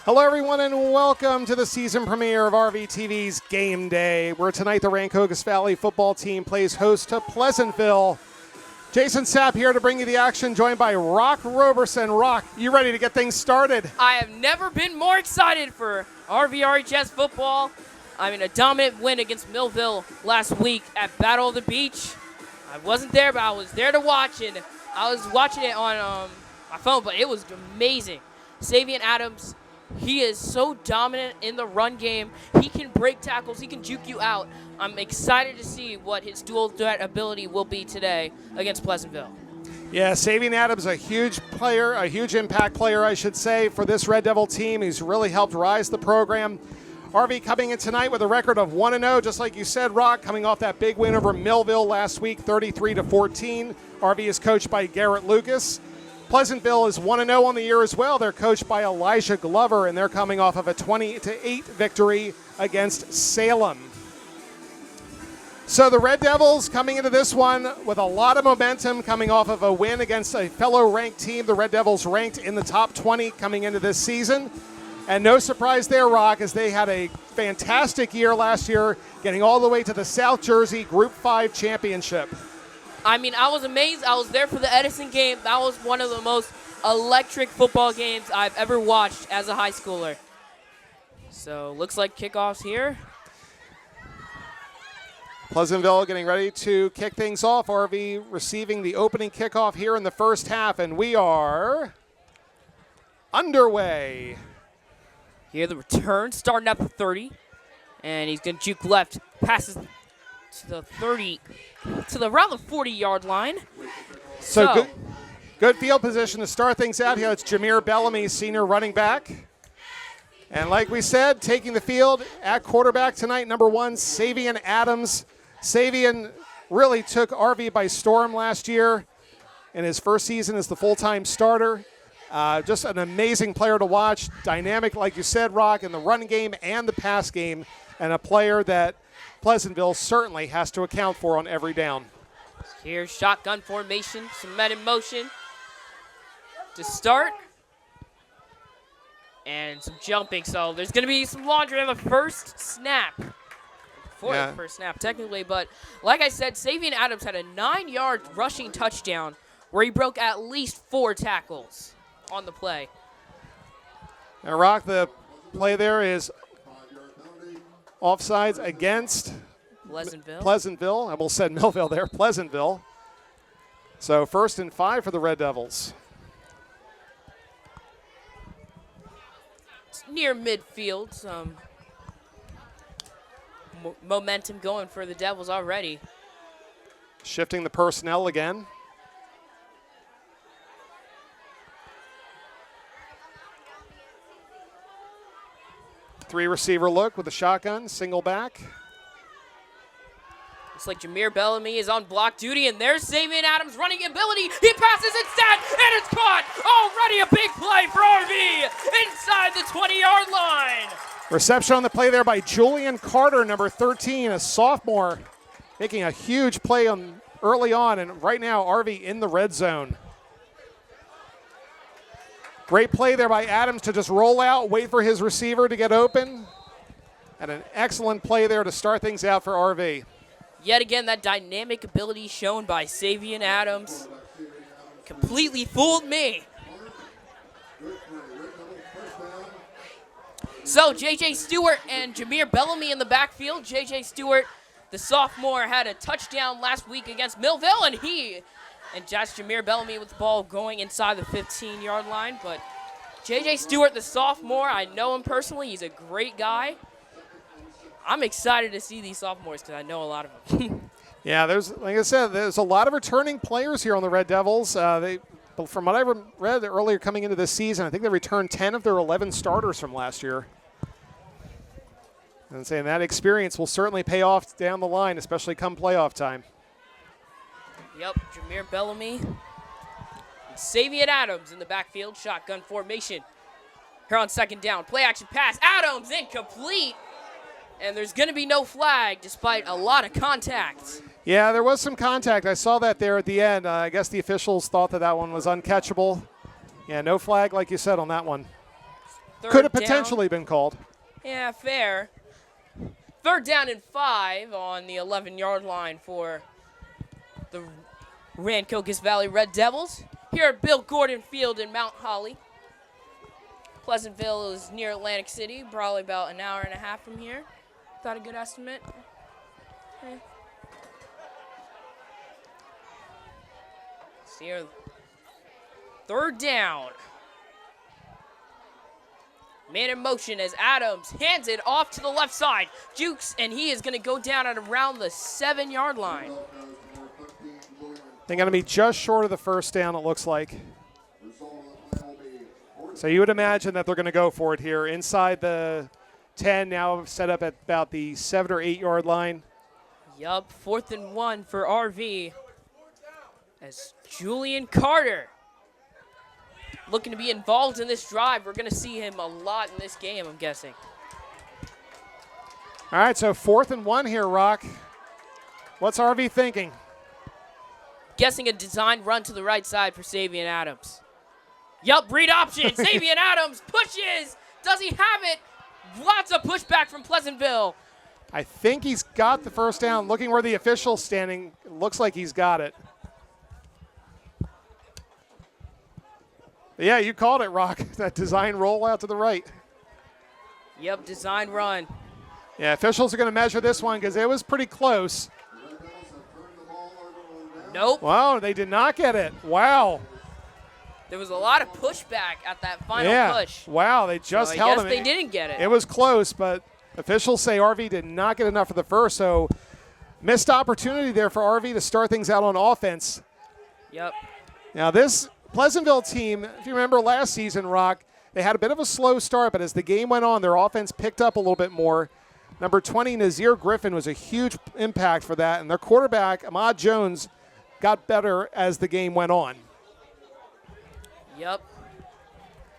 Hello, everyone, and welcome to the season premiere of RVTV's Game Day, where tonight the Rancocas Valley football team plays host to Pleasantville. Jason Sapp here to bring you the action, joined by Rock Roberson. Rock, you ready to get things started? I have never been more excited for RVRHS football. I mean, a dominant win against Millville last week at Battle of the Beach. I wasn't there, but I was there to watch it. I was watching it on my phone, but it was amazing. Savian Adams, he is so dominant in the run game. He can break tackles. He can juke you out. I'm excited to see what his dual threat ability will be today against Pleasantville. Yeah, Savian Adams, a huge player, a huge impact player, I should say, for this Red Devil team. He's really helped rise the program. RV coming in tonight with a record of 1-0, just like you said, Rock, coming off that big win over Millville last week, 33-14. RV is coached by Garrett Lucas. Pleasantville is 1-0 on the year as well. They're coached by Elijah Glover, and they're coming off of a 20-8 victory against Salem. So the Red Devils coming into this one with a lot of momentum, coming off of a win against a fellow ranked team. The Red Devils ranked in the top 20 coming into this season. And no surprise there, Rock, as they had a fantastic year last year, getting all the way to the South Jersey Group 5 championship. I mean, I was amazed. I was there for the Edison game. That was one of the most electric football games I've ever watched as a high schooler. So, looks like kickoffs here. Pleasantville getting ready to kick things off. RV receiving the opening kickoff here in the first half, and we are underway. Here the return, starting at the 30. And he's going to juke left, passes to the 30, to around the 40-yard line. So good field position to start things out here. It's Jameer Bellamy, senior running back. And like we said, taking the field at quarterback tonight, number 1, Savian Adams. Savian really took RV by storm last year in his first season as the full-time starter. Just an amazing player to watch, dynamic, like you said, Rock, in the run game and the pass game, and a player that Pleasantville certainly has to account for on every down. Here's shotgun formation, some men in motion to start. And some jumping, so there's going to be some laundry on the first snap. The first snap, technically, but like I said, Savian Adams had a 9-yard rushing touchdown where he broke at least 4 tackles on the play. Now, Rock, the play there is offsides against Pleasantville. I almost said Millville there, Pleasantville. So 1st and 5 for the Red Devils. It's near midfield, some momentum going for the Devils already. Shifting the personnel again. Three receiver look with a shotgun, single back. Looks like Jameer Bellamy is on block duty, and there's Savian Adams' running ability. He passes instead, and it's caught. Already a big play for RV inside the 20-yard line. Reception on the play there by Julian Carter, number 13, a sophomore, making a huge play early on, and right now RV in the red zone. Great play there by Adams to just roll out, wait for his receiver to get open. And an excellent play there to start things out for RV. Yet again, that dynamic ability shown by Savian Adams completely fooled me. So, J.J. Stewart and Jameer Bellamy in the backfield. J.J. Stewart, the sophomore, had a touchdown last week against Millville, and just Jameer Bellamy with the ball going inside the 15-yard line. But J.J. Stewart, the sophomore, I know him personally. He's a great guy. I'm excited to see these sophomores because I know a lot of them. Yeah, like I said, there's a lot of returning players here on the Red Devils. From what I read earlier coming into this season, I think they returned 10 of their 11 starters from last year. And saying that experience will certainly pay off down the line, especially come playoff time. Yep, Jameer Bellamy. And Savian Adams in the backfield, shotgun formation. Here on 2nd down, play action pass. Adams incomplete. And there's going to be no flag despite a lot of contact. Yeah, there was some contact. I saw that there at the end. I guess the officials thought that one was uncatchable. Yeah, no flag, like you said, on that one. Could have potentially been called. Yeah, fair. 3rd down and 5 on the 11-yard line for the Rancocas Valley Red Devils. Here at Bill Gordon Field in Mount Holly. Pleasantville is near Atlantic City, probably about an hour and a half from here. Is that a good estimate? Okay. See here. 3rd down. Man in motion as Adams hands it off to the left side. Jukes, and he is going to go down at around the 7-yard line. They're going to be just short of the 1st down, it looks like. So you would imagine that they're going to go for it here. Inside the 10, now set up at about the 7 or 8-yard line. Yup, 4th and 1 for RV. As Julian Carter looking to be involved in this drive. We're going to see him a lot in this game, I'm guessing. All right, so 4th and 1 here, Rock. What's RV thinking? Guessing a design run to the right side for Savion Adams. Yup, read option. Savion Adams pushes. Does he have it? Lots of pushback from Pleasantville. I think he's got the 1st down. Looking where the official's standing, it looks like he's got it. Yeah, you called it, Rock. That design roll out to the right. Yep, design run. Yeah, officials are going to measure this one because it was pretty close. Nope. Wow, they did not get it. Wow. There was a lot of pushback at that final push. Wow, they just held him. I guess they didn't get it. It was close, but officials say RV did not get enough for the 1st, so missed opportunity there for RV to start things out on offense. Yep. Now this Pleasantville team, if you remember last season, Rock, they had a bit of a slow start, but as the game went on, their offense picked up a little bit more. Number 20, Nazir Griffin, was a huge impact for that, and their quarterback, Ahmad Jones, got better as the game went on. Yep.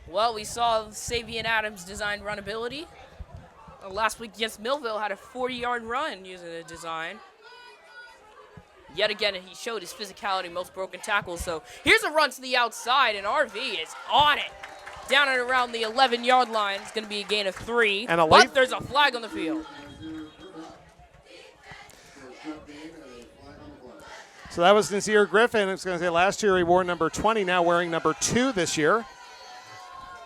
Well, we saw Savion Adams' design run ability. Last week against Millville had a 40-yard run using the design. Yet again, he showed his physicality, most broken tackles. So here's a run to the outside, and RV is on it. Down and around the 11-yard line. It's going to be a gain of 3. But there's a flag on the field. So that was Nazir Griffin. I was going to say last year he wore number 20, now wearing number 2 this year.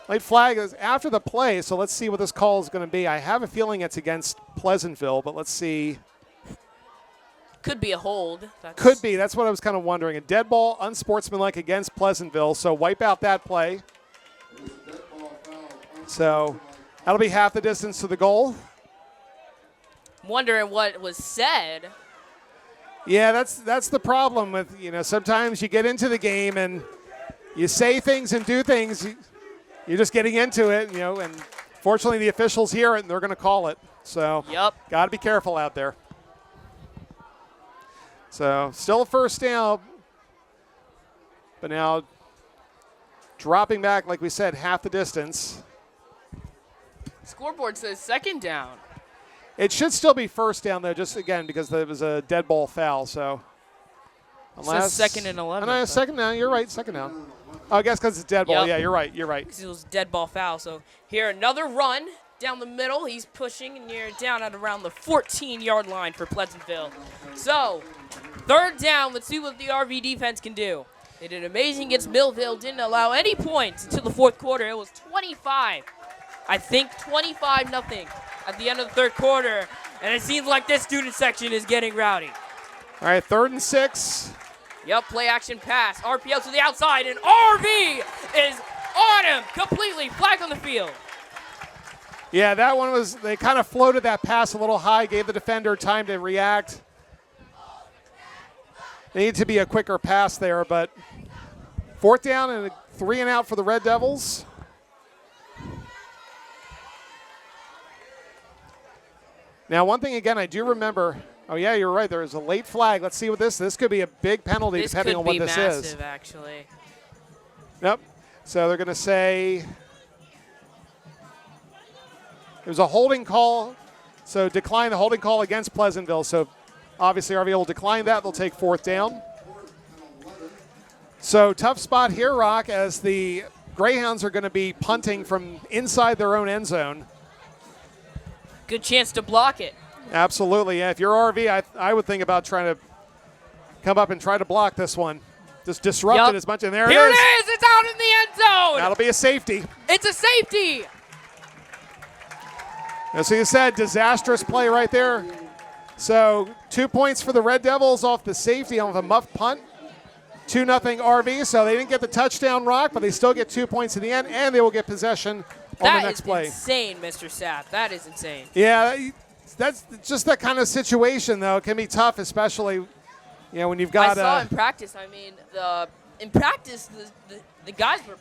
Late flag is after the play, so let's see what this call is going to be. I have a feeling it's against Pleasantville, but let's see. Could be a hold. Could be. That's what I was kind of wondering. A dead ball, unsportsmanlike against Pleasantville, so wipe out that play. So that'll be half the distance to the goal. Wondering what was said. Yeah, that's the problem with, sometimes you get into the game and you say things and do things. You're just getting into it, and fortunately the officials hear it and they're going to call it. So got to be careful out there. So still a 1st down, but now dropping back, like we said, half the distance. Scoreboard says 2nd down. It should still be 1st down, though, just again because there was a dead ball foul. So unless 2nd and 11. 2nd down. You're right. 2nd down. Oh, I guess because it's dead ball. Yeah, you're right. You're right. Because it was dead ball foul. So here another run down the middle. He's pushing and you're down at around the 14-yard line for Pleasantville. So 3rd down. Let's see what the RV defense can do. They did amazing against Millville. Didn't allow any points until the 4th quarter. It was 25. I think 25-0. At the end of the 3rd quarter, and it seems like this student section is getting rowdy. All right, 3rd and 6. Yep, play action pass. RPO to the outside, and RV is on him completely. Flag on the field. Yeah, that one was, they kind of floated that pass a little high, gave the defender time to react. They need to be a quicker pass there, but 4th down and 3 and out for the Red Devils. Now, one thing, again, I do remember, oh, yeah, you're right. There is a late flag. Let's see what this could be a big penalty depending on what this is. This could be massive, actually. Yep. So they're going to say it was a holding call, so decline the holding call against Pleasantville. So obviously RV will decline that. They'll take 4th down. So tough spot here, Rock, as the Greyhounds are going to be punting from inside their own end zone. Good chance to block it. Absolutely, yeah. If you're RV, I would think about trying to come up and try to block this one. Just disrupt it as much. And there Here it is. It's out in the end zone. That'll be a safety. It's a safety. As you said, disastrous play right there. So 2 points for the Red Devils off the safety on a muff punt. 2-0 RV. So they didn't get the touchdown, Rock, but they still get 2 points in the end, and they will get possession on the next play. That is insane, Mr. Sapp. That is insane. Yeah, that's just that kind of situation, though. It can be tough, especially when you've got. I saw in practice. I mean, in practice, the guys were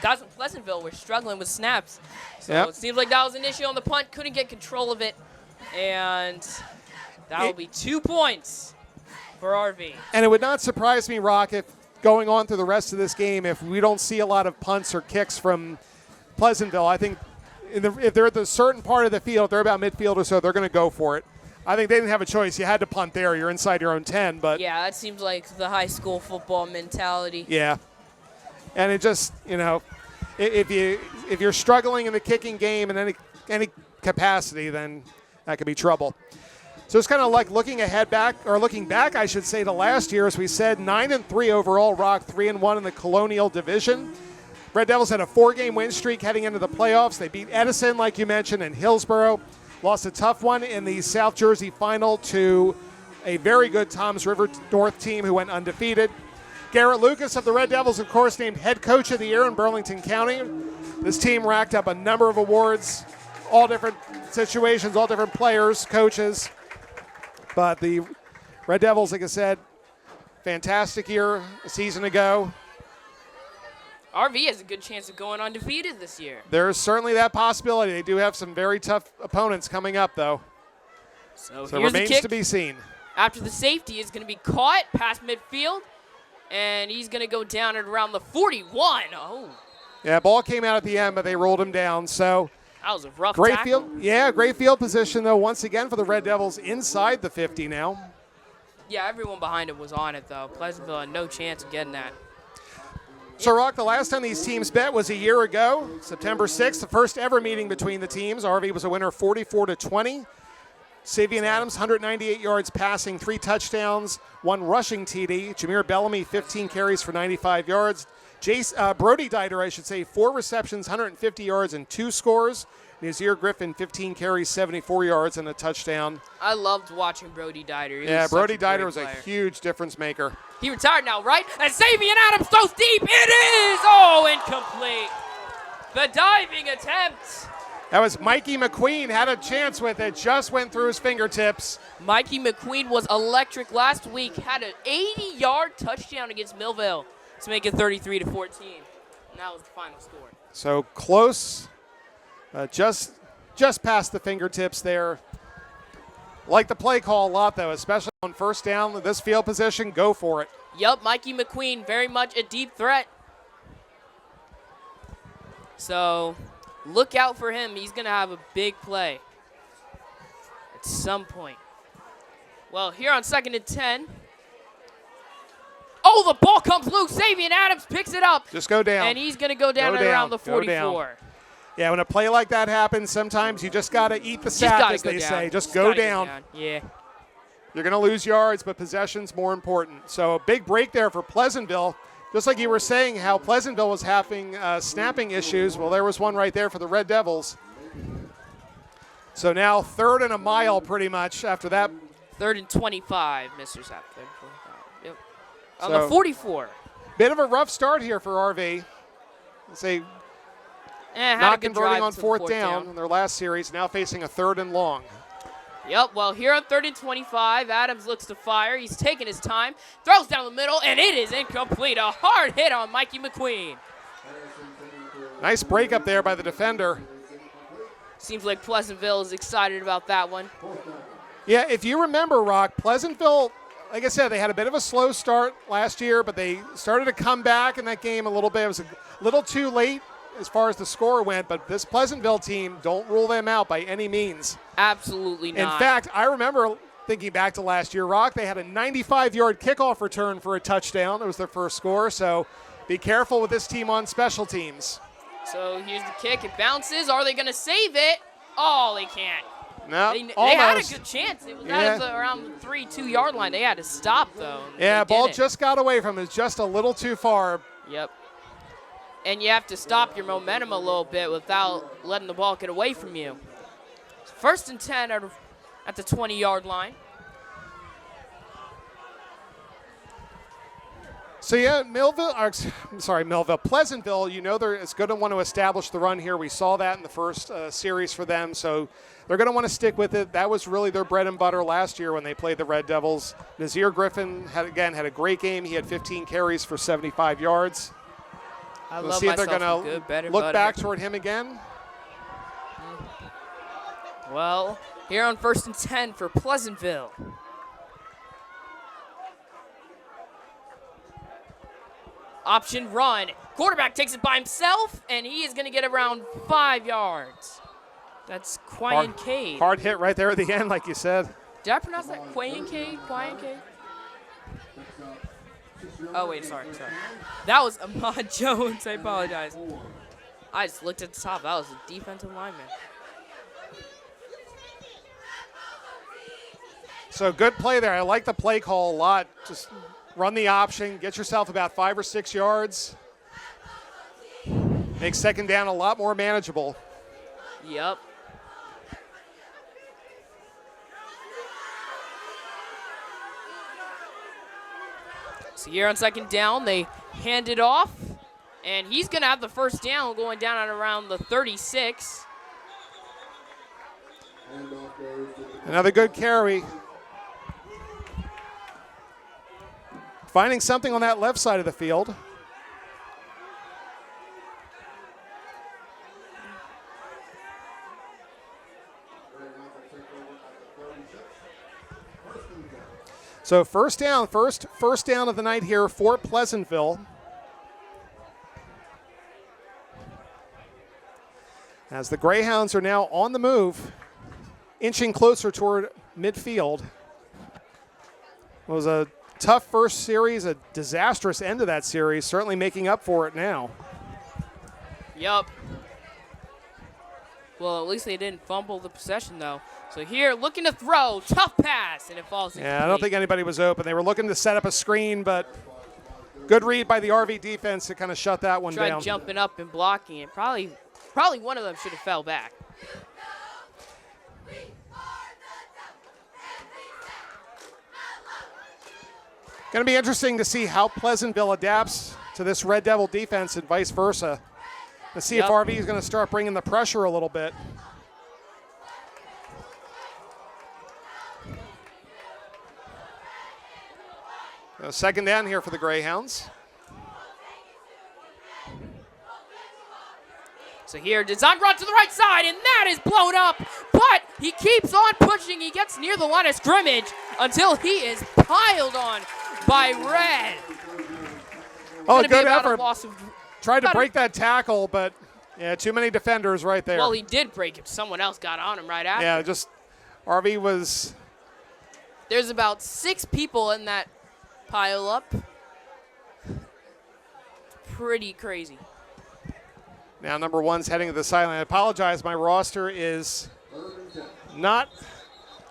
guys in Pleasantville were struggling with snaps. So it seems like that was an issue on the punt. Couldn't get control of it, and that will be 2 points for RV. And it would not surprise me, Rock, if going on through the rest of this game, if we don't see a lot of punts or kicks from Pleasantville. I think if they're at a certain part of the field, they're about midfield or so, they're going to go for it. I think they didn't have a choice. You had to punt there. You're inside your own 10. But yeah, that seems like the high school football mentality. Yeah. And it just, if you're struggling in the kicking game in any capacity, then that could be trouble. So it's kind of like looking back, I should say, to last year. As we said, 9-3 overall, Rock, 3-1 in the Colonial Division. Red Devils had a 4-game win streak heading into the playoffs. They beat Edison, like you mentioned, and Hillsborough. Lost a tough one in the South Jersey final to a very good Toms River North team who went undefeated. Garrett Lucas of the Red Devils, of course, named head coach of the year in Burlington County. This team racked up a number of awards, all different situations, all different players, coaches. But the Red Devils, like I said, fantastic year a season ago. RV has a good chance of going undefeated this year. There's certainly that possibility. They do have some very tough opponents coming up, though. So it here's remains the kick. to be seen. After the safety is going to be caught past midfield, and he's going to go down at around the 41. Oh. Yeah, ball came out at the end, but they rolled him down. So that was a rough great tackle. field. Yeah, great field position, though, once again for the Red Devils inside the 50 now. Yeah, everyone behind him was on it, though. Pleasantville had no chance of getting that. So, Rock, the last time these teams met was a year ago, September 6th, the first ever meeting between the teams. RV was a winner 44-20. Savian Adams, 198 yards passing, 3 touchdowns, 1 rushing TD. Jameer Bellamy, 15 carries for 95 yards. Brody Dieter, 4 receptions, 150 yards, and 2 scores. Nazir Griffin, 15 carries, 74 yards, and a touchdown. I loved watching Brody Dieter. Yeah, Brody Dieter was a huge difference maker. He retired now, right? And Savian Adams throws deep. It is! Oh, incomplete. The diving attempt. That was Mikey McQueen. Had a chance with it. Just went through his fingertips. Mikey McQueen was electric last week. Had an 80-yard touchdown against Millville to make it 33-14. And that was the final score. So close. Just past the fingertips there. Like the play call a lot, though, especially on first down. This field position, go for it. Yup, Mikey McQueen, very much a deep threat. So look out for him. He's going to have a big play at some point. Well, here on 2nd and 10. Oh, the ball comes loose. Savian Adams picks it up. Just go down. And he's going to go down at around the 44. Yeah, when a play like that happens, sometimes you just got to eat the sack, as they say. Just go down. Yeah. You're going to lose yards, but possession's more important. So a big break there for Pleasantville. Just like you were saying how Pleasantville was having snapping issues, well, there was one right there for the Red Devils. So now 3rd and a mile pretty much after that. 3rd and 25, Mr. Sapp. 3rd and 25. Yep. On the 44. Bit of a rough start here for RV. Let's say not converting on 4th down in their last series, now facing a 3rd and long. Yep, well, here on 3rd and 25, Adams looks to fire. He's taking his time, throws down the middle, and it is incomplete. A hard hit on Mikey McQueen. Nice break up there by the defender. Seems like Pleasantville is excited about that one. Yeah, if you remember, Rock, Pleasantville, like I said, they had a bit of a slow start last year, but they started to come back in that game a little bit. It was a little too late as far as the score went, but this Pleasantville team, don't rule them out by any means. Absolutely not. In fact, I remember thinking back to last year, Rock, they had a 95-yard kickoff return for a touchdown. It was their first score, so be careful with this team on special teams. So here's the kick. It bounces. Are they going to save it? Oh, they can't. No, they had a good chance. It was out of around the 3-2 yard line. They had to stop, though. Yeah, ball just got away from him. It's just a little too far. Yep. And you have to stop your momentum a little bit without letting the ball get away from you. First and 10 at the 20-yard line. So yeah, Pleasantville, you know they're going to want to establish the run here. We saw that in the first series for them, so they're going to want to stick with it. That was really their bread and butter last year when they played the Red Devils. Nazir Griffin had a great game. He had 15 carries for 75 yards. We'll see if they're going to look back toward him again. Well, here on first and 10 for Pleasantville. Option run. Quarterback takes it by himself, and he is going to get around 5 yards. That's Quayancade. Hard hit right there at the end, like you said. Did I pronounce that Quayancade? Quayancade? Oh, wait, sorry. That was Ahmad Jones. I apologize. I just looked at the top. That was a defensive lineman. So good play there. I like the play call a lot. Just run the option, get yourself about 5 or 6 yards. Make second down a lot more manageable. Yep. So here on second down, they hand it off, and he's going to have the first down going down at around the 36. Another good carry. Finding something on that left side of the field. So first down of the night here for Pleasantville. As the Greyhounds are now on the move, inching closer toward midfield. It was a tough first series, a disastrous end of that series, certainly making up for it now. Yup. Well, at least they didn't fumble the possession, though. So here, looking to throw, tough pass, and it falls incomplete. Yeah, I don't think anybody was open. They were looking to set up a screen, but good read by the RV defense to kind of shut that one down. Tried jumping up and blocking it. Probably one of them should have fell back. Going to be interesting to see how Pleasantville adapts to this Red Devil defense and vice versa. Let's see if RV is going to start bringing the pressure a little bit. Second down here for the Greyhounds. So here, design run to the right side, and that is blown up, but he keeps on pushing. He gets near the line of scrimmage until he is piled on by Red. Oh, good effort. Tried to break that tackle, but yeah, too many defenders right there. Well, he did break it. Someone else got on him right after. Yeah, just RV was. There's about 6 people in that pile up. Pretty crazy. Now number 1's heading to the sideline. I apologize, my roster is not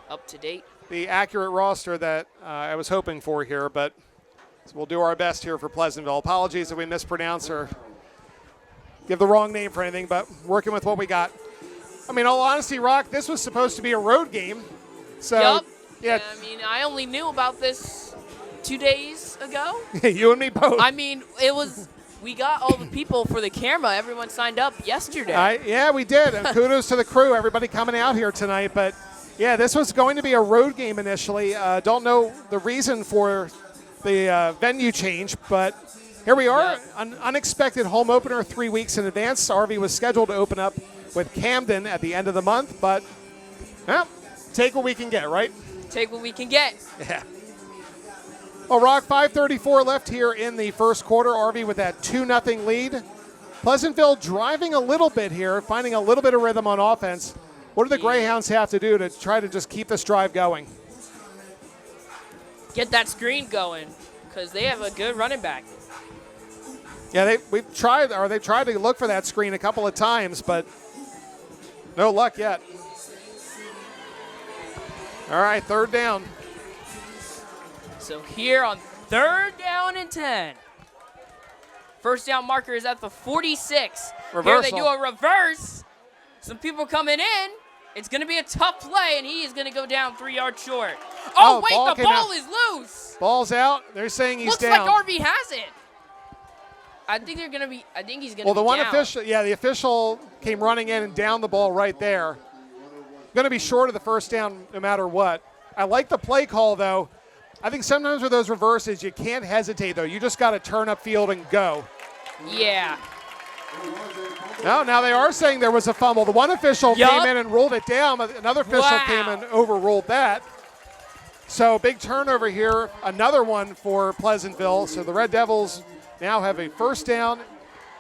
up to date. The accurate roster that I was hoping for here, but we'll do our best here for Pleasantville. Apologies if we mispronounce or give the wrong name for anything, but working with what we got. I mean, in all honesty, Rock, this was supposed to be a road game. So, yep. Yeah. I mean, I only knew about this 2 days ago. You and me both. I mean, we got all the people for the camera. Everyone signed up yesterday. Yeah, we did. And kudos to the crew, everybody coming out here tonight. But, yeah, this was going to be a road game initially. Don't know the reason for the venue change, but here we are. An unexpected home opener 3 weeks in advance. RV was scheduled to open up with Camden at the end of the month, but take what we can get, right? Take what we can get. Yeah. Well, Rock, 5:34 left here in the first quarter. RV with that 2-0 lead. Pleasantville driving a little bit here, finding a little bit of rhythm on offense. What do the Greyhounds have to do to try to just keep this drive going? Get that screen going, because they have a good running back. Yeah, they've tried to look for that screen a couple of times, but no luck yet. All right, third down. So here on 3rd down and 10. First down marker is at the 46. Reversal. Here they do a reverse. Some people coming in. It's going to be a tough play, and he is going to go down 3 yards short. Oh, wait, the ball is loose. Ball's out. They're saying he's down. Looks like RV has it. I think he's going to be down. Well, the one official, the official came running in and downed the ball right there. Going to be short of the first down no matter what. I like the play call, though. I think sometimes with those reverses, you can't hesitate, though. You just got to turn upfield and go. Yeah. No, now they are saying there was a fumble. The one official came in and ruled it down. Another official came and overruled that. So big turnover here. Another one for Pleasantville. So the Red Devils now have a first down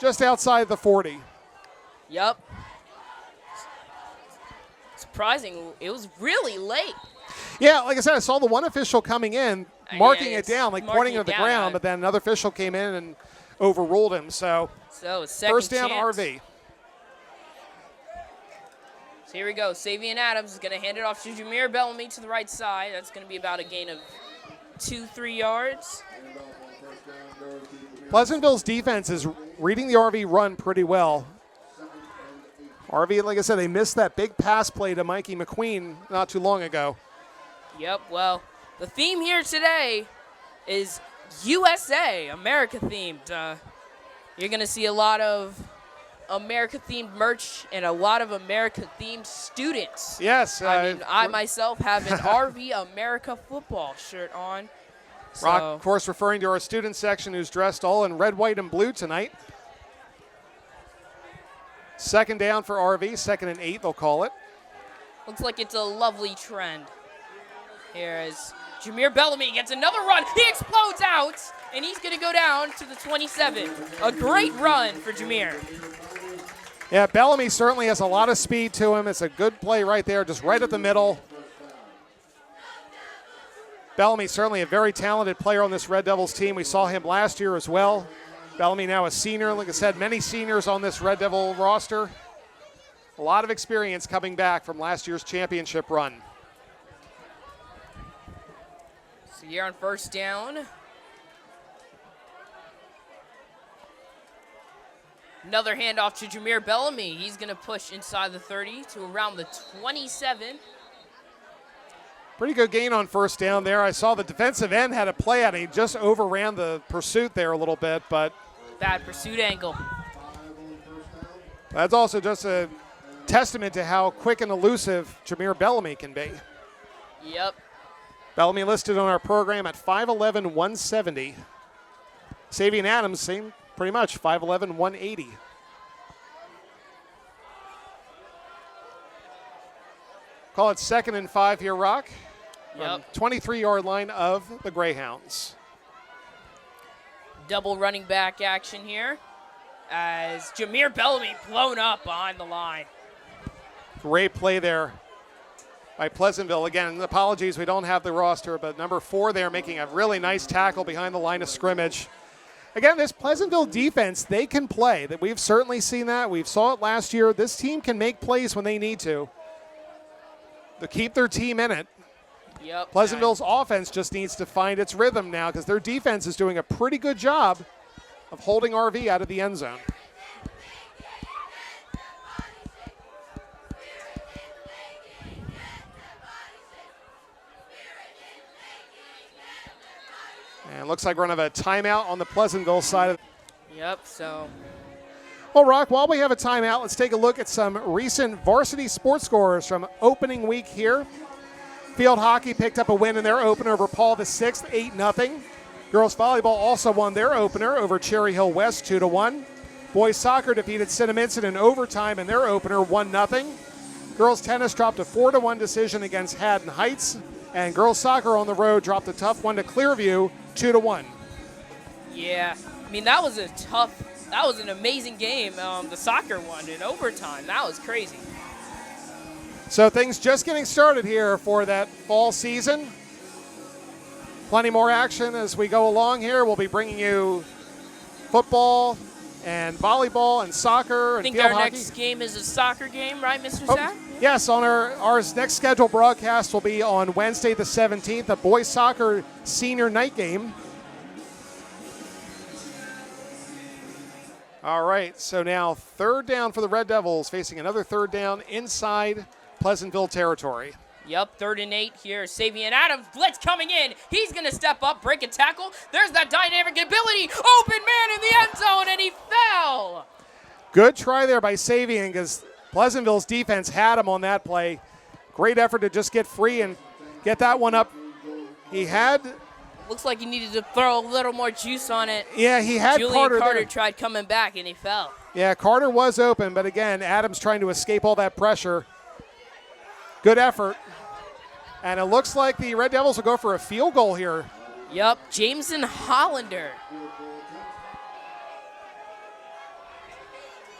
just outside the 40. Yep. Surprising. It was really late. Yeah, like I said, I saw the one official coming in, marking it down, like pointing it at the ground, but then another official came in and overruled him. So first down chance. RV. So here we go. Savian Adams is going to hand it off to Jameer Bellamy to the right side. That's going to be about a gain of 2-3 yards. Pleasantville's defense is reading the RV run pretty well. RV, like I said, they missed that big pass play to Mikey McQueen not too long ago. Yep, well, the theme here today is USA, America-themed. You're going to see a lot of America-themed merch and a lot of America-themed students. Yes. I myself have an RV America football shirt on. Rock, of course, referring to our student section who's dressed all in red, white, and blue tonight. Second down for RV, 2nd and 8, they'll call it. Looks like it's a lovely trend. Here is Jameer Bellamy gets another run. He explodes out, and he's going to go down to the 27. A great run for Jameer. Yeah, Bellamy certainly has a lot of speed to him. It's a good play right there, just right at the middle. Bellamy certainly a very talented player on this Red Devils team. We saw him last year as well. Bellamy now a senior. Like I said, many seniors on this Red Devil roster. A lot of experience coming back from last year's championship run. So here on first down. Another handoff to Jameer Bellamy. He's going to push inside the 30 to around the 27. Pretty good gain on first down there. I saw the defensive end had a play at it. He just overran the pursuit there a little bit, but bad pursuit angle. That's also just a testament to how quick and elusive Jameer Bellamy can be. Yep. Bellamy listed on our program at 5'11", 170. Savian Adams, same pretty much, 5'11", 180. Call it 2nd and 5 here, Rock. Yep. 23-yard line of the Greyhounds. Double running back action here as Jameer Bellamy blown up behind the line. Great play there by Pleasantville. Again, apologies, we don't have the roster, but number 4 there making a really nice tackle behind the line of scrimmage. Again, this Pleasantville defense, they can play. That we've certainly seen that. We saw it last year. This team can make plays when they need to keep their team in it. Yep. Pleasantville's offense just needs to find its rhythm now because their defense is doing a pretty good job of holding RV out of the end zone. And it looks like we're going to have a timeout on the Pleasantville side of. Yep, so. Well, Rock, while we have a timeout, let's take a look at some recent varsity sports scores from opening week here. Field hockey picked up a win in their opener over Paul VI, 8-0. Girls volleyball also won their opener over Cherry Hill West, 2-1. Boys soccer defeated Cinnaminson in overtime in their opener, 1-0. Girls tennis dropped a 4-1 decision against Haddon Heights. And girls soccer on the road dropped a tough one to Clearview, 2-1. Yeah, I mean, that was an amazing game, the soccer one in overtime. That was crazy. So things just getting started here for that fall season. Plenty more action as we go along here. We'll be bringing you football and volleyball and soccer I and think field our hockey. next game is a soccer game, right, Mr. Zach? Yes, on our next scheduled broadcast will be on Wednesday the 17th, a boys soccer senior night game. All right, so now third down for the Red Devils, facing another third down inside Pleasantville territory. Yep, 3rd and 8 here. Savian Adams, blitz coming in. He's going to step up, break a tackle. There's that dynamic ability. Open man in the end zone, and he fell. Good try there by Savian because Pleasantville's defense had him on that play. Great effort to just get free and get that one up. He had... Looks like he needed to throw a little more juice on it. Yeah, he had Julian Carter there. tried coming back, and he fell. Yeah, Carter was open, but again, Adams trying to escape all that pressure. Good effort. And it looks like the Red Devils will go for a field goal here. Yep, Jameson Hollander.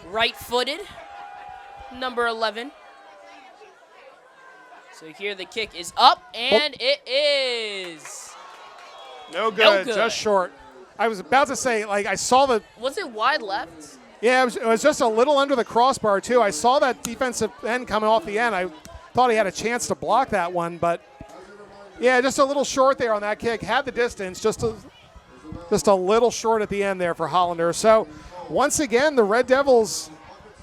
Right-footed, number 11. So here the kick is up, and it is. No good, No good. just short. I was about to say, like, I saw the... Was it wide left? Yeah, it was just a little under the crossbar, too. I saw that defensive end coming off the end. I thought he had a chance to block that one, but, yeah, just a little short there on that kick. Had the distance, just a little short at the end there for Hollander. So, once again, the Red Devils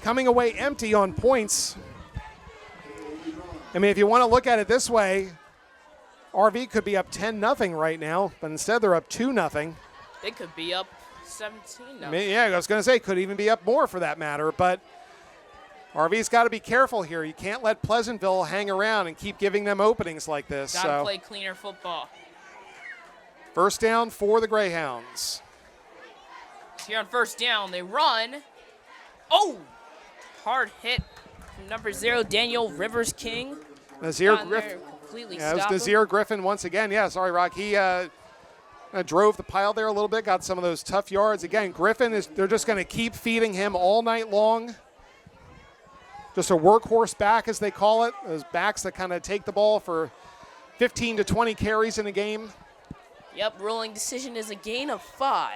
coming away empty on points. I mean, if you want to look at it this way, RV could be up 10-0 right now, but instead they're up 2-0. They could be up 17 now. I mean, yeah, I was going to say, could even be up more for that matter, but RV's got to be careful here. You can't let Pleasantville hang around and keep giving them openings like this. Got to So, play cleaner football. first down for the Greyhounds. Here on first down, they run. Oh! Hard hit from number 0, Daniel Rivers King. Nazir Got in Griffin. there, completely Yeah, it was stopped him. Nazir Griffin once again. Yeah, sorry, Rock. He drove the pile there a little bit, got some of those tough yards. Again, Griffin, they're just going to keep feeding him all night long. Just a workhorse back, as they call it. Those backs that kind of take the ball for 15 to 20 carries in a game. Yep, ruling decision is a gain of 5.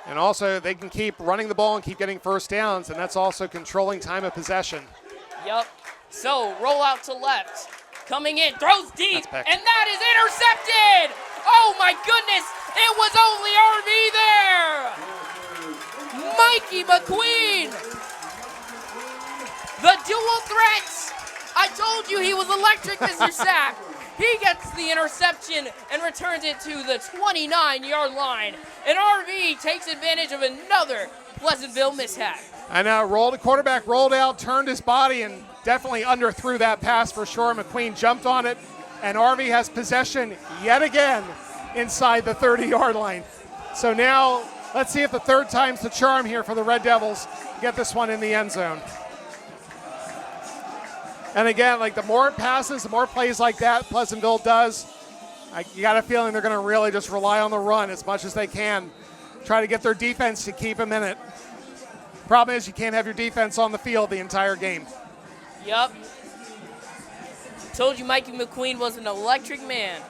And also, they can keep running the ball and keep getting first downs, and that's also controlling time of possession. Yep. So, roll out to left. Coming in, throws deep, That's picked. and that is intercepted! Oh my goodness, it was only RV there! Mikey McQueen! The dual threats! I told you he was electric, Mr. Sack. He gets the interception and returns it to the 29-yard line. And RV takes advantage of another Pleasantville mishap. And the quarterback rolled out, turned his body, and definitely underthrew that pass for sure. McQueen jumped on it, and RV has possession yet again inside the 30-yard line. So now, let's see if the third time's the charm here for the Red Devils to get this one in the end zone. And again, like the more passes, the more plays like that Pleasantville does, you got a feeling they're going to really just rely on the run as much as they can. Try to get their defense to keep them in it. Problem is you can't have your defense on the field the entire game. Yep. Told you Mikey McQueen was an electric man.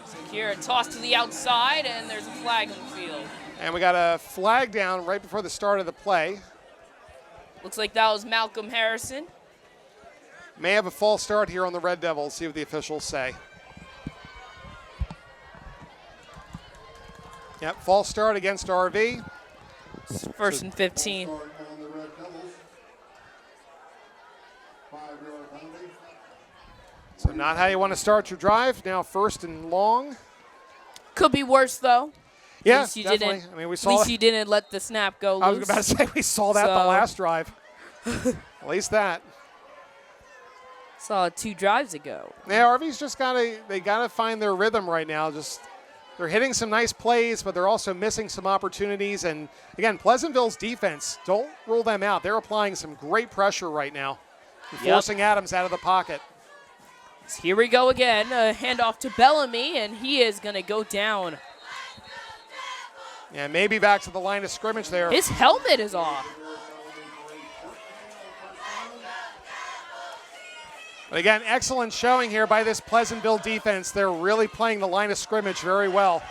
So here, a toss to the outside, and there's a flag on the field. And we got a flag down right before the start of the play. Looks like that was Malcolm Harrison. May have a false start here on the Red Devils. See what the officials say. Yep, false start against RV. First and 15. So not how you want to start your drive. Now first and long. Could be worse, though. Yeah, At least you definitely. didn't, I mean, we at saw least you didn't let the snap go loose. I was about to say we saw that the So- last drive. At least that. Saw it 2 drives ago. Yeah, RV's just they gotta find their rhythm right now. Just they're hitting some nice plays, but they're also missing some opportunities. And again, Pleasantville's defense, don't rule them out. They're applying some great pressure right now, forcing Adams out of the pocket. So here we go again. A handoff to Bellamy, and he is going to go down. Yeah, maybe back to the line of scrimmage there. His helmet is off. But again, excellent showing here by this Pleasantville defense. They're really playing the line of scrimmage very well.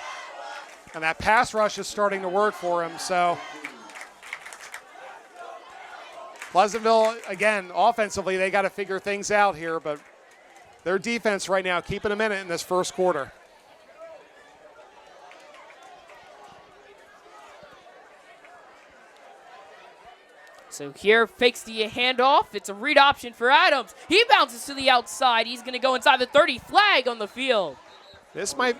And that pass rush is starting to work for them. So Pleasantville, again, offensively, they got to figure things out here. But their defense right now keeping them in it in this first quarter. So here, fakes the handoff. It's a read option for Adams. He bounces to the outside. He's going to go inside the 30, flag on the field. This might,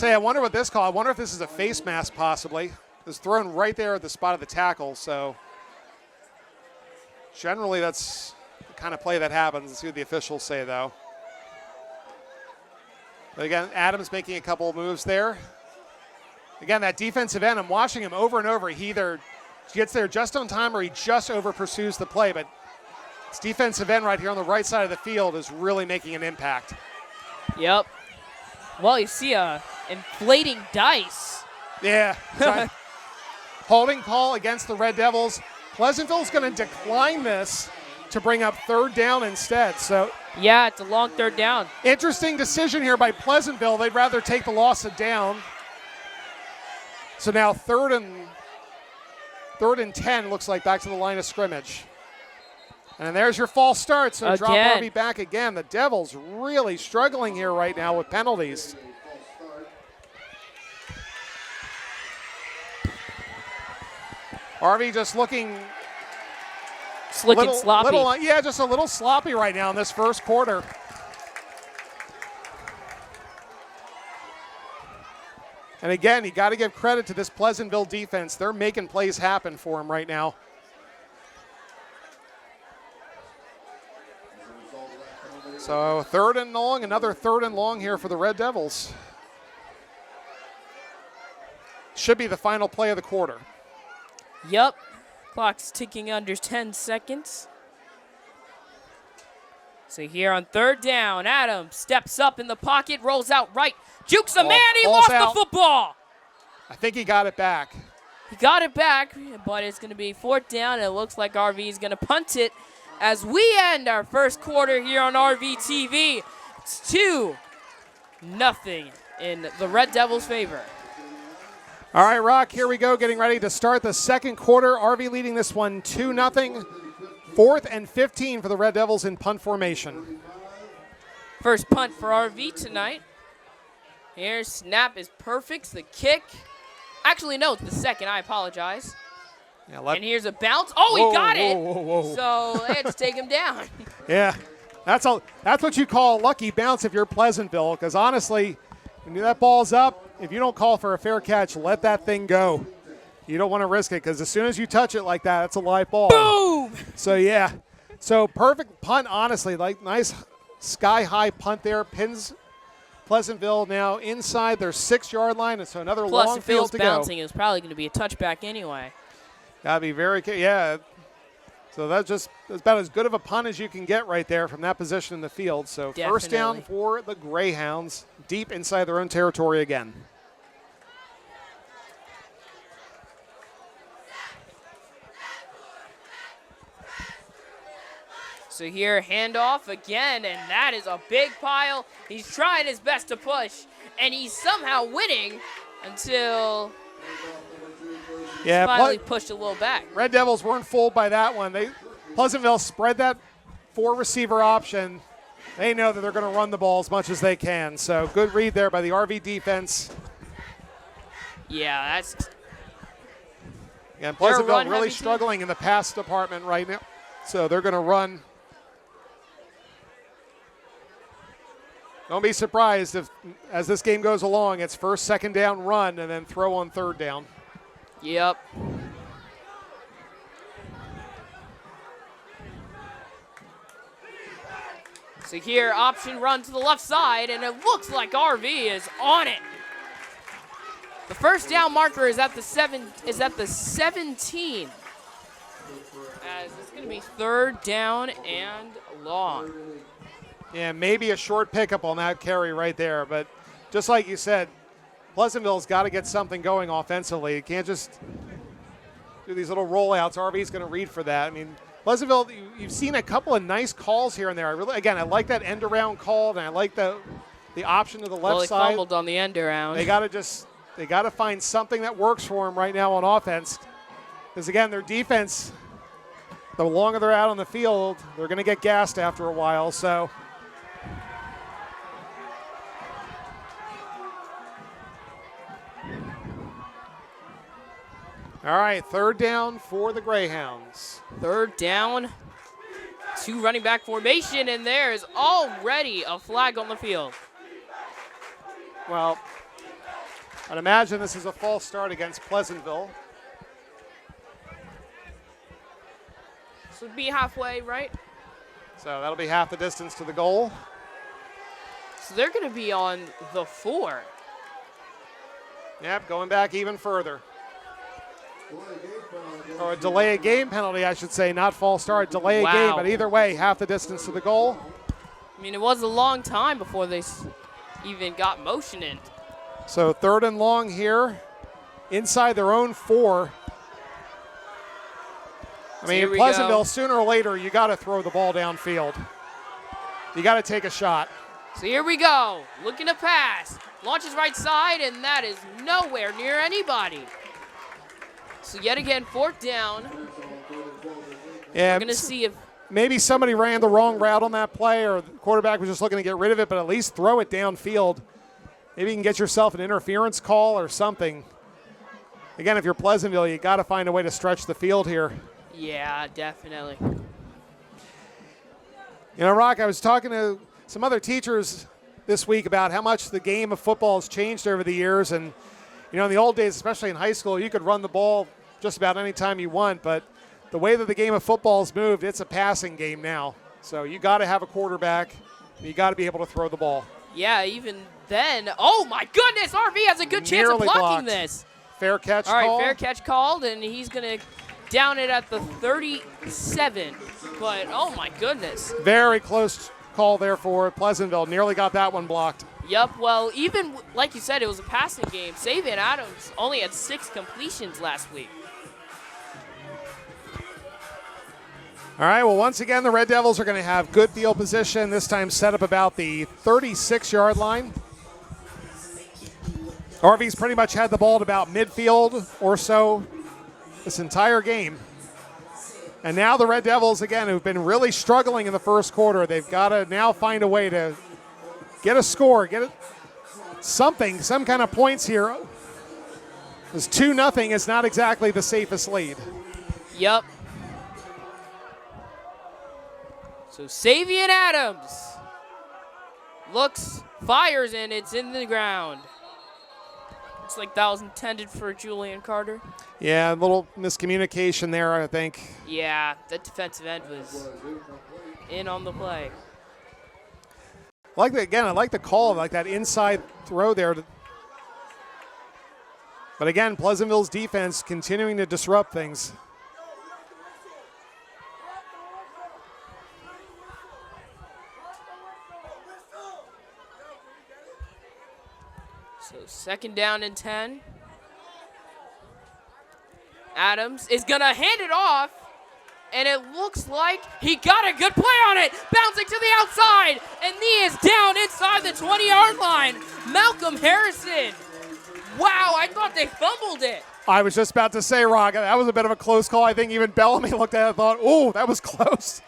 I wonder what this call. I wonder if this is a face mask possibly. It's thrown right there at the spot of the tackle. So generally that's the kind of play that happens. Let's see what the officials say though. But again, Adams making a couple of moves there. Again, that defensive end, I'm watching him over and over. He either gets there just on time or he just over pursues the play, but this defensive end right here on the right side of the field is really making an impact. Yep. Well, you see a inflating dice. Yeah. Holding call against the Red Devils. Pleasantville's going to decline this to bring up third down instead. So yeah, it's a long third down. Interesting decision here by Pleasantville. They'd rather take the loss of down. So now third and 10 looks like back to the line of scrimmage. And there's your false start, so drop RV back again. The Devils really struggling here right now with penalties. RV just looking slick and sloppy. Just a little sloppy right now in this first quarter. And again, you got to give credit to this Pleasantville defense. They're making plays happen for him right now. So third and long, another third and long here for the Red Devils. Should be the final play of the quarter. Yep. Clock's ticking under 10 seconds. So here on third down, Adams steps up in the pocket, rolls out right, jukes a man, he lost the football. I think he got it back. He got it back, but it's going to be fourth down, and it looks like RV is going to punt it as we end our first quarter here on RVTV. It's 2-0 in the Red Devils' favor. All right, Rock, here we go, getting ready to start the second quarter. RV leading this one 2-0. 4th and 15 for the Red Devils in punt formation. First punt for RV tonight. Here, snap is perfect. The kick. Actually, no, it's the second. I apologize. Yeah, and here's a bounce. Oh, he got it. Whoa. So they had to take him down. Yeah, that's what you call a lucky bounce if you're Pleasantville, because honestly, when that ball's up, if you don't call for a fair catch, let that thing go. You don't want to risk it because as soon as you touch it like that, it's a live ball. Boom! So, yeah. So, perfect punt, honestly. Like, nice sky-high punt there. Pins Pleasantville now inside their 6-yard line. And so, another long field to go. Bouncing is probably going to be a touchback anyway. Got to be very – yeah. So, that's about as good of a punt as you can get right there from that position in the field. So, Definitely. First down for the Greyhounds, deep inside their own territory again. So here, handoff again, and that is a big pile. He's trying his best to push, and he's somehow winning until finally pushed a little back. Red Devils weren't fooled by that one. Pleasantville spread that 4-receiver option. They know that they're going to run the ball as much as they can. So good read there by the RV defense. Yeah, that's... And Pleasantville really struggling in the pass department right now. So they're going to run. Don't be surprised if, as this game goes along, it's first, second down run and then throw on third down. Yep. So here, option run to the left side, and it looks like RV is on it. The first down marker is at the 17. As it's going to be third down and long. Yeah, maybe a short pickup on that carry right there. But just like you said, Pleasantville's got to get something going offensively. You can't just do these little rollouts. RV's going to read for that. I mean, Pleasantville, you've seen a couple of nice calls here and there. I like that end around call, and I like the option to the left Well, they side. fumbled on the end around. They got to find something that works for them right now on offense. Because again, their defense, the longer they're out on the field, they're going to get gassed after a while. So. All right, third down for the Greyhounds. Third down, 2 running back formation, and there's already a flag on the field. Well, I'd imagine this is a false start against Pleasantville. This would be halfway, right? So that'll be half the distance to the goal. So they're going to be on the 4. Yep, going back even further. Or a delay of game penalty, I should say, not false start, delay of game. But either way, half the distance to the goal. I mean, it was a long time before they even got motion in. So 3rd and long here, inside their own 4. I mean, Pleasantville, sooner or later, you got to throw the ball downfield. You got to take a shot. So here we go, looking to pass. Launches right side, and that is nowhere near anybody. So yet again, 4th down. Yeah, we're going to see if maybe somebody ran the wrong route on that play, or the quarterback was just looking to get rid of it, but at least throw it downfield. Maybe you can get yourself an interference call or something. Again, if you're Pleasantville, you got to find a way to stretch the field here. Yeah, definitely. You know, Rock, I was talking to some other teachers this week about how much the game of football has changed over the years. And, you know, in the old days, especially in high school, you could run the ball just about any time you want. But the way that the game of football has moved, it's a passing game now. So you got to have a quarterback, and you got to be able to throw the ball. Yeah, even then. Oh, my goodness. RV has a good chance of blocking this. Fair catch call. All right, fair catch called, and he's going to down it at the 37. But, oh, my goodness. Very close call there for Pleasantville. Nearly got that one blocked. Yep, well, even like you said, it was a passing game. Savian Adams only had 6 completions last week. All right, well, once again, the Red Devils are going to have good field position, this time set up about the 36-yard line. RV's pretty much had the ball at about midfield or so this entire game. And now the Red Devils, again, who've been really struggling in the first quarter, they've got to now find a way to get a score, some kind of points here. Because 2-0 is not exactly the safest lead. Yep. So Savian Adams fires, and it's in the ground. Looks like that was intended for Julian Carter. Yeah, a little miscommunication there, I think. Yeah, that defensive end was in on the play. I like the call, like that inside throw there. But again, Pleasantville's defense continuing to disrupt things. So 2nd down and 10. Adams is going to hand it off, and it looks like he got a good play on it. Bouncing to the outside, and he is down inside the 20-yard line. Malcolm Harrison. Wow, I thought they fumbled it. I was just about to say, Rock, that was a bit of a close call. I think even Bellamy looked at it and thought, oh, that was close.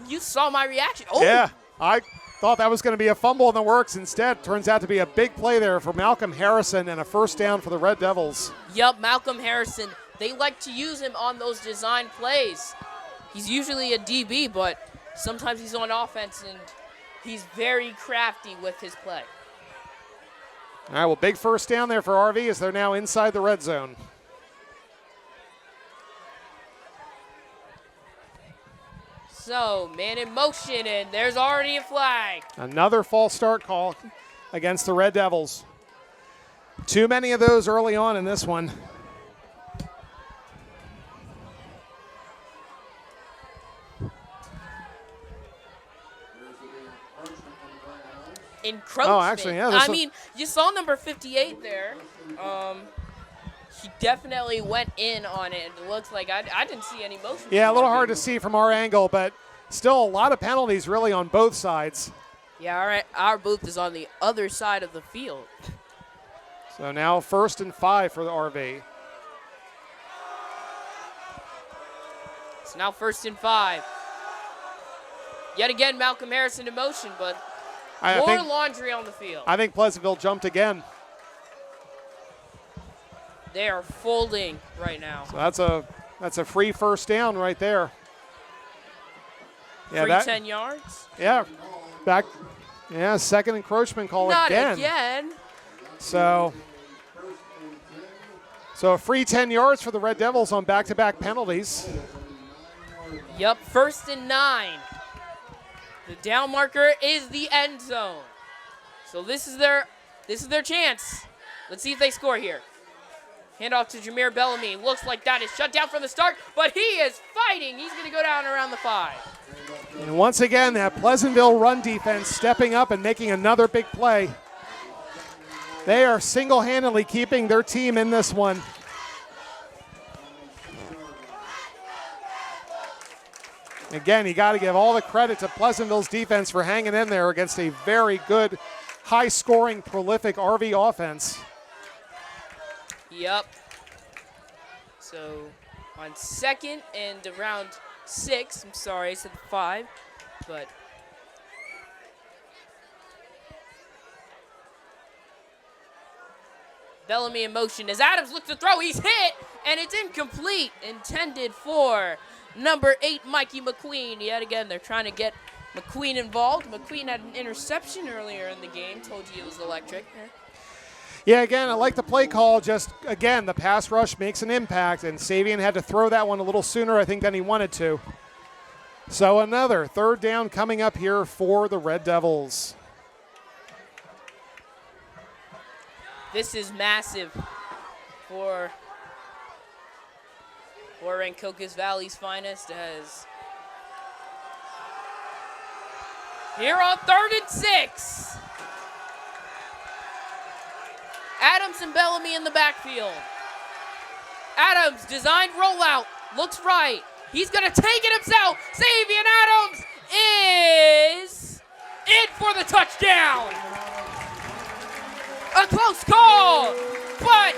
You saw my reaction. Oh. Yeah, I thought that was going to be a fumble in the works. Instead, turns out to be a big play there for Malcolm Harrison and a first down for the Red Devils. Yep, Malcolm Harrison. They like to use him on those design plays. He's usually a DB, but sometimes he's on offense, and he's very crafty with his play. All right, well, big first down there for RV as they're now inside the red zone. So, man in motion, and there's already a flag. Another false start call against the Red Devils. Too many of those early on in this one. Encroachment. Oh, actually, yeah. I mean, you saw number 58 there. he definitely went in on it. It looks like I didn't see any motion. Yeah, a little hard to see from our angle, but still a lot of penalties really on both sides. Yeah, all right. Our booth is on the other side of the field. So now 1st and 5 for the RV. It's now 1st and 5. Yet again, Malcolm Harrison in motion, but more laundry on the field. I think Pleasantville jumped again. They are folding right now. So that's a free 1st down right there. Yeah, free 10 yards? Yeah. Back. Yeah, 2nd encroachment call Not again. again. So a free 10 yards for the Red Devils on back-to-back penalties. Yep, 1st and 9. The down marker is the end zone. So this is their chance. Let's see if they score here. Handoff to Jameer Bellamy. Looks like that is shut down from the start, but he is fighting. He's going to go down around the 5. And once again, that Pleasantville run defense stepping up and making another big play. They are single-handedly keeping their team in this one. Again, you got to give all the credit to Pleasantville's defense for hanging in there against a very good, high-scoring, prolific RV offense. Yep. So on 2nd and around 6, I'm sorry, I said 5, but Bellamy in motion as Adams looks to throw. He's hit, and it's incomplete. Intended for number 8, Mikey McQueen. Yet again, they're trying to get McQueen involved. McQueen had an interception earlier in the game. Told you it was electric. Yeah, again, I like the play call. Just, again, the pass rush makes an impact, and Savian had to throw that one a little sooner, I think, than he wanted to. So another 3rd down coming up here for the Red Devils. This is massive for Rancocas Valley's finest, as here on 3rd and 6. Adams and Bellamy in the backfield. Adams, designed rollout, looks right. He's going to take it himself. Savian Adams is in for the touchdown. A close call, but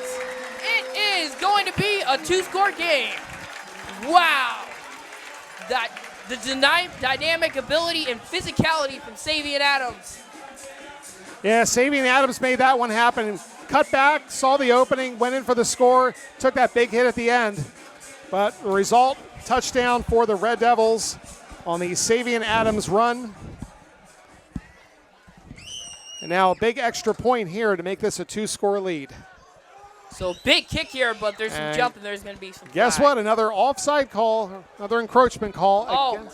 it is going to be a 2-score game. Wow. The dynamic ability and physicality from Savian Adams. Yeah, Savian Adams made that one happen. Cut back, saw the opening, went in for the score, took that big hit at the end. But the result, touchdown for the Red Devils on the Savian Adams run. And now a big extra point here to make this a 2-score lead. So big kick here, but there's some jump and there's going to be some Guess flag. what? Another offside call, another encroachment call. Oh.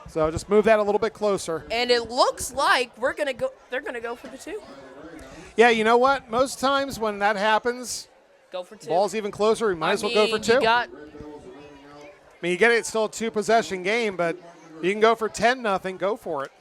So just move that a little bit closer. And it looks like they're going to go for the 2. Yeah, you know what? Most times when that happens, go for 2. Ball's even closer, you might as well go for 2. You get it, it's still a 2-possession game, but you can go for 10-0, go for it.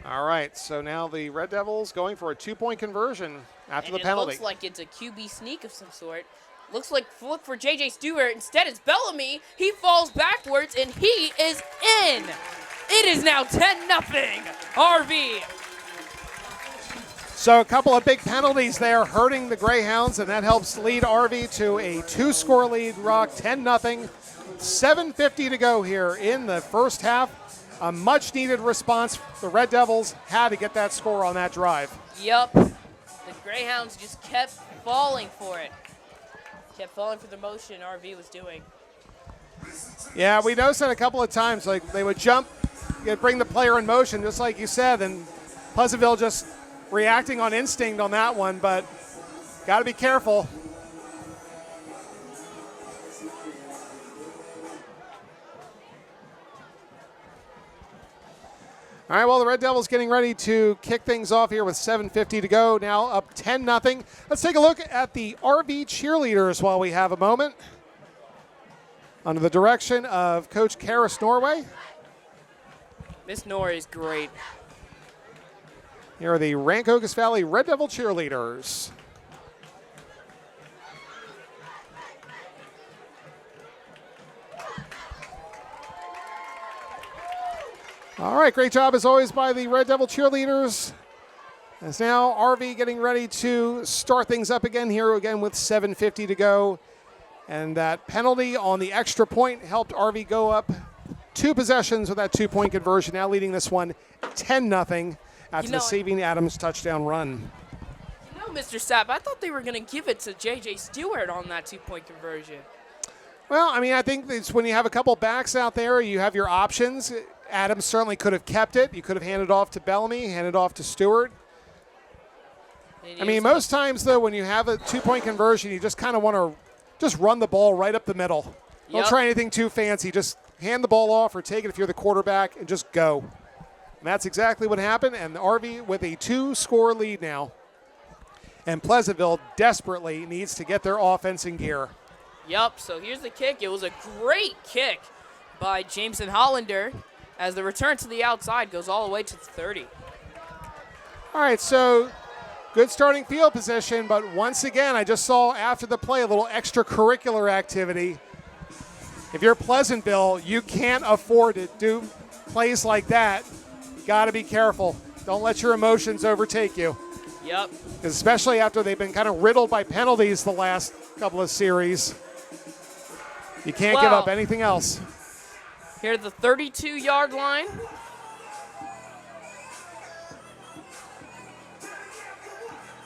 All right, so now the Red Devils going for a 2-point conversion after the penalty. It looks like it's a QB sneak of some sort. Looks like look for J.J. Stewart. Instead, it's Bellamy. He falls backwards, and he is in. It is now 10-0 RV. So a couple of big penalties there hurting the Greyhounds, and that helps lead RV to a 2-score lead, Rock, 10-0. 7:50 to go here in the first half. A much-needed response. The Red Devils had to get that score on that drive. Yep. The Greyhounds just kept falling for it. Kept falling for the motion RV was doing. Yeah, we noticed that a couple of times. Like they would jump, bring the player in motion, just like you said, and Pleasantville just reacting on instinct on that one, but got to be careful. All right, well, the Red Devils getting ready to kick things off here with 7:50 to go. Now up 10-0. Let's take a look at the RV cheerleaders while we have a moment. Under the direction of Coach Karis Norway. Miss Nor is great. Here are the Rancocas Valley Red Devil cheerleaders. All right, great job as always by the Red Devil cheerleaders. As now RV getting ready to start things up again here again with 7:50 to go. And that penalty on the extra point helped RV go up 2 possessions with that 2-point conversion, now leading this one 10-0 after the Saving Adams touchdown run. You know, Mr. Sapp, I thought they were going to give it to J.J. Stewart on that 2-point conversion. Well, I mean, I think it's when you have a couple backs out there, you have your options. Adams certainly could have kept it. You could have handed off to Bellamy, handed off to Stewart. I mean, most times, though, when you have a 2-point conversion, you just kind of want to just run the ball right up the middle. Don't try anything too fancy. Just hand the ball off or take it if you're the quarterback and just go. And that's exactly what happened, and RV with a 2-score lead now. And Pleasantville desperately needs to get their offense in gear. Yep, so here's the kick. It was a great kick by Jameson Hollander as the return to the outside goes all the way to the 30. All right, so good starting field position, but once again, I just saw after the play a little extracurricular activity. If you're Pleasantville, you can't afford to do plays like that. You got to be careful. Don't let your emotions overtake you. Yep. Especially after they've been kind of riddled by penalties the last couple of series. You can't give up anything else. Here at the 32-yard line.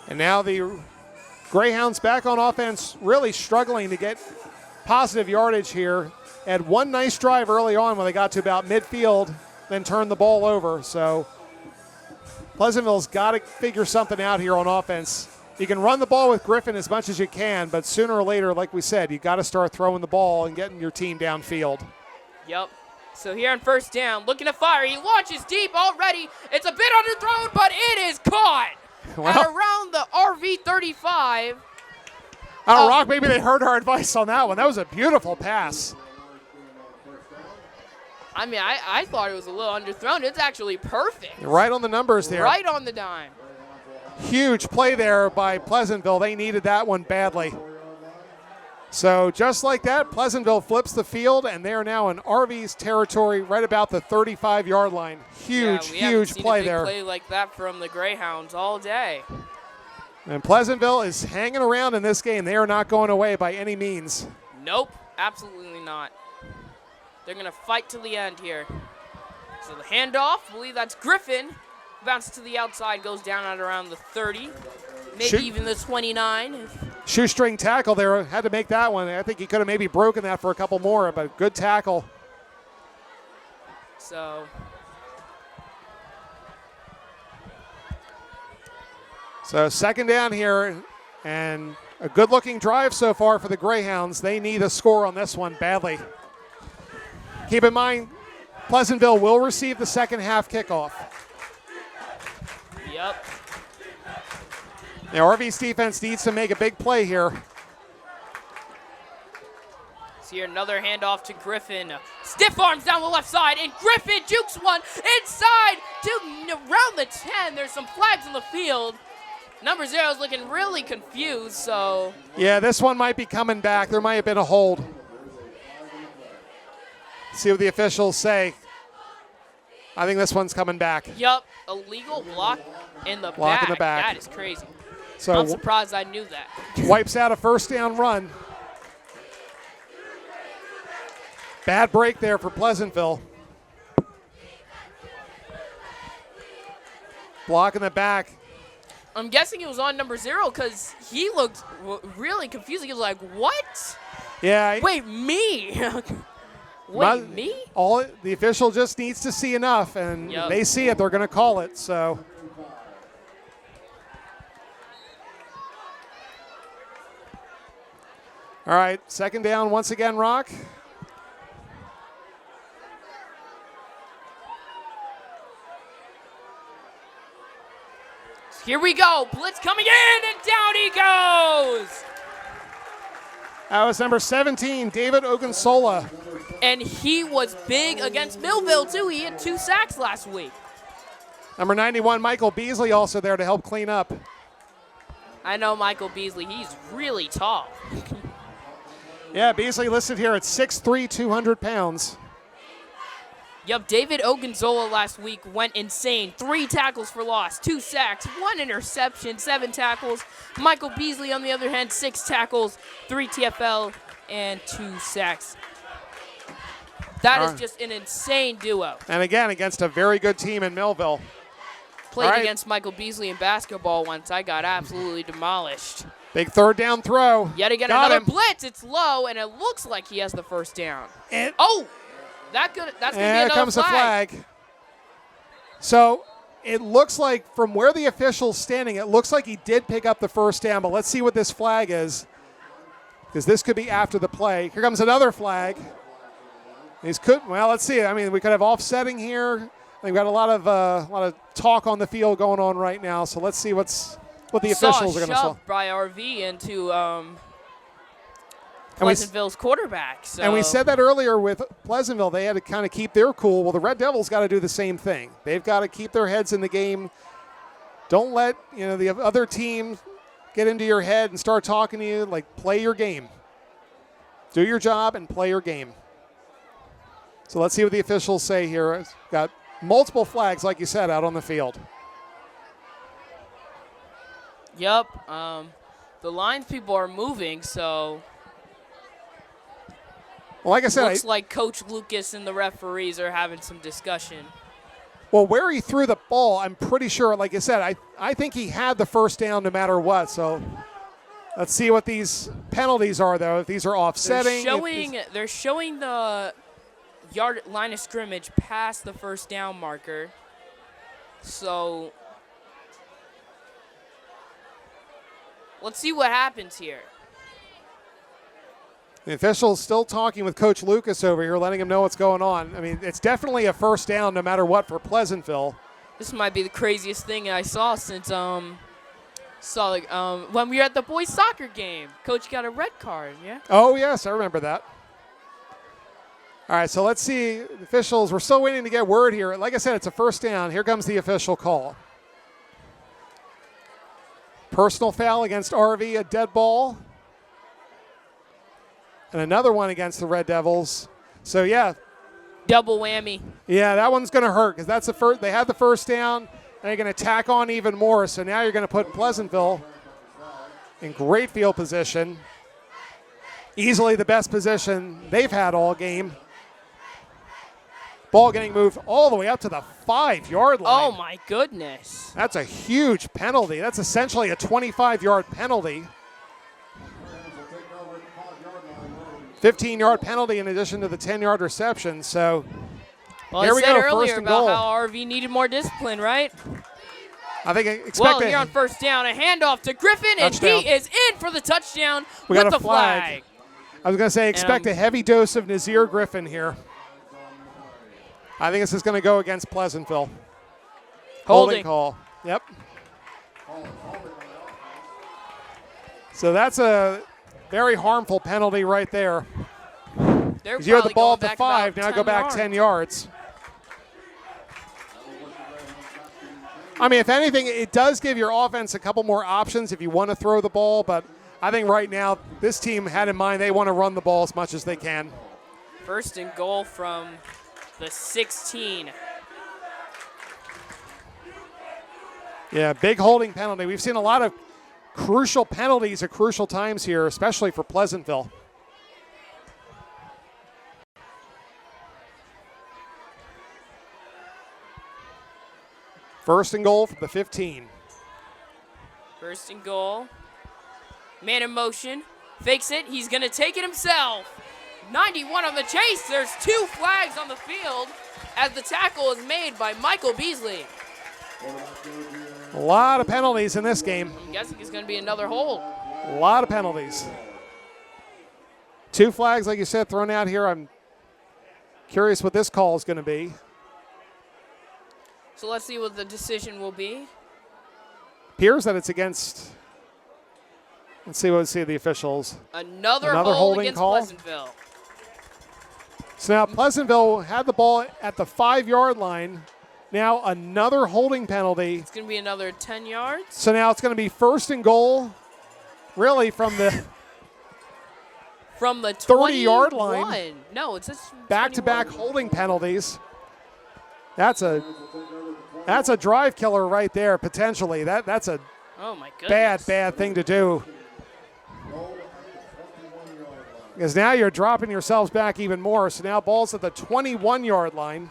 And now the Greyhounds back on offense, really struggling to get positive yardage here. Had one nice drive early on when they got to about midfield, then turned the ball over. So Pleasantville's got to figure something out here on offense. You can run the ball with Griffin as much as you can, but sooner or later, like we said, you got to start throwing the ball and getting your team downfield. Yep. So here on first down, looking to fire. He launches deep already. It's a bit underthrown, but it is caught at around the RV 35. I don't know, Rock, maybe they heard our advice on that one. That was a beautiful pass. I mean, I thought it was a little underthrown. It's actually perfect. Right on the numbers there. Right on the dime. Huge play there by Pleasantville. They needed that one badly. So just like that, Pleasantville flips the field, and they are now in RV's territory right about the 35-yard line. Huge, huge play there. Play like that from the Greyhounds all day. And Pleasantville is hanging around in this game. They are not going away by any means. Nope, absolutely not. They're going to fight to the end here. So the handoff, I believe that's Griffin. Bounces to the outside, goes down at around the 30, maybe even the 29. Shoestring tackle there, had to make that one. I think he could have maybe broken that for a couple more, but good tackle. So second down here, and a good-looking drive so far for the Greyhounds. They need a score on this one badly. Keep in mind, Pleasantville will receive the second half kickoff. Yep. Now, RV's defense needs to make a big play here. So here another handoff to Griffin. Stiff arms down the left side, and Griffin jukes one inside to around the 10. There's some flags on the field. Number 0 is looking really confused, so. Yeah, this one might be coming back. There might have been a hold. See what the officials say. I think this one's coming back. Yup, illegal block in the block back. In the back. That is crazy. So I'm surprised I knew that. Wipes out a first down run. Bad break there for Pleasantville. Block in the back. I'm guessing it was on number 0 because he looked really confused. He was like, what? Yeah. Wait, me? Wait, me? The official just needs to see enough, and they see it, they're going to call it. So, all right, second down once again, Rock. Here we go. Blitz coming in, and down he goes. That was number 17, David Ogunsola. And he was big against Millville, too. He had 2 sacks last week. Number 91, Michael Beasley, also there to help clean up. I know Michael Beasley. He's really tall. Yeah, Beasley listed here at 6'3", 200 pounds. Yep, David Ogunzola last week went insane. 3 tackles for loss, 2 sacks, 1 interception, 7 tackles. Michael Beasley, on the other hand, 6 tackles, 3 TFL, and 2 sacks. That is just an insane duo. And again, against a very good team in Millville. Played against Michael Beasley in basketball once. I got absolutely demolished. Big third down throw. Yet again, another blitz. It's low, and it looks like he has the first down. And that's going to be another here comes the flag. So it looks like from where the official's standing, it looks like he did pick up the first down, but let's see what this flag is, because this could be after the play. Here comes another flag. Well, let's see. I mean, we could have offsetting here. We've got a lot of talk on the field going on right now, so let's see what the officials are going to say. Shoved by RV into Pleasantville's quarterback. So. And we said that earlier with Pleasantville. They had to kind of keep their cool. Well, the Red Devils got to do the same thing. They've got to keep their heads in the game. Don't let the other team get into your head and start talking to you. Like, play your game. Do your job and play your game. So let's see what the officials say here. It's got multiple flags, like you said, out on the field. Yep. The lines people are moving, so. Well, like I said, looks like Coach Lucas and the referees are having some discussion. Well, where he threw the ball, I'm pretty sure, like I said, I think he had the first down no matter what. So let's see what these penalties are, though. If these are offsetting. They're showing the yard line of scrimmage past the first down marker. So let's see what happens here. The official's still talking with Coach Lucas over here, letting him know what's going on. I mean, it's definitely a first down no matter what for Pleasantville. This might be the craziest thing I saw since when we were at the boys' soccer game. Coach got a red card, yeah? Oh, yes, I remember that. All right, so let's see. The officials, we're still waiting to get word here. Like I said, it's a first down. Here comes the official call. Personal foul against RV, a dead ball. And another one against the Red Devils. So, yeah. Double whammy. Yeah, that one's going to hurt because that's the first. They had the first down, and they're going to tack on even more. So now you're going to put Pleasantville in great field position. Easily the best position they've had all game. Ball getting moved all the way up to the 5-yard line. Oh, my goodness. That's a huge penalty. That's essentially a 25-yard penalty. 15-yard penalty in addition to the 10-yard reception. So here we go, earlier first and about goal. how RV needed more discipline, right? I think expect well, here on first down, a handoff to Griffin, touchdown. And he is in for the touchdown with the flag. I was going to say expect a heavy dose of Nazir Griffin here. I think this is going to go against Pleasantville. Holding call. Yep. So that's a very harmful penalty right there. You had the ball at the 5, now go back 10 yards. I mean, if anything, it does give your offense a couple more options if you want to throw the ball, but I think right now this team had in mind they want to run the ball as much as they can. First and goal from the 16. Yeah, big holding penalty. We've seen a lot of crucial penalties at crucial times here, especially for Pleasantville. First and goal from the 15. First and goal. Man in motion. Fakes it. He's going to take it himself. 91 on the chase. There's 2 flags on the field as the tackle is made by Michael Beasley. A lot of penalties in this game. I'm guessing it's going to be another hold. A lot of penalties. 2 flags, like you said, thrown out here. I'm curious what this call is going to be. So let's see what the decision will be. Appears that it's against. Let's see what we see the officials. Another hold against call. Pleasantville. So now Pleasantville had the ball at the 5-yard line. Now another holding penalty. It's going to be another 10 yards. So now it's going to be 1st and goal, really from the 30-yard line. No, it's just back-to-back holding penalties. That's a drive killer right there, potentially. That's a oh my goodness. bad thing to do. Because now you're dropping yourselves back even more. So now ball's at the 21-yard line.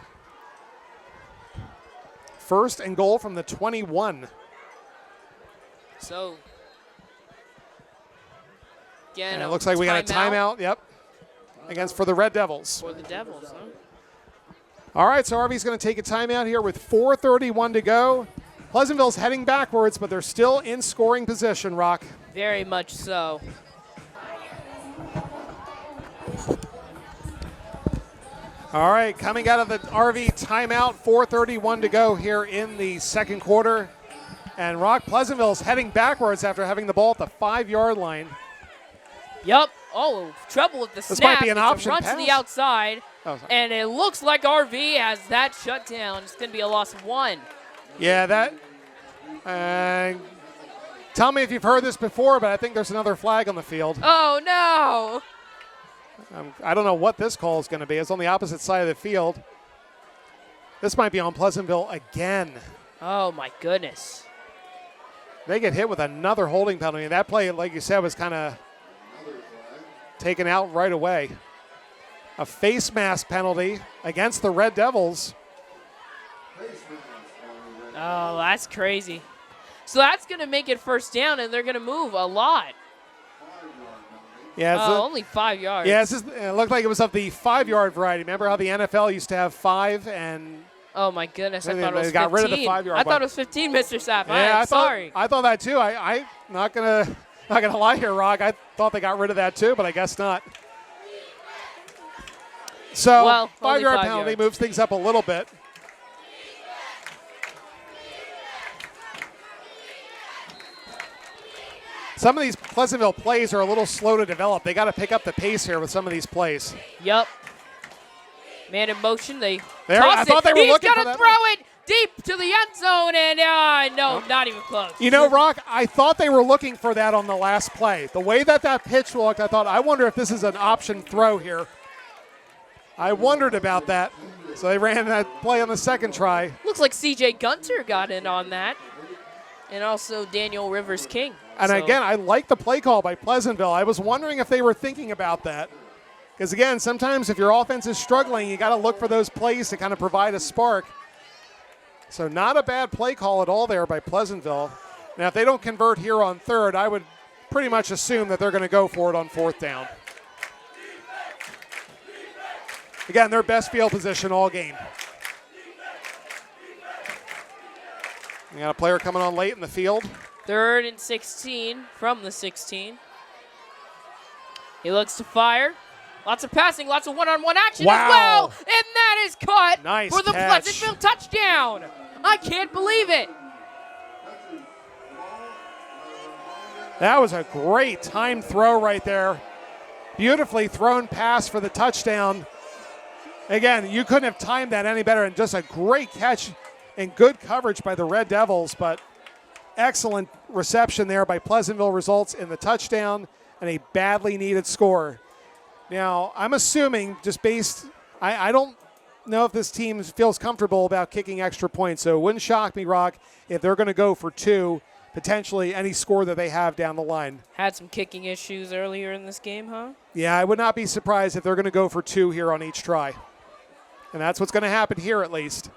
1st and goal from the 21. So, again, it looks like we got a timeout. Yep. For the Red Devils. For the Devils, huh? All right, so RV's going to take a timeout here with 4:31 to go. Pleasantville's heading backwards, but they're still in scoring position, Rock. Very much so. All right, coming out of the RV timeout, 4:31 to go here in the second quarter. And Rock, Pleasantville's heading backwards after having the ball at the 5-yard line. Yep. Oh, trouble with the snap. This might be an option run pass. to the outside, Oh, and it looks like RV has that shut down. It's going to be a loss of 1. Yeah, that. Tell me if you've heard this before, but I think there's another flag on the field. Oh, no. I don't know what this call is going to be. It's on the opposite side of the field. This might be on Pleasantville again. Oh, my goodness. They get hit with another holding penalty. That play, like you said, was kind of taken out right away. A face mask penalty against the Red Devils. Oh, that's crazy. So that's going to make it 1st down, and they're going to move a lot. Yeah, only 5 yards. Yeah, it looked like it was of the 5-yard variety. Remember how the NFL used to have 5 and... Oh, my goodness. I thought it was 15. Got rid of the 5-yard. I thought it was 15, Mr. Sapp. Yeah, Sorry. I thought that too. I'm not gonna lie here, Rock. I thought they got rid of that too, but I guess not. So, well, 5-yard penalty moves things up a little bit. Some of these Pleasantville plays are a little slow to develop. They got to pick up the pace here with some of these plays. Yep. Man in motion. I thought they were looking for that. He's going to throw it deep to the end zone, and no, not even close. You know, Rock, I thought they were looking for that on the last play. The way that pitch looked, I thought, I wonder if this is an option throw here. I wondered about that. So they ran that play on the second try. Looks like C.J. Gunter got in on that, and also Daniel Rivers-King. And again, I like the play call by Pleasantville. I was wondering if they were thinking about that. Because again, sometimes if your offense is struggling, you got to look for those plays to kind of provide a spark. So not a bad play call at all there by Pleasantville. Now, if they don't convert here on 3rd, I would pretty much assume that they're going to go for it on 4th down. Again, their best field position all game. You got a player coming on late in the field. 3rd and 16 from the 16. He looks to fire. Lots of passing, lots of one-on-one action as well. And that is caught for the Pleasantville touchdown. I can't believe it. That was a great timed throw right there. Beautifully thrown pass for the touchdown. Again, you couldn't have timed that any better, and just a great catch and good coverage by the Red Devils, but excellent reception there by Pleasantville results in the touchdown and a badly needed score. Now, I'm assuming just I don't know if this team feels comfortable about kicking extra points, so it wouldn't shock me, Rock, if they're going to go for 2, potentially any score that they have down the line. Had some kicking issues earlier in this game, huh? Yeah, I would not be surprised if they're going to go for 2 here on each try. And that's what's going to happen here at least.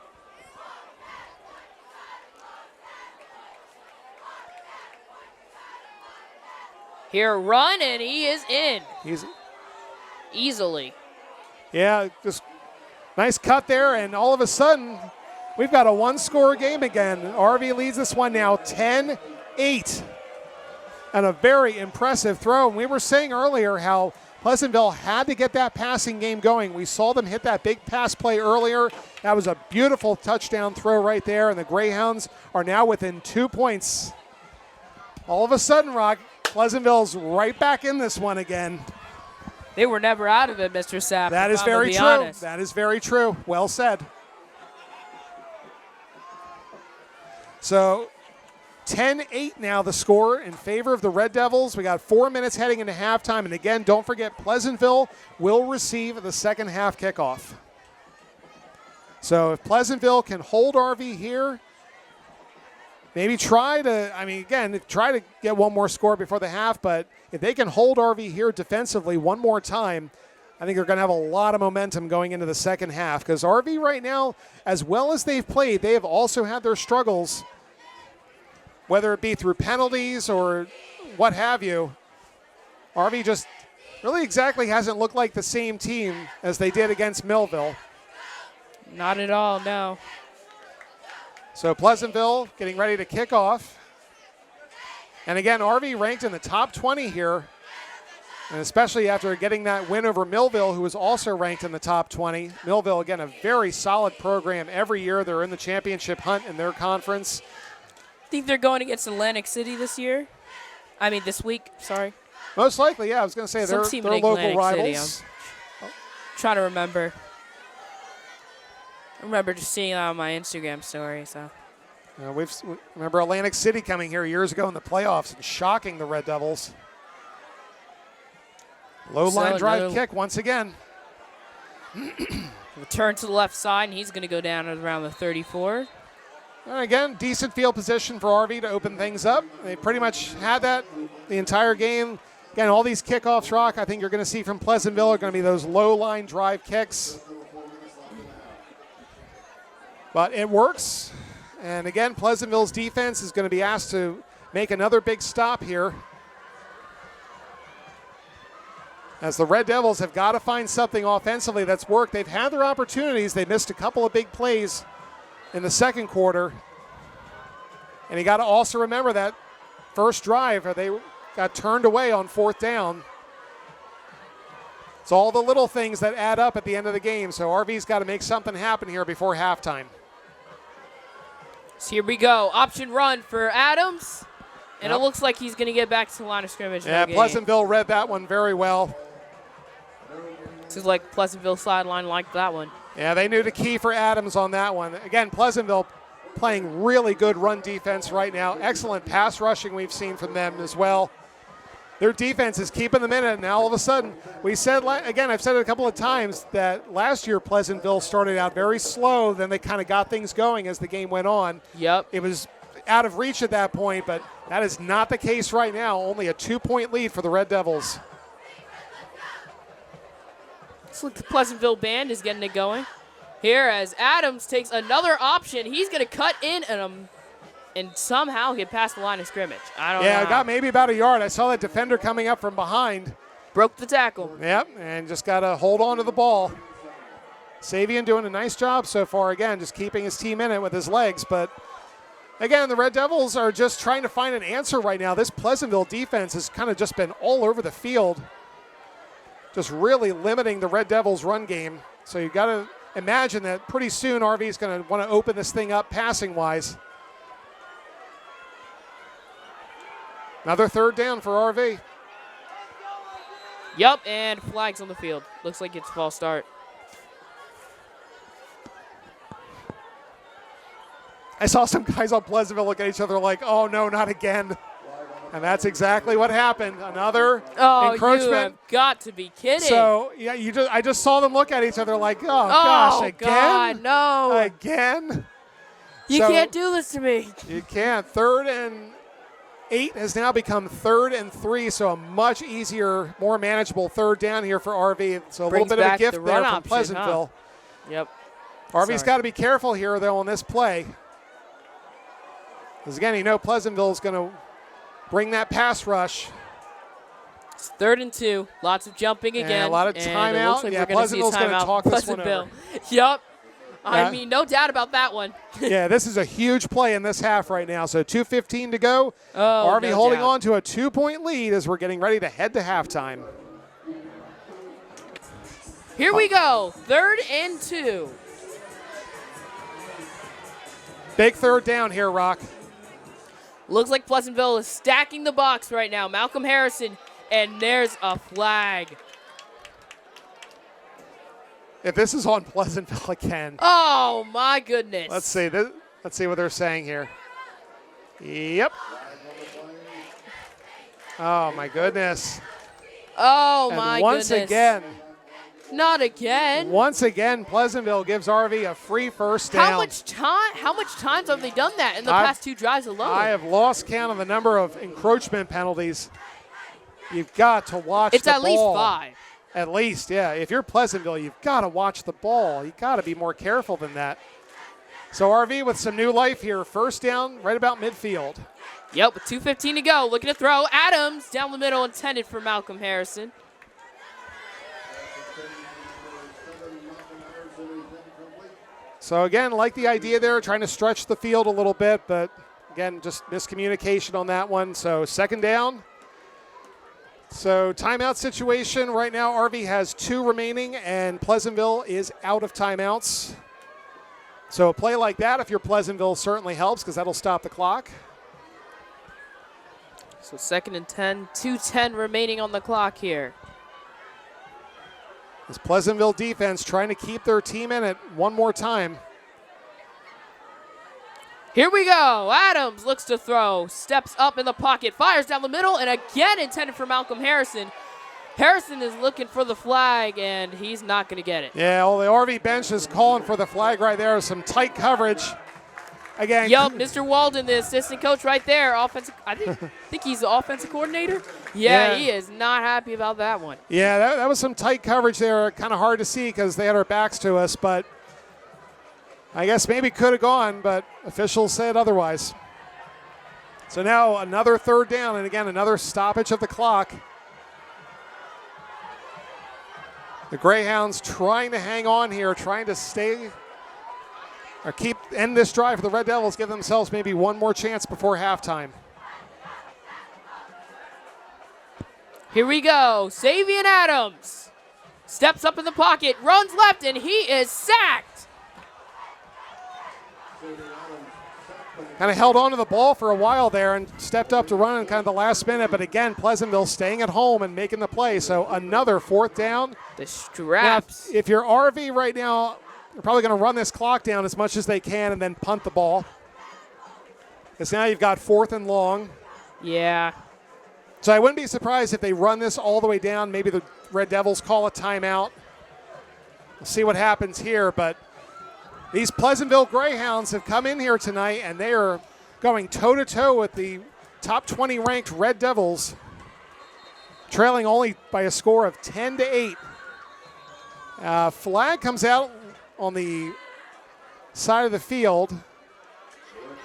Here, run, and he is in. He's easily. Yeah, just nice cut there, and all of a sudden, we've got a 1-score game again. RV leads this one now 10-8. And a very impressive throw. And we were saying earlier how Pleasantville had to get that passing game going. We saw them hit that big pass play earlier. That was a beautiful touchdown throw right there, and the Greyhounds are now within 2 points. All of a sudden, Rock, Pleasantville's right back in this one again. They were never out of it, Mr. Sapp. That is very true. Honest. That is very true. Well said. So 10-8 now the score in favor of the Red Devils. We got 4 minutes heading into halftime. And again, don't forget Pleasantville will receive the second half kickoff. So if Pleasantville can hold RV here, maybe try to get one more score before the half, but if they can hold RV here defensively one more time, I think they're going to have a lot of momentum going into the second half, because RV right now, as well as they've played, they have also had their struggles, whether it be through penalties or what have you. RV just really exactly hasn't looked like the same team as they did against Millville. Not at all, no. So Pleasantville getting ready to kick off. And again, RV ranked in the top 20 here, and especially after getting that win over Millville, who was also ranked in the top 20. Millville, again, a very solid program. Every year they're in the championship hunt in their conference. Think they're going against Atlantic City this year? I mean, this week, sorry. Most likely, yeah. I was going to say they're local Atlantic rivals. City. I'm trying to remember. I remember just seeing it on my Instagram story. So, we remember Atlantic City coming here years ago in the playoffs and shocking the Red Devils. Low line drive kick once again. Return to the left side, and he's going to go down at around the 34. And again, decent field position for RV to open things up. They pretty much had that the entire game. Again, all these kickoffs, Rock, I think you're going to see from Pleasantville are going to be those low line drive kicks. But it works. And again, Pleasantville's defense is going to be asked to make another big stop here, as the Red Devils have got to find something offensively that's worked. They've had their opportunities. They missed a couple of big plays in the second quarter. And you got to also remember that first drive where they got turned away on fourth down. It's all the little things that add up at the end of the game. So RV's got to make something happen here before halftime. So here we go. Option run for Adams. And It looks like he's going to get back to the line of scrimmage. Yeah, Pleasantville read that one very well. Seems like Pleasantville sideline liked that one. Yeah, they knew the key for Adams on that one. Again, Pleasantville playing really good run defense right now. Excellent pass rushing we've seen from them as well. Their defense is keeping them in it, and now all of a sudden, we said, again, I've said it a couple of times, that last year Pleasantville started out very slow, then they kind of got things going as the game went on. Yep. It was out of reach at that point, but that is not the case right now. Only a 2-point lead for the Red Devils. Looks like the Pleasantville band is getting it going. Here as Adams takes another option, he's going to cut in and somehow get past the line of scrimmage. I don't know. Yeah, got maybe about a yard. I saw that defender coming up from behind. Broke the tackle. Yep, and just got to hold on to the ball. Savian doing a nice job so far, again, just keeping his team in it with his legs. But, again, the Red Devils are just trying to find an answer right now. This Pleasantville defense has kind of just been all over the field, just really limiting the Red Devils' run game. So you've got to imagine that pretty soon RV is going to want to open this thing up passing-wise. Another third down for RV. Yep, and flags on the field. Looks like it's a false start. I saw some guys on Pleasantville look at each other like, oh, no, not again. And that's exactly what happened. Another encroachment. You have got to be kidding. So, yeah, I just saw them look at each other like, oh gosh, again? God, no. Again? You can't do this to me. You can't. 3rd and 8 has now become 3rd and 3, so a much easier, more manageable third down here for RV. So a little bit of a gift there from Pleasantville. Huh? Yep. RV's got to be careful here, though, on this play. Because, again, you know Pleasantville is going to bring that pass rush. It's 3rd and 2. Lots of jumping again. And a lot of timeout. Like Pleasantville's going to talk this one over. Yep. I mean, no doubt about that one. Yeah, this is a huge play in this half right now. So 2:15 to go. Oh, RV holding on to a 2-point lead as we're getting ready to head to halftime. Here we go. 3rd and 2. Big third down here, Rock. Looks like Pleasantville is stacking the box right now. Malcolm Harrison, and there's a flag. If this is on Pleasantville again. Oh, my goodness. Let's see what they're saying here. Yep. Oh, my goodness. Oh, And my once goodness. again, Not again. once again, Pleasantville gives RV a free first down. How much times have they done that in the past 2 drives alone? I have lost count of the number of encroachment penalties. You've got to watch it's the at least ball. 5. At least, yeah. If you're Pleasantville, you've got to watch the ball. You've got to be more careful than that. So RV with some new life here. First down right about midfield. Yep, with 2:15 to go. Looking to throw. Adams down the middle, intended for Malcolm Harrison. So again, like the idea there, trying to stretch the field a little bit, but again, just miscommunication on that one. So second down. So timeout situation right now, RV has 2 remaining and Pleasantville is out of timeouts. So a play like that, if you're Pleasantville, certainly helps because that'll stop the clock. So 2nd and 10, 2:10 remaining on the clock here. This Pleasantville defense trying to keep their team in it one more time. Here we go. Adams looks to throw, steps up in the pocket, fires down the middle, and again intended for Malcolm Harrison. Harrison is looking for the flag, and he's not going to get it. Yeah, well, the RV bench is calling for the flag right there. Some tight coverage. Again. Yup, Mr. Walden, the assistant coach right there. I think he's the offensive coordinator. Yeah, he is not happy about that one. Yeah, that was some tight coverage there. Kind of hard to see because they had our backs to us, but I guess maybe could have gone, but officials said otherwise. So now another third down, and again, another stoppage of the clock. The Greyhounds trying to hang on here, trying to stay or end this drive for the Red Devils, give themselves maybe one more chance before halftime. Here we go. Savian Adams steps up in the pocket, runs left, and he is sacked. Kind of held on to the ball for a while there and stepped up to run in kind of the last minute. But again, Pleasantville staying at home and making the play. So another 4th down. The straps. Now, if you're RV right now, they're probably going to run this clock down as much as they can and then punt the ball. Because now you've got 4th and long. Yeah. So I wouldn't be surprised if they run this all the way down. Maybe the Red Devils call a timeout. We'll see what happens here. But these Pleasantville Greyhounds have come in here tonight, and they are going toe-to-toe with the top 20 ranked Red Devils, trailing only by a score of 10-8. Flag comes out on the side of the field,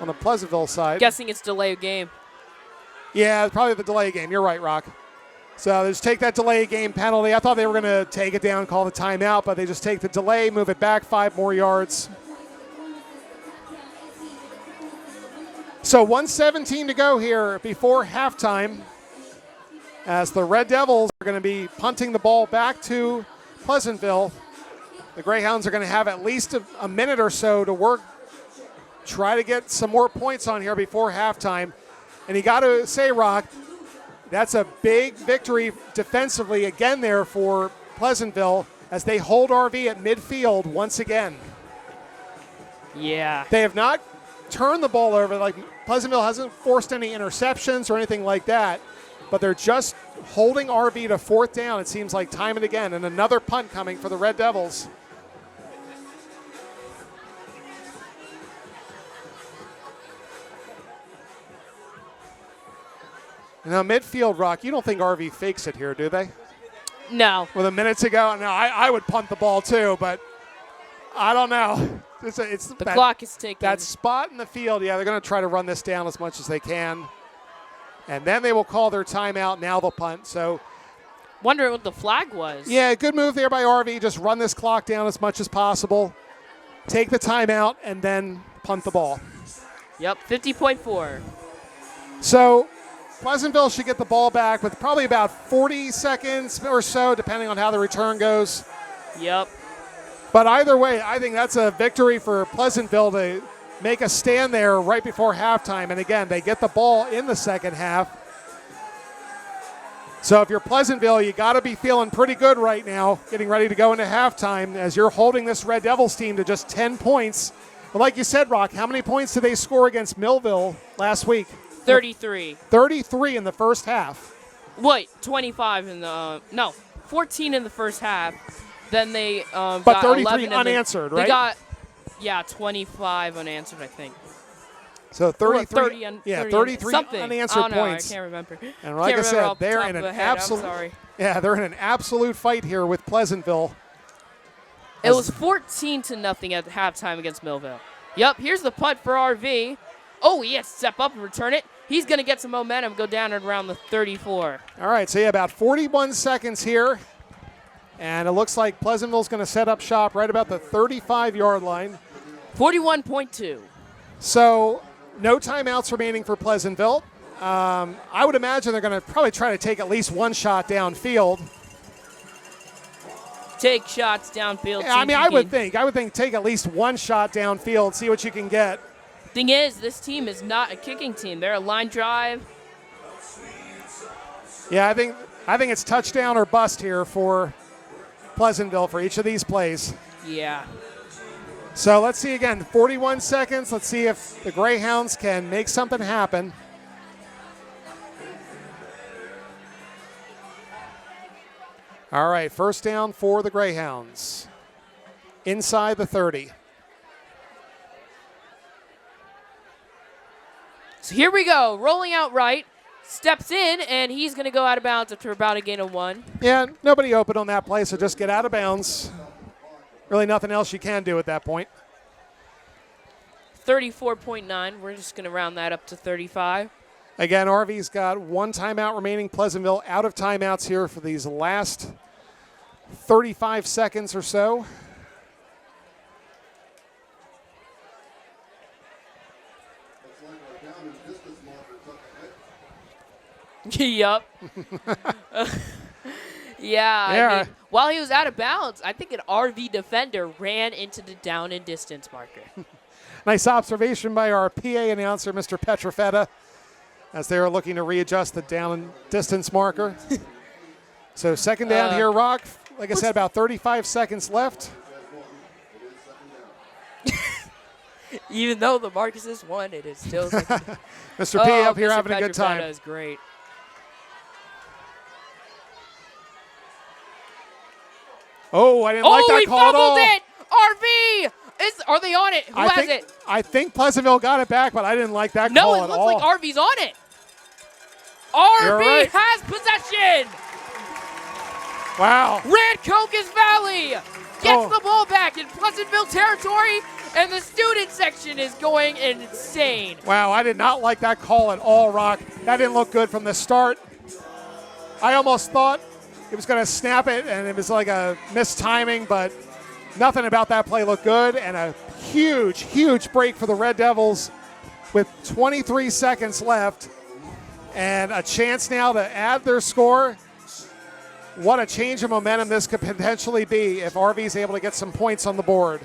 on the Pleasantville side. Guessing it's delay of game. Yeah, probably the delay game. You're right, Rock. So they just take that delay game penalty. I thought they were going to take it down, call the timeout, but they just take the delay, move it back 5 more yards. So 1:17 to go here before halftime, as the Red Devils are going to be punting the ball back to Pleasantville. The Greyhounds are going to have at least a minute or so to work, try to get some more points on here before halftime. And you got to say, Rock, that's a big victory defensively again there for Pleasantville as they hold RV at midfield once again. Yeah. They have not turned the ball over. Like Pleasantville hasn't forced any interceptions or anything like that, but they're just holding RV to 4th down, it seems like, time and again. And another punt coming for the Red Devils. Now, midfield, Rock, you don't think RV fakes it here, do they? No. With a minute to go, no, I would punt the ball too, but I don't know. The clock is ticking. That spot in the field, yeah, they're going to try to run this down as much as they can. And then they will call their timeout. Now they'll punt. So, wondering what the flag was. Yeah, good move there by RV. Just run this clock down as much as possible. Take the timeout and then punt the ball. Yep, 50.4. So Pleasantville should get the ball back with probably about 40 seconds or so, depending on how the return goes. Yep. But either way, I think that's a victory for Pleasantville to make a stand there right before halftime. And again, they get the ball in the second half. So if you're Pleasantville, you got to be feeling pretty good right now, getting ready to go into halftime as you're holding this Red Devils team to just 10 points Well, like you said, Rock, how many points did they score against Millville last week? 33. 33 in the first half. Wait, 25 in the no, 14 in the first half. Then they But got 33 11 unanswered, They right? got 25 unanswered, I think. So 33, 33 unanswered points. I can't remember. And like I said, they're in an absolute absolute fight here with Pleasantville. It was 14-0 at halftime against Millville. Yep, here's the punt for RV. Oh, he has to step up and return it. He's going to get some momentum, go down at around the 34. All right, so about 41 seconds here. And it looks like Pleasantville's going to set up shop right about the 35-yard line. 41.2. So no timeouts remaining for Pleasantville. I would imagine they're going to probably try to take at least one shot downfield. Take shots downfield. Yeah, I mean, I would think take at least one shot downfield, see what you can get. Thing is, this team is not a kicking team. They're a line drive. Yeah, I think it's touchdown or bust here for Pleasantville for each of these plays. Yeah. So let's see again, 41 seconds. Let's see if the Greyhounds can make something happen. All right, first down for the Greyhounds. Inside the 30. So here we go, rolling out right, steps in, and he's going to go out of bounds after about a gain of 1. Yeah, nobody open on that play, so just get out of bounds. Really nothing else you can do at that point. 34.9, we're just going to round that up to 35. Again, RV's got one timeout remaining. Pleasantville out of timeouts here for these last 35 seconds or so. Yup. Yeah. I mean, while he was out of bounds, I think an RV defender ran into the down and distance marker. Nice observation by our PA announcer, Mr. Petrofetta, as they were looking to readjust the down and distance marker. So second down here, Rock. Like I said, about 35 seconds left. Even though the Marcus is won, it is still. Mr. P up here Mr. having a good time. Is great. Oh, I didn't like that call at all. Oh, he fumbled it! RV! Are they on it? Who has it? I think Pleasantville got it back, but I didn't like that call at all. No, it looks like RV's on it. RV right. has possession. Wow. Rancocas Valley gets the ball back in Pleasantville territory, and the student section is going insane. Wow, I did not like that call at all, Rock. That didn't look good from the start. I almost thought it was going to snap it, and it was like a missed timing, but nothing about that play looked good, and a huge, huge break for the Red Devils with 23 seconds left and a chance now to add their score. What a change of momentum this could potentially be if RV is able to get some points on the board.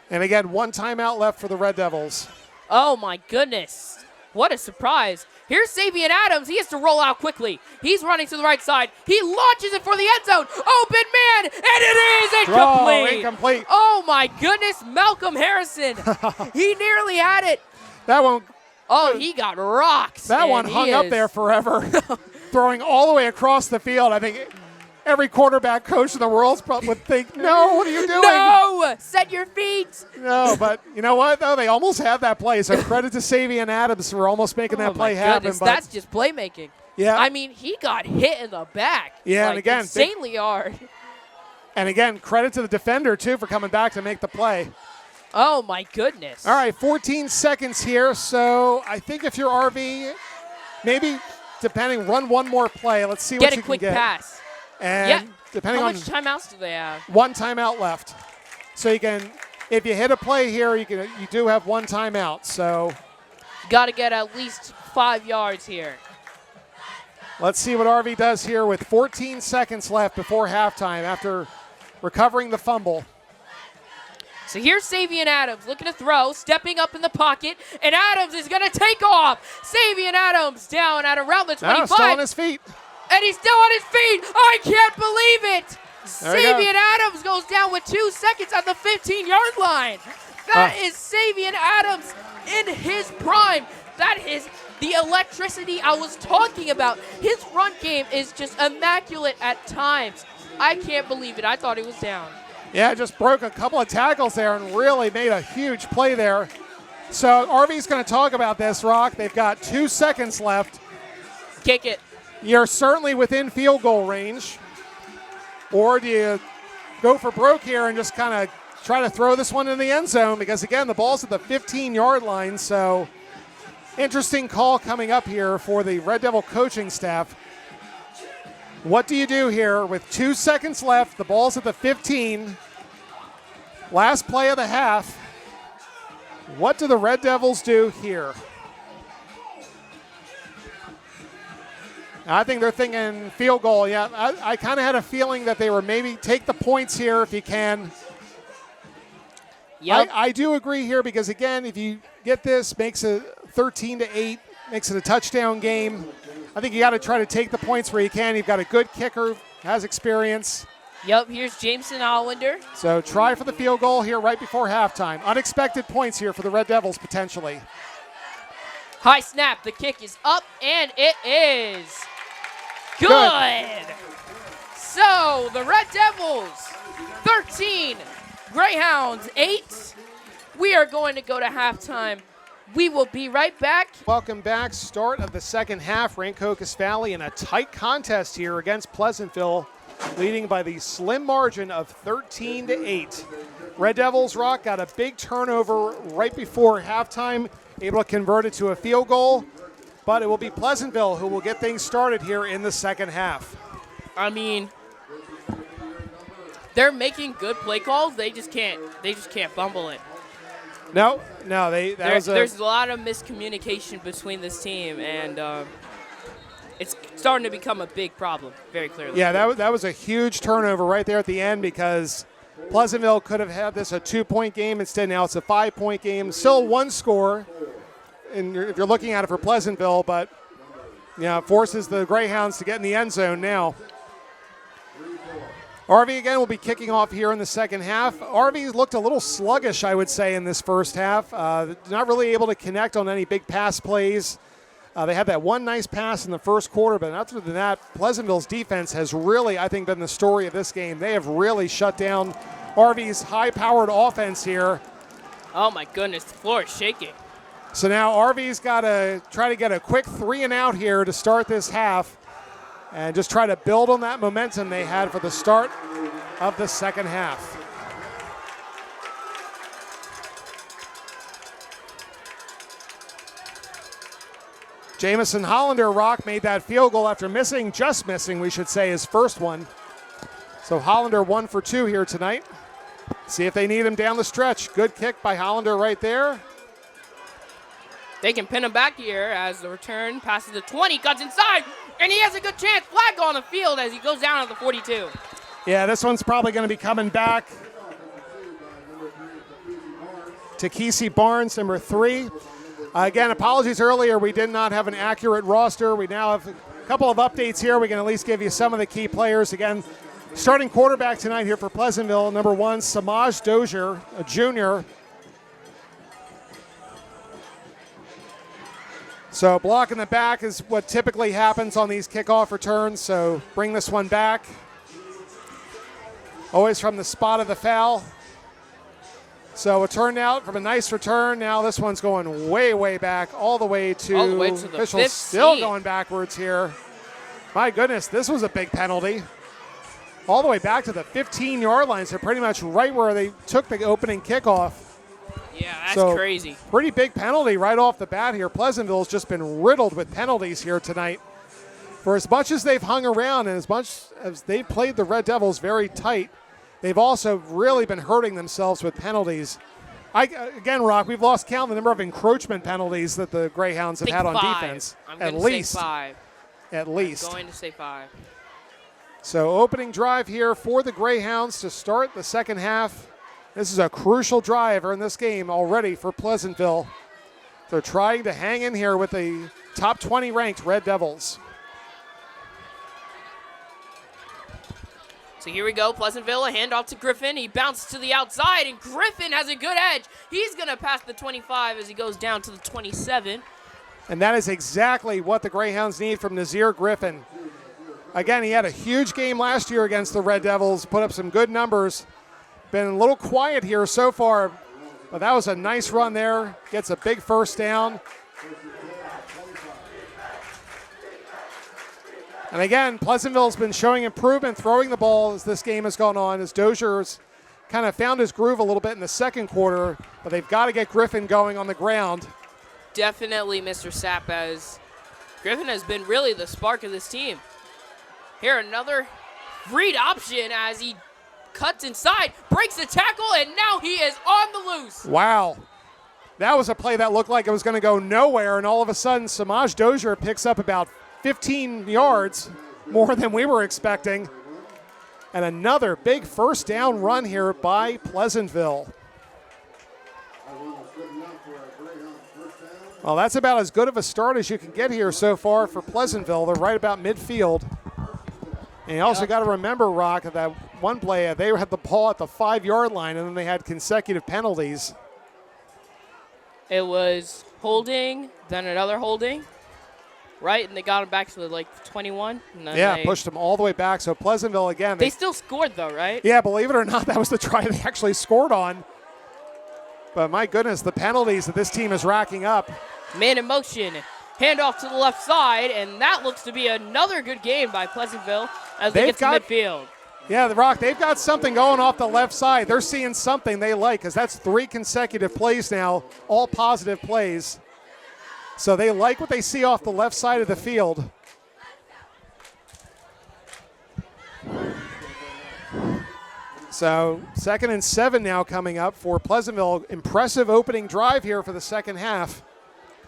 And again, one timeout left for the Red Devils. Oh, my goodness. What a surprise. Here's Savion Adams. He has to roll out quickly. He's running to the right side. He launches it for the end zone. Open man, and it is incomplete. Incomplete. Oh, my goodness. Malcolm Harrison. He nearly had it. That one. Oh, he got rocks. That one hung up there forever. Throwing all the way across the field. I think every quarterback coach in the world would think, no, what are you doing? No, set your feet. No, but you know what, though? They almost had that play. So credit to Savion Adams for almost making that play happen. But that's just playmaking. Yeah. I mean, he got hit in the back. Yeah, and again, insanely hard. And again, credit to the defender, too, for coming back to make the play. Oh, my goodness. All right, 14 seconds here. So I think if you're RV, maybe depending, run one more play. Let's see what you can get. Get a quick pass. And depending How on much timeouts do they have? One timeout left. So you can, if you hit a play here, you do have one timeout. So got to get at least 5 yards here. Let's see what RV does here with 14 seconds left before halftime after recovering the fumble. So here's Savion Adams looking to throw, stepping up in the pocket, and Adams is going to take off. Savion Adams down at around the 25. Still on his feet. And he's still on his feet. I can't believe it. Savian Adams goes down with 2 seconds at the 15-yard line. That is Savian Adams in his prime. That is the electricity I was talking about. His run game is just immaculate at times. I can't believe it. I thought he was down. Yeah, just broke a couple of tackles there and really made a huge play there. So RV's going to talk about this, Rock. They've got 2 seconds left. Kick it. You're certainly within field goal range. Or do you go for broke here and just kind of try to throw this one in the end zone? Because, again, the ball's at the 15-yard line. So interesting call coming up here for the Red Devil coaching staff. What do you do here with 2 seconds left? The ball's at the 15. Last play of the half. What do the Red Devils do here? I think they're thinking field goal. Yeah, I kind of had a feeling that they were maybe take the points here if you can. Yep. I do agree here because, again, if you get this, makes it 13-8, makes it a touchdown game. I think you got to try to take the points where you can. You've got a good kicker, has experience. Yep, here's Jameson Hollander. So try for the field goal here right before halftime. Unexpected points here for the Red Devils potentially. High snap, the kick is up, and it is good. So the Red Devils, 13, Greyhounds, 8. We are going to go to halftime. We will be right back. Welcome back. Start of the second half. Rancocas Valley in a tight contest here against Pleasantville, leading by the slim margin of 13-8. Red Devils, Rock, got a big turnover right before halftime, able to convert it to a field goal, but it will be Pleasantville who will get things started here in the second half. I mean, they're making good play calls. They just can't fumble it. No, there's a lot of miscommunication between this team, and it's starting to become a big problem, very clearly. Yeah, that was a huge turnover right there at the end because Pleasantville could have had this a 2-point game. Instead, now it's a 5-point game. Still one score, and if you're looking at it for Pleasantville, but it forces the Greyhounds to get in the end zone now. RV again will be kicking off here in the second half. RV looked a little sluggish, I would say, in this first half. Not really able to connect on any big pass plays. They had that one nice pass in the first quarter, but other than that, Pleasantville's defense has really, I think, been the story of this game. They have really shut down RV's high-powered offense here. Oh, my goodness, the floor is shaking. So now RV's got to try to get a quick 3-and-out here to start this half and just try to build on that momentum they had for the start of the second half. Jameson Hollander, Rock, made that field goal after just missing, we should say, his first one. So Hollander 1 for 2 here tonight. See if they need him down the stretch. Good kick by Hollander right there. They can pin him back here as the return passes the 20, cuts inside, and he has a good chance. Flag on the field as he goes down at the 42. Yeah, this one's probably going to be coming back to Kesey Barnes, number 3. Again, apologies earlier. We did not have an accurate roster. We now have a couple of updates here. We can at least give you some of the key players. Again, starting quarterback tonight here for Pleasantville, number 1, Samaj Dozier, a junior. So block in the back is what typically happens on these kickoff returns. So bring this one back. Always from the spot of the foul. So a turnout from a nice return. Now this one's going way, way back, all the way to the officials 15. Still going backwards here. My goodness, this was a big penalty. All the way back to the 15-yard line, so pretty much right where they took the opening kickoff. Yeah, that's crazy. Pretty big penalty right off the bat here. Pleasantville's just been riddled with penalties here tonight. For as much as they've hung around and as much as they've played the Red Devils very tight, they've also really been hurting themselves with penalties. Again, Rock, we've lost count the number of encroachment penalties that the Greyhounds have had on defense. I'm going to say 5. At least. I'm going to say 5. So opening drive here for the Greyhounds to start the second half. This is a crucial drive in this game already for Pleasantville. They're trying to hang in here with the top 20 ranked Red Devils. So here we go, Pleasantville, a handoff to Griffin. He bounced to the outside, and Griffin has a good edge. He's going to pass the 25 as he goes down to the 27. And that is exactly what the Greyhounds need from Nazir Griffin. Again, he had a huge game last year against the Red Devils, put up some good numbers. Been a little quiet here so far, but that was a nice run there. Gets a big first down. And again, Pleasantville's been showing improvement throwing the ball as this game has gone on, as Dozier's kind of found his groove a little bit in the second quarter, but they've got to get Griffin going on the ground. Definitely, Mr. Sapp, as Griffin has been really the spark of this team. Here, another read option as he cuts inside, breaks the tackle, and now he is on the loose. Wow. That was a play that looked like it was going to go nowhere, and all of a sudden, Samaj Dozier picks up about 15 yards, more than we were expecting. And another big first down run here by Pleasantville. Well, that's about as good of a start as you can get here so far for Pleasantville. They're right about midfield. And you also got to remember, Rock, that one play, they had the ball at the 5-yard line, and then they had consecutive penalties. It was holding, then another holding, right? And they got him back to the 21. And then yeah, pushed them all the way back. So Pleasantville, again. They still scored, though, right? Yeah, believe it or not, that was the try they actually scored on. But my goodness, the penalties that this team is racking up. Man in motion. Handoff to the left side, and that looks to be another good game by Pleasantville as they get to midfield. Yeah, the Rock, they've got something going off the left side. They're seeing something they like, because that's 3 consecutive plays now, all positive plays. So they like what they see off the left side of the field. So 2nd and 7 now coming up for Pleasantville. Impressive opening drive here for the second half.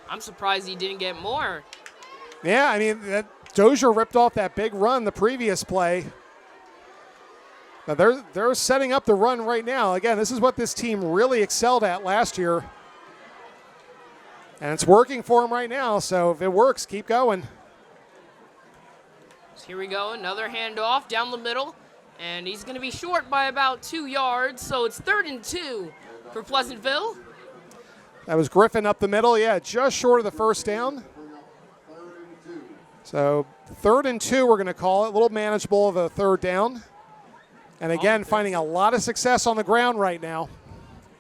I'm surprised he didn't get more. Yeah, I mean, Dozier ripped off that big run the previous play. Now they're setting up the run right now. Again, this is what this team really excelled at last year. And it's working for them right now, so if it works, keep going. So here we go, another handoff down the middle. And he's going to be short by about 2 yards, so it's 3rd and 2 for Pleasantville. That was Griffin up the middle, yeah, just short of the first down. So 3rd and 2 we're going to call it, a little manageable of a 3rd down. And again, finding a lot of success on the ground right now.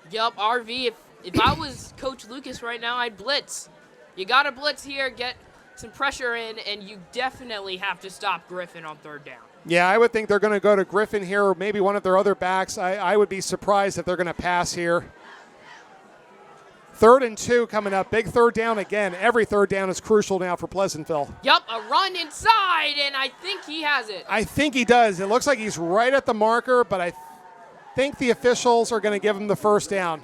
Yup, RV, if I was Coach Lucas right now, I'd blitz. You got to blitz here, get some pressure in, and you definitely have to stop Griffin on 3rd down. Yeah, I would think they're going to go to Griffin here, or maybe one of their other backs. I would be surprised if they're going to pass here. 3rd and 2 coming up. Big 3rd down again. Every 3rd down is crucial now for Pleasantville. Yup, a run inside, and I think he has it. I think he does. It looks like he's right at the marker, but I think the officials are going to give him the first down.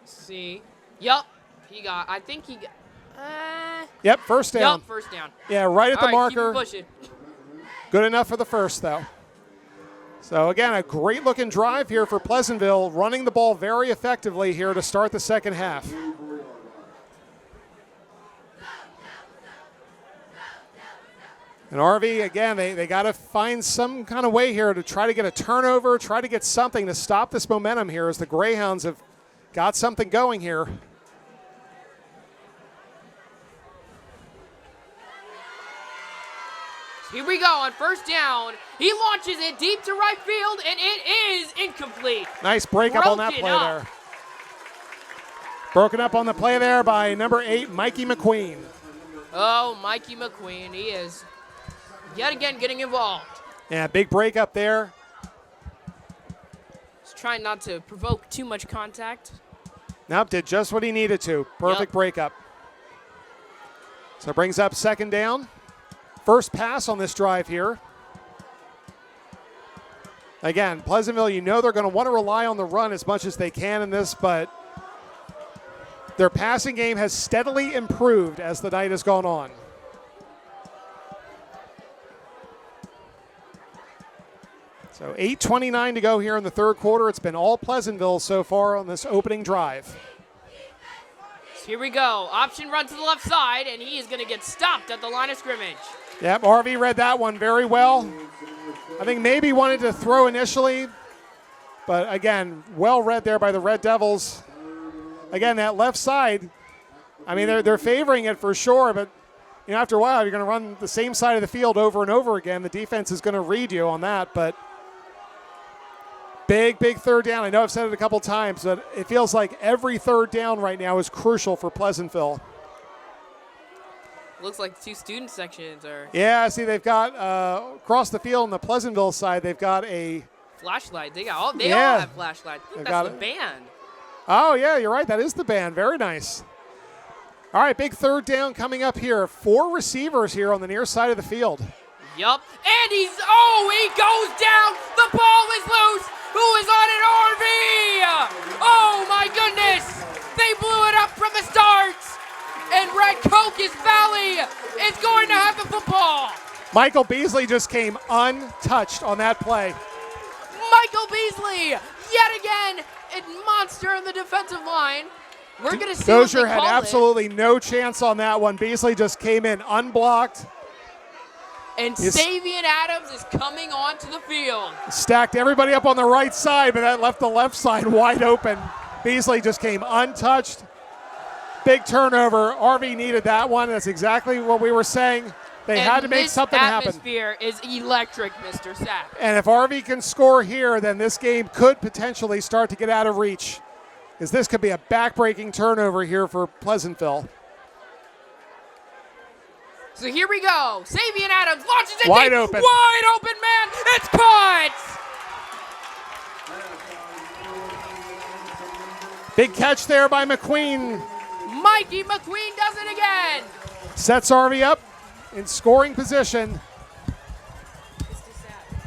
Let's see. Yup, I think he got. Yep, first down. Yup, first down. Yeah, right at the marker. Keep pushing. Good enough for the first, though. So, again, a great-looking drive here for Pleasantville, running the ball very effectively here to start the second half. And RV, again, they got to find some kind of way here to try to get a turnover, try to get something to stop this momentum here as the Greyhounds have got something going here. Here we go on first down. He launches it deep to right field, and it is incomplete. Nice breakup on that play there. Broken up on the play there by number 8, Mikey McQueen. Oh, Mikey McQueen. He is yet again getting involved. Yeah, big breakup there. He's trying not to provoke too much contact. Nope, did just what he needed to. Perfect breakup. So it brings up 2nd down. First pass on this drive here. Again, Pleasantville, you know they're going to want to rely on the run as much as they can in this, but their passing game has steadily improved as the night has gone on. So 8:29 to go here in the 3rd quarter. It's been all Pleasantville so far on this opening drive. Here we go. Option run to the left side, and he is going to get stopped at the line of scrimmage. Yep, RV read that one very well. I think maybe wanted to throw initially, but again, well read there by the Red Devils. Again, that left side, I mean, they're favoring it for sure, but you know, after a while, you're going to run the same side of the field over and over again. The defense is going to read you on that, but big third down. I know I've said it a couple times, but it feels like every third down right now is crucial for Pleasantville. Looks like 2 student sections are. Yeah, see, they've got across the field on the Pleasantville side, they've got a flashlight. They all have flashlights. I think that's the band. Oh, yeah, you're right. That is the band. Very nice. All right, big third down coming up here. 4 receivers here on the near side of the field. Yup. And he goes down. The ball is loose. Who is on it? RV! Oh, my goodness. They blew it up from the start. And Red Coke Valley is going to have the football. Michael Beasley just came untouched on that play. Michael Beasley, yet again, a monster in the defensive line. We're going to see Dozier what they had call absolutely no chance on that one. Beasley just came in unblocked. And Savian Adams is coming onto the field. Stacked everybody up on the right side, but that left the left side wide open. Beasley just came untouched. Big turnover. RV needed that one. That's exactly what we were saying. They had to make something happen. This atmosphere is electric, Mr. Sapp. And if RV can score here, then this game could potentially start to get out of reach, because this could be a back-breaking turnover here for Pleasantville. So here we go. Savian Adams launches it wide deep. open. Wide open, man. It's caught. Big catch there by McQueen. Mikey McQueen does it again. Sets RV up in scoring position. Mr. Sapp,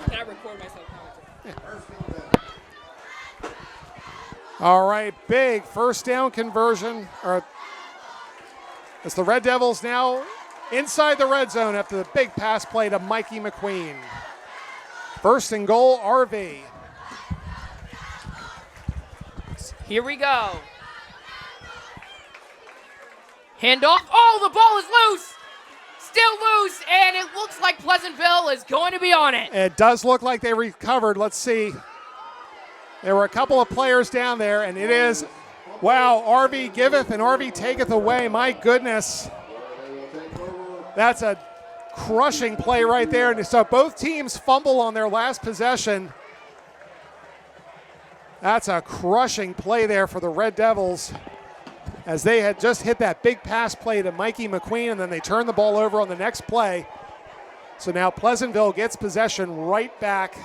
can I record myself? All right, big first down conversion. As the Red Devils now inside the red zone after the big pass play to Mikey McQueen. First and goal, RV. Here we go. Handoff. Oh, the ball is loose. Still loose, and it looks like Pleasantville is going to be on it. It does look like they recovered. Let's see. There were a couple of players down there, and it is, wow, RV giveth and RV taketh away. My goodness. That's a crushing play right there. And so both teams fumble on their last possession. That's a crushing play there for the Red Devils, as they had just hit that big pass play to Mikey McQueen, and then they turned the ball over on the next play. So now Pleasantville gets possession right back.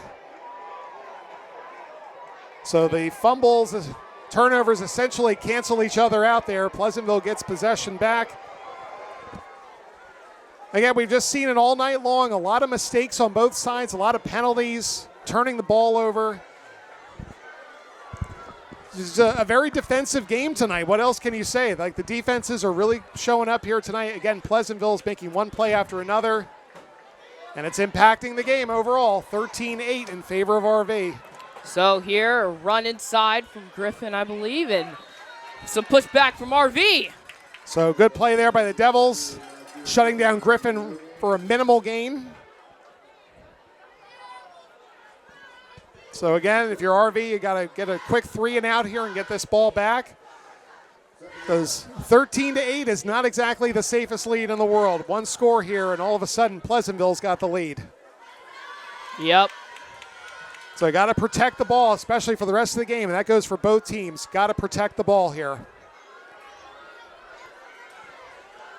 So the fumbles, turnovers essentially cancel each other out there. Pleasantville gets possession back. Again, we've just seen it all night long. A lot of mistakes on both sides, a lot of penalties, turning the ball over. It's a very defensive game tonight. What else can you say? Like, the defenses are really showing up here tonight. Again, Pleasantville is making one play after another, and it's impacting the game overall. 13-8 in favor of RV. So here, a run inside from Griffin, I believe, and some pushback from RV. So good play there by the Devils, shutting down Griffin for a minimal gain. So again, if you're RV, you got to get a quick 3 and out here and get this ball back, because 13-8 is not exactly the safest lead in the world. One score here, and all of a sudden, Pleasantville's got the lead. Yep. So you got to protect the ball, especially for the rest of the game, and that goes for both teams. Got to protect the ball here.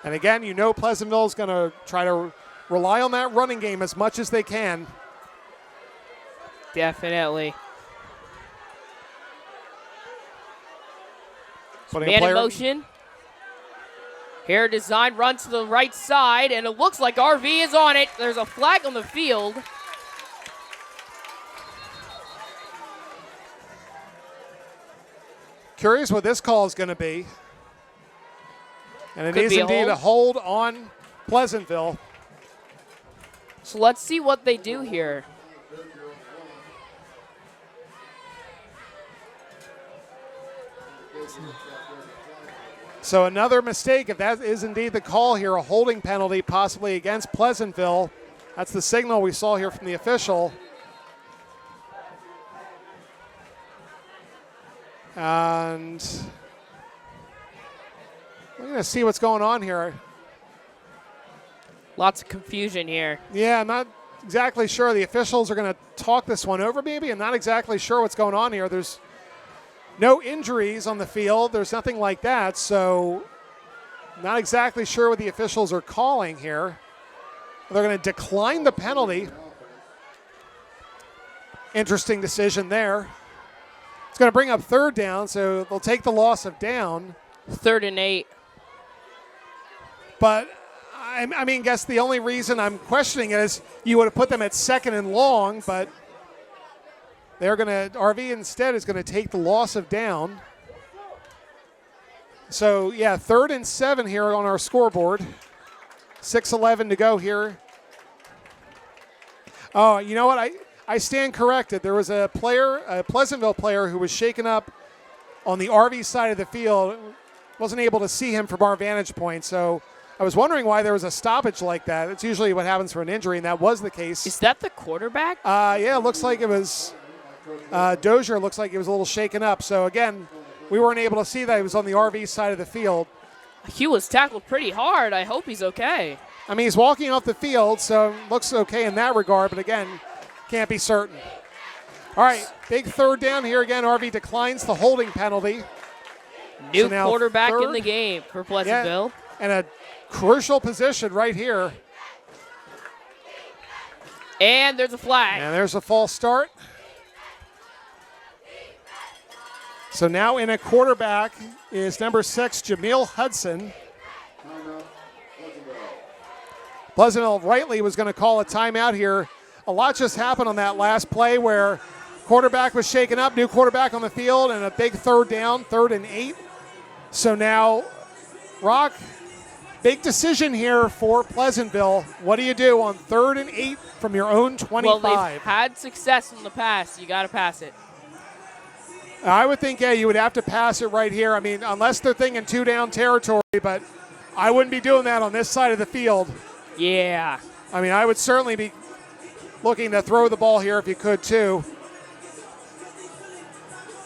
And again, you know Pleasantville's going to try to rely on that running game as much as they can. Definitely. Putting Man in motion. Here, design run to the right side, and it looks like RV is on it. There's a flag on the field. Curious what this call is going to be. And it Could is be indeed a hold on Pleasantville. So let's see what they do here. So another mistake, if that is indeed the call here, a holding penalty possibly against Pleasantville. That's the signal we saw here from the official. And we're going to see what's going on here. Lots of confusion here. Yeah, I'm not exactly sure. The officials are going to talk this one over maybe. I'm not exactly sure what's going on here. There's no injuries on the field. There's nothing like that. So not exactly sure what the officials are calling here. They're going to decline the penalty. Interesting decision there. It's going to bring up third down, so they'll take the loss of down. 3rd and 8. But I mean, guess the only reason I'm questioning it is you would have put them at 2nd and long, but they're going to, RV instead is going to take the loss of down. So, yeah, 3rd and 7 here on our scoreboard. 6:11 to go here. Oh, you know what? I stand corrected. There was a player, a Pleasantville player, who was shaken up on the RV side of the field. Wasn't able to see him from our vantage point, so I was wondering why there was a stoppage like that. It's usually what happens for an injury, and that was the case. Is that the quarterback? Yeah, it looks like it was Dozier. Looks like he was a little shaken up. So, again, we weren't able to see that he was on the RV side of the field. He was tackled pretty hard. I hope he's okay. I mean, he's walking off the field, so looks okay in that regard, but, again, can't be certain. All right, big 3rd down here again. RV declines the holding penalty. New So quarterback in third. the game for Pleasantville. Yeah, and a crucial position right here. And there's a flag. And there's a false start. So now in a quarterback is number 6, Jameel Hudson. Pleasantville rightly was going to call a timeout here. A lot just happened on that last play where quarterback was shaken up, new quarterback on the field, and a big 3rd down, 3rd and 8. So now, Rock, big decision here for Pleasantville. What do you do on 3rd and 8 from your own 25? Well, they've had success in the past. You got to pass it. I would think, yeah, you would have to pass it right here. I mean, unless they're thinking 2-down territory, but I wouldn't be doing that on this side of the field. Yeah. I mean, I would certainly be looking to throw the ball here if you could, too.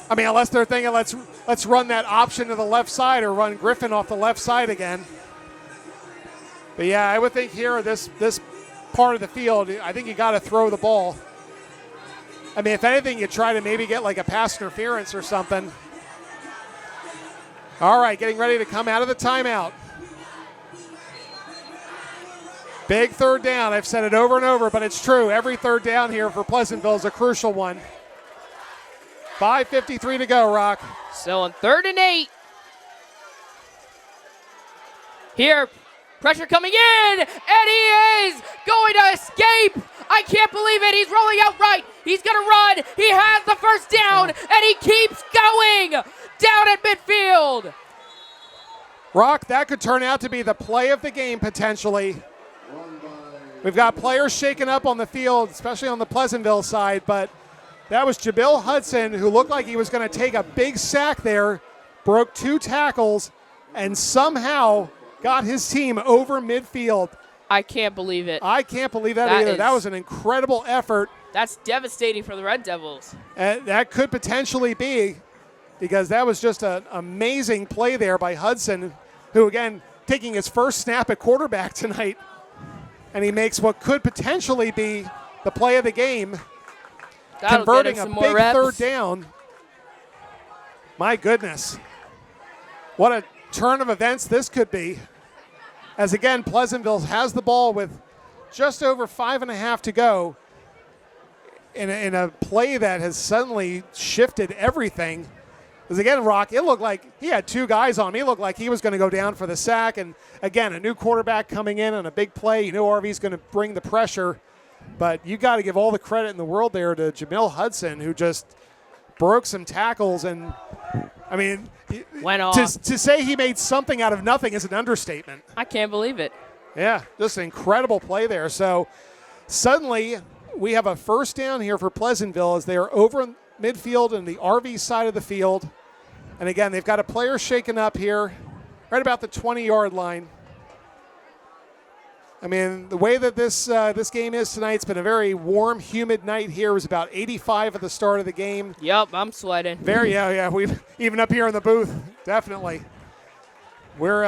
I mean, unless they're thinking, let's run that option to the left side or run Griffin off the left side again. But, yeah, I would think here, this part of the field, I think you got to throw the ball. I mean, if anything, you try to maybe get like a pass interference or something. All right, getting ready to come out of the timeout. Big 3rd down. I've said it over and over, but it's true. Every 3rd down here for Pleasantville is a crucial one. 5:53 to go, Rock. So on 3rd and 8. Here, pressure coming in, and he is going to escape. I can't believe it. He's rolling out right. He's going to run. He has the 1st down, and he keeps going down at midfield. Rock, that could turn out to be the play of the game potentially. We've got players shaken up on the field, especially on the Pleasantville side, but that was Jameel Hudson, who looked like he was going to take a big sack there, broke 2 tackles, and somehow got his team over midfield. I can't believe it. I can't believe that either. That was an incredible effort. That's devastating for the Red Devils. And that could potentially be, because that was just an amazing play there by Hudson, who, again, taking his first snap at quarterback tonight. And he makes what could potentially be the play of the game, converting a big 3rd down. My goodness. What a turn of events this could be. As, again, Pleasantville has the ball with just over 5.5 to go in a play that has suddenly shifted everything. Because, again, Rock, it looked like he had 2 guys on him. He looked like he was going to go down for the sack. And, again, a new quarterback coming in on a big play. You know RV's going to bring the pressure. But you got to give all the credit in the world there to Jameel Hudson, who just broke some tackles. And, I mean, went off. To say he made something out of nothing is an understatement. I can't believe it. Yeah, just an incredible play there. So suddenly we have a 1st down here for Pleasantville as they are over in midfield in the RV side of the field. And again, they've got a player shaken up here right about the 20-yard line. I mean, the way that this game is tonight, it's been a very warm, humid night here. It was about 85 at the start of the game. Yep, I'm sweating. Yeah. We've even up here in the booth, definitely. We're,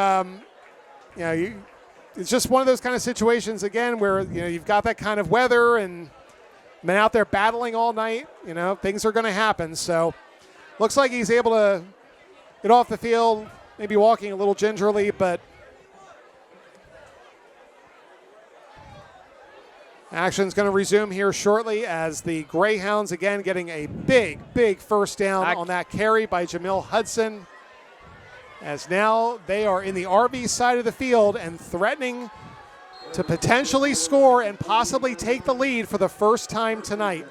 it's just one of those kind of situations again where you've got that kind of weather and been out there battling all night. Things are going to happen. So, looks like he's able to get off the field, maybe walking a little gingerly, but. Action's going to resume here shortly as the Greyhounds again getting a big first down on that carry by Jamil Hudson. As now they are in the RV side of the field and threatening to potentially score and possibly take the lead for the first time tonight.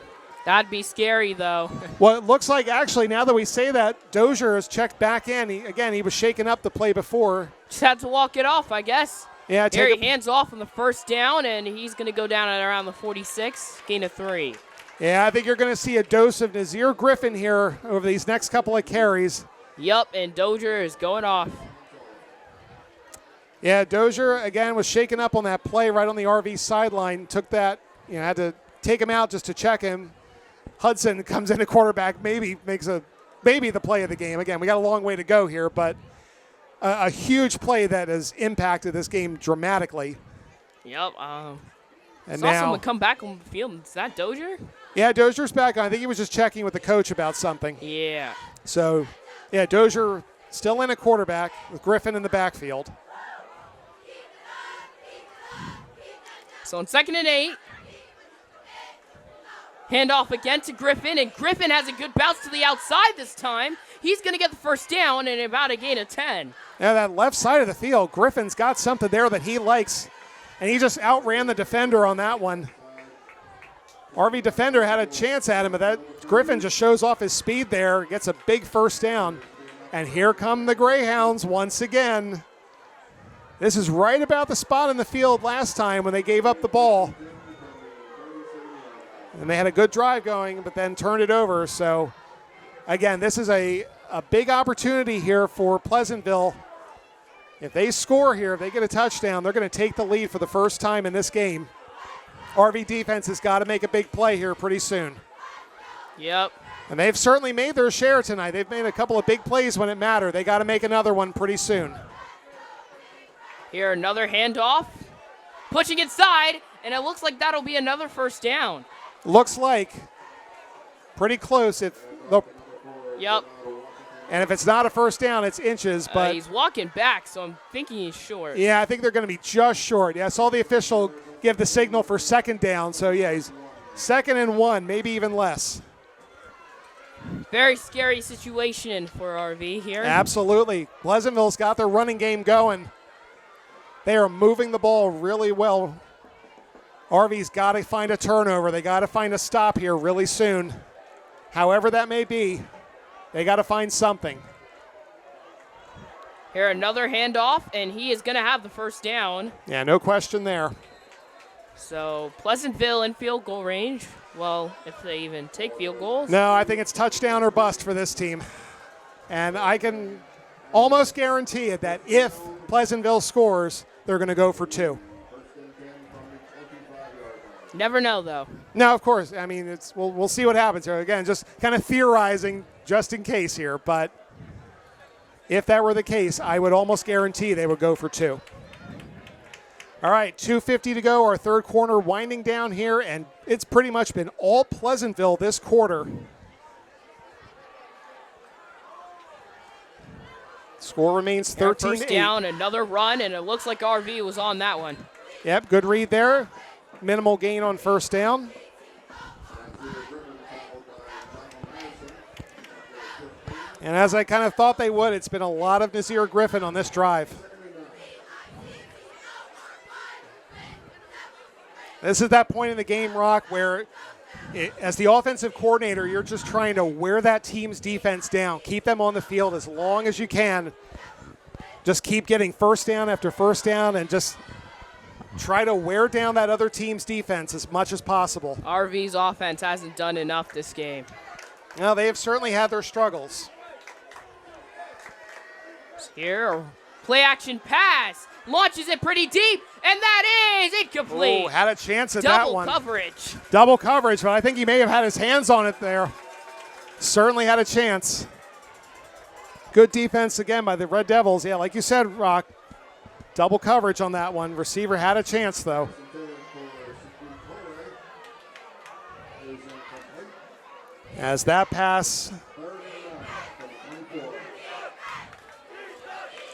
That'd be scary, though. Well, it looks like actually now that we say that, Dozier has checked back in. He was shaking up the play before. Just had to walk it off, I guess. Yeah, Here he hands off on the first down, and he's going to go down at around the 46, gain of 3. Yeah, I think you're going to see a dose of Nazir Griffin here over these next couple of carries. Yep, and Dozier is going off. Yeah, Dozier, again, was shaken up on that play right on the RV sideline. Took that, had to take him out just to check him. Hudson comes in at quarterback, maybe the play of the game. Again, we got a long way to go here, but a huge play that has impacted this game dramatically. Yep. And saw now someone come back on the field. Is that Dozier? Yeah, Dozier's back on. I think he was just checking with the coach about something. Yeah. So, yeah, Dozier still in at quarterback with Griffin in the backfield. So on 2nd and 8, handoff again to Griffin, and Griffin has a good bounce to the outside this time. He's going to get the first down and about a gain of 10. Yeah, that left side of the field, Griffin's got something there that he likes, and he just outran the defender on that one. RV defender had a chance at him, but that Griffin just shows off his speed there, gets a big first down. And here come the Greyhounds once again. This is right about the spot in the field last time when they gave up the ball. And they had a good drive going, but then turned it over. So, again, this is a big opportunity here for Pleasantville. If they score here, if they get a touchdown, they're going to take the lead for the first time in this game. RV defense has got to make a big play here pretty soon. Yep. And they've certainly made their share tonight. They've made a couple of big plays when it mattered. They got to make another one pretty soon. Here, another handoff. Pushing inside, and it looks like that'll be another first down. Looks like pretty close. Yep. And if it's not a first down, it's inches. But he's walking back, so I'm thinking he's short. Yeah, I think they're going to be just short. Yeah, I saw the official give the signal for second down. So, yeah, he's 2nd and 1, maybe even less. Very scary situation for RV here. Absolutely. Pleasantville's got their running game going. They are moving the ball really well. RV's got to find a turnover. They got to find a stop here really soon. However that may be, they got to find something. Here, another handoff, and he is going to have the first down. Yeah, no question there. So Pleasantville in field goal range. Well, if they even take field goals. No, I think it's touchdown or bust for this team. And I can almost guarantee it that if Pleasantville scores, they're going to go for 2. Never know, though. No, of course. I mean, we'll see what happens here. Again, just kind of theorizing just in case here. But if that were the case, I would almost guarantee they would go for 2. All right, 2:50 to go. Our third quarter winding down here, and it's pretty much been all Pleasantville this quarter. Score remains 13-8. First down, another run, and it looks like RV was on that one. Yep, good read there. Minimal gain on first down. And as I kind of thought they would, it's been a lot of Nazir Griffin on this drive. This is that point in the game, Rock, where as the offensive coordinator, you're just trying to wear that team's defense down. Keep them on the field as long as you can. Just keep getting first down after first down and just try to wear down that other team's defense as much as possible. RV's offense hasn't done enough this game. Well, they have certainly had their struggles. Here, play action pass. Launches it pretty deep, And that is incomplete. Oh, had a chance at that one. Double coverage. Double coverage, but I think he may have had his hands on it there. Certainly had a chance. Good defense again by the Red Devils. Yeah, like you said, Rock, double coverage on that one. Receiver had a chance, though. As that pass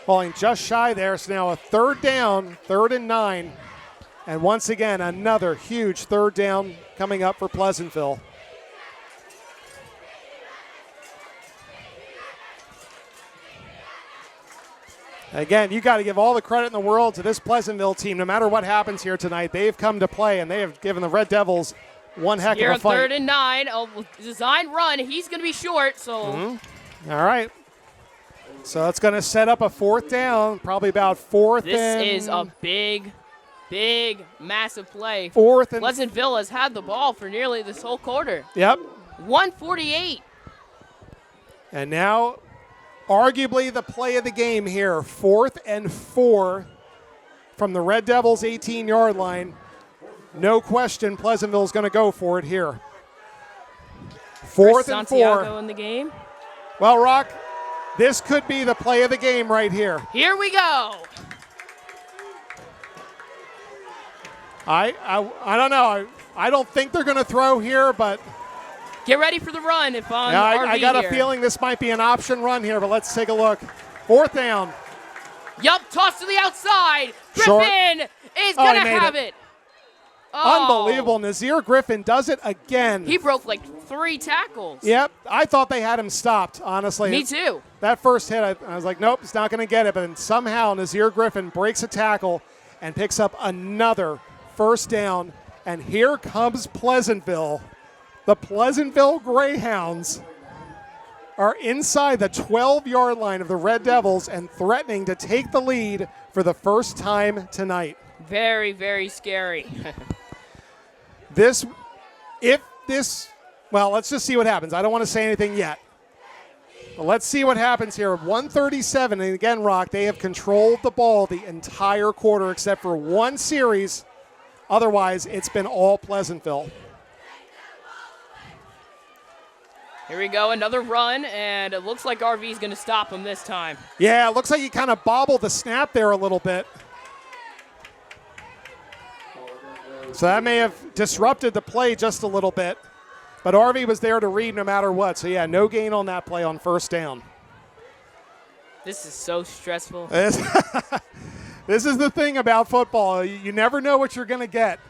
falling just shy there. So now a third down, 3rd and 9. And once again, another huge third down coming up for Pleasantville. Again, you got to give all the credit in the world to this Pleasantville team. No matter what happens here tonight, they've come to play, and they have given the Red Devils one heck of a fight. Here, 3rd and 9, a design run. He's going to be short, so. All right. So that's going to set up a 4th down, probably about 4th This and... is a big, massive play. 4th and... Pleasantville has had the ball for nearly this whole quarter. Yep. 148. And now, arguably the play of the game here. 4th and 4 from the Red Devils' 18-yard line. No question Pleasantville's going to go for it here. 4th and 4. Santiago in the game. Well, Rock, this could be the play of the game right here. Here we go. I don't know. I don't think they're going to throw here, but Get ready for the run if on yeah, RV I got here. a feeling this might be an option run here, but let's take a look. 4th down. Yup, toss to the outside. Short. Griffin is going to have it. Oh. Unbelievable. Nazir Griffin does it again. He broke like 3 tackles. Yep. I thought they had him stopped, honestly. Me too. That first hit, I was like, nope, he's not going to get it. But then somehow Nazir Griffin breaks a tackle and picks up another 1st down. And here comes Pleasantville. The Pleasantville Greyhounds are inside the 12-yard line of the Red Devils and threatening to take the lead for the first time tonight. Very, very scary. Well, let's just see what happens. I don't want to say anything yet. But let's see what happens here. 137, and again, Rock, they have controlled the ball the entire quarter except for one series. Otherwise, it's been all Pleasantville. Here we go, another run, and it looks like RV is going to stop him this time. Yeah, it looks like he kind of bobbled the snap there a little bit. So that may have disrupted the play just a little bit. But RV was there to read no matter what. So, yeah, no gain on that play on 1st down. This is so stressful. This is the thing about football. You never know what you're going to get.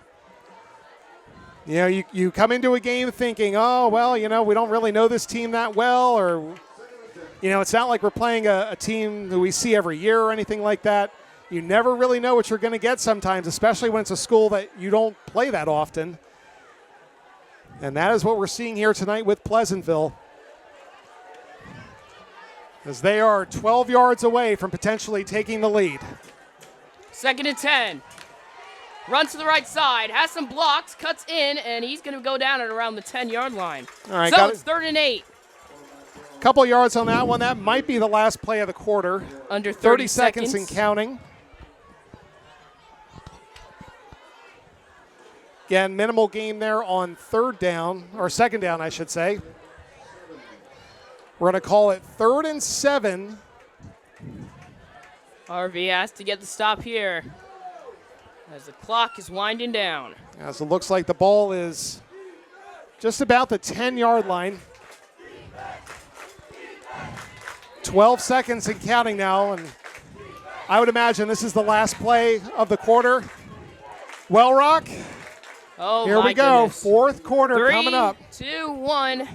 You know, you come into a game thinking, oh, well, you know, we don't really know this team that well. Or, you know, it's not like we're playing a team that we see every year or anything like that. You never really know what you're going to get sometimes, especially when it's a school that you don't play that often. And that is what we're seeing here tonight with Pleasantville, as they are 12 yards away from potentially taking the lead. 2nd and 10. Runs to the right side, has some blocks, cuts in, and he's going to go down at around the 10-yard line. All right, so it's 3rd and 8. Couple yards on that one. That might be the last play of the quarter. Under 30 seconds and counting. Again, minimal gain there on 3rd down, or 2nd down, I should say. We're going to call it 3rd and 7. RV has to get the stop here as the clock is winding down. As it looks like the ball is just about the 10-yard line. 12 seconds and counting now, and I would imagine this is the last play of the quarter. Well, Rock, oh, here we go. Goodness. 4th quarter 3, coming up. 2, 1.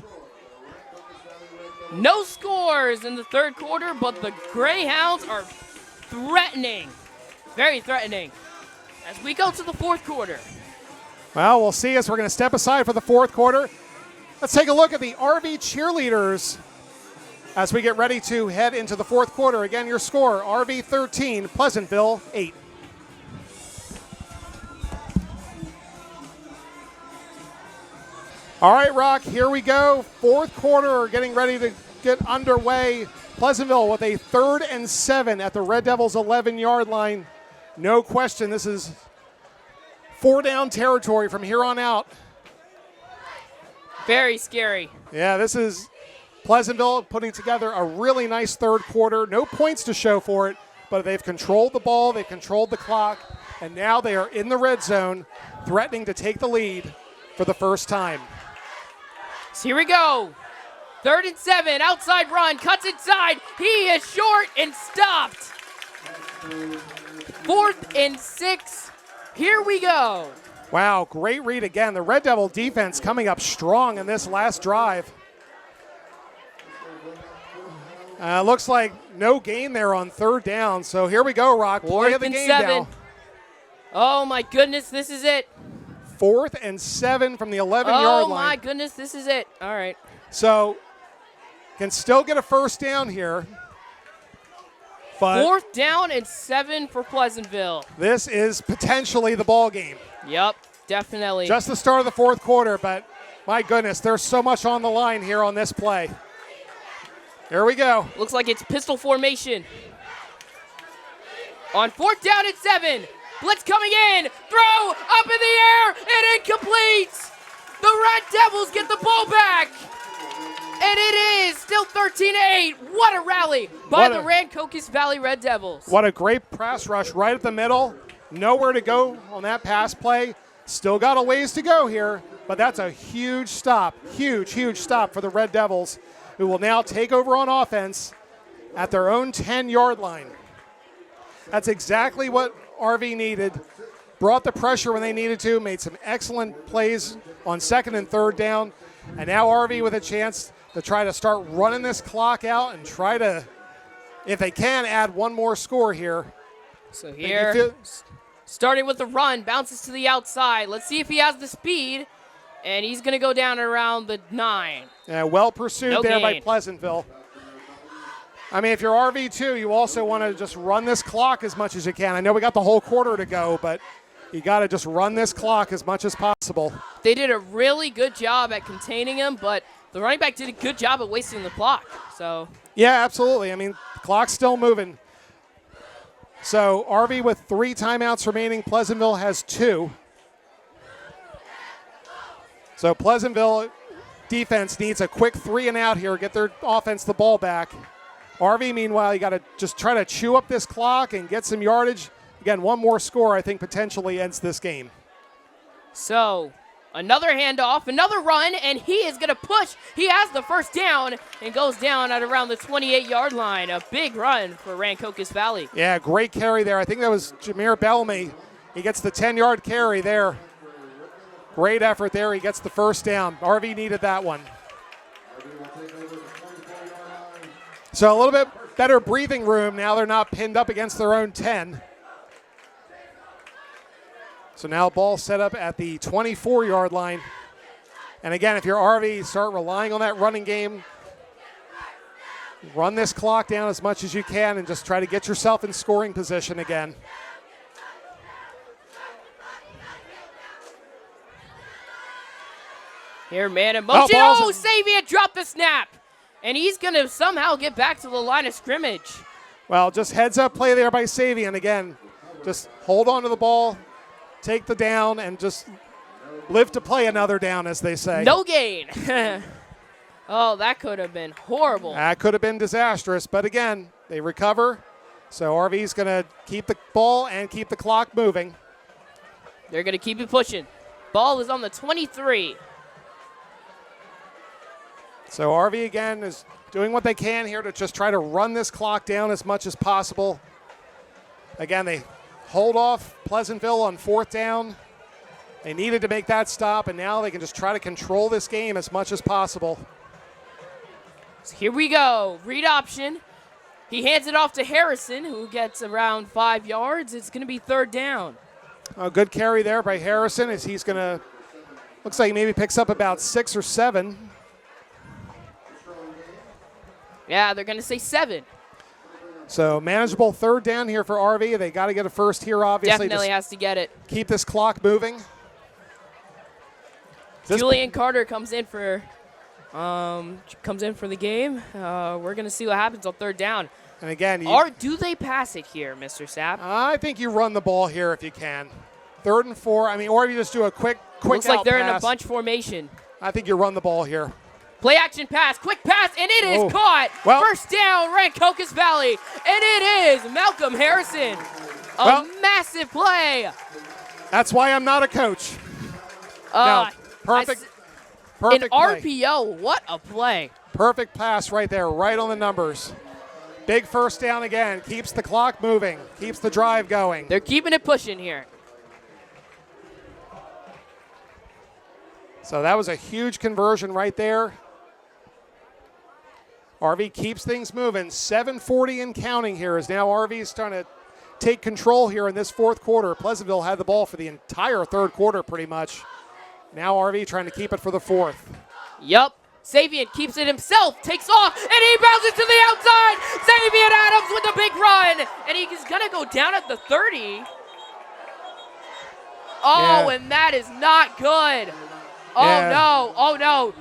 No scores in the 3rd quarter, but the Greyhounds are threatening. Very threatening. As we go to the 4th quarter. Well, we'll see as we're going to step aside for the 4th quarter. Let's take a look at the RV cheerleaders as we get ready to head into the 4th quarter. Again, your score, RV 13, Pleasantville 8. All right, Rock, here we go. 4th quarter, getting ready to get underway. Pleasantville with a 3rd and 7 at the Red Devils' 11-yard line. No question, this is 4-down territory from here on out. Very scary. Yeah, this is Pleasantville putting together a really nice third quarter. No points to show for it, but they've controlled the ball, they've controlled the clock, and now they are in the red zone, threatening to take the lead for the first time. So here we go. 3rd and 7, outside run, cuts inside. He is short and stopped. 4th and 6. Here we go. Wow, great read again. The Red Devil defense coming up strong in this last drive. Looks like no gain there on 3rd down. So here we go, Rock. Play of the game 7. now. Oh, my goodness, this is it. 4th and 7 from the 11-yard line. Oh, my goodness, this is it. All right. So can still get a first down here. But 4th down and 7 for Pleasantville. this is potentially the ball game. Yep, definitely. Just the start of the 4th quarter, but my goodness, there's so much on the line here on this play. Here we go. Looks like it's pistol formation. On 4th down and 7. Blitz coming in. Throw up in the air and incomplete. The Red Devils get the ball back. And it is still 13-8. What a rally by the Rancocas Valley Red Devils. What a great pass rush right at the middle. Nowhere to go on that pass play. Still got a ways to go here, but that's a huge stop. Huge stop for the Red Devils, who will now take over on offense at their own 10-yard line. That's exactly what RV needed. Brought the pressure when they needed to, made some excellent plays on 2nd and 3rd down, and now RV with a chance to try to start running this clock out and try to, if they can, add one more score here. So here, starting with the run, bounces to the outside. Let's see if he has the speed, and he's going to go down around the 9. Yeah, well pursued there by Pleasantville. I mean, if you're RV2, you also want to just run this clock as much as you can. I know we got the whole quarter to go, but you got to just run this clock as much as possible. They did a really good job at containing him, but the running back did a good job at wasting the clock. So yeah, absolutely. I mean, the clock's still moving. So RV with 3 timeouts remaining. Pleasantville has 2. So Pleasantville defense needs a quick 3 and out here, get their offense the ball back. RV, meanwhile, you got to just try to chew up this clock and get some yardage. Again, one more score, I think, potentially ends this game. So another handoff, another run, and he is going to push. He has the first down and goes down at around the 28-yard line. A big run for Rancocas Valley. Yeah, great carry there. I think that was Jameer Bellamy. He gets the 10-yard carry there. Great effort there. He gets the first down. RV needed that one. So a little bit better breathing room. Now they're not pinned up against their own 10. So now ball set up at the 24-yard line. And again, if you're RV, start relying on that running game. Run this clock down as much as you can and just try to get yourself in scoring position again. Here, man in motion. Oh, Savian dropped the snap. And he's going to somehow get back to the line of scrimmage. Well, just heads up play there by Savian. Again, just hold on to the ball, take the down, and just live to play another down, as they say. No gain. Oh, that could have been horrible. That could have been disastrous. But again, they recover. So RV's going to keep the ball and keep the clock moving. They're going to keep it pushing. Ball is on the 23. So RV again is doing what they can here to just try to run this clock down as much as possible. Again, they hold off Pleasantville on 4th down. They needed to make that stop, and now they can just try to control this game as much as possible. So here we go. Read option. He hands it off to Harrison, who gets around 5 yards. It's going to be 3rd down. A good carry there by Harrison as he's going to, looks like he maybe picks up about 6 or 7. Yeah, they're going to say 7. So manageable 3rd down here for RV. They got to get a first here, obviously. Definitely has to get it. Keep this clock moving. Julian Carter comes in for the game. We're going to see what happens on 3rd down. And again, Or do they pass it here, Mr. Sapp? I think you run the ball here if you can. 3rd and 4. I mean, or if you just do a quick Looks like out they're pass. in a bunch formation. I think you run the ball here. Play action pass, quick pass, and it is caught. Well, First down, Rancocas Valley, and it is Malcolm Harrison. A massive play. That's why I'm not a coach. No, perfect An play. RPO, what a play. Perfect pass right there, right on the numbers. Big first down again. Keeps the clock moving. Keeps the drive going. They're keeping it pushing here. So that was a huge conversion right there. RV keeps things moving. 7:40 and counting here as now RV's trying to take control here in this 4th quarter. Pleasantville had the ball for the entire 3rd quarter pretty much. Now RV trying to keep it for the 4th. Yup. Savian keeps it himself, takes off, and he bounces to the outside. Savian Adams with a big run, and he's going to go down at the 30. Oh, and that is not good. Oh, no.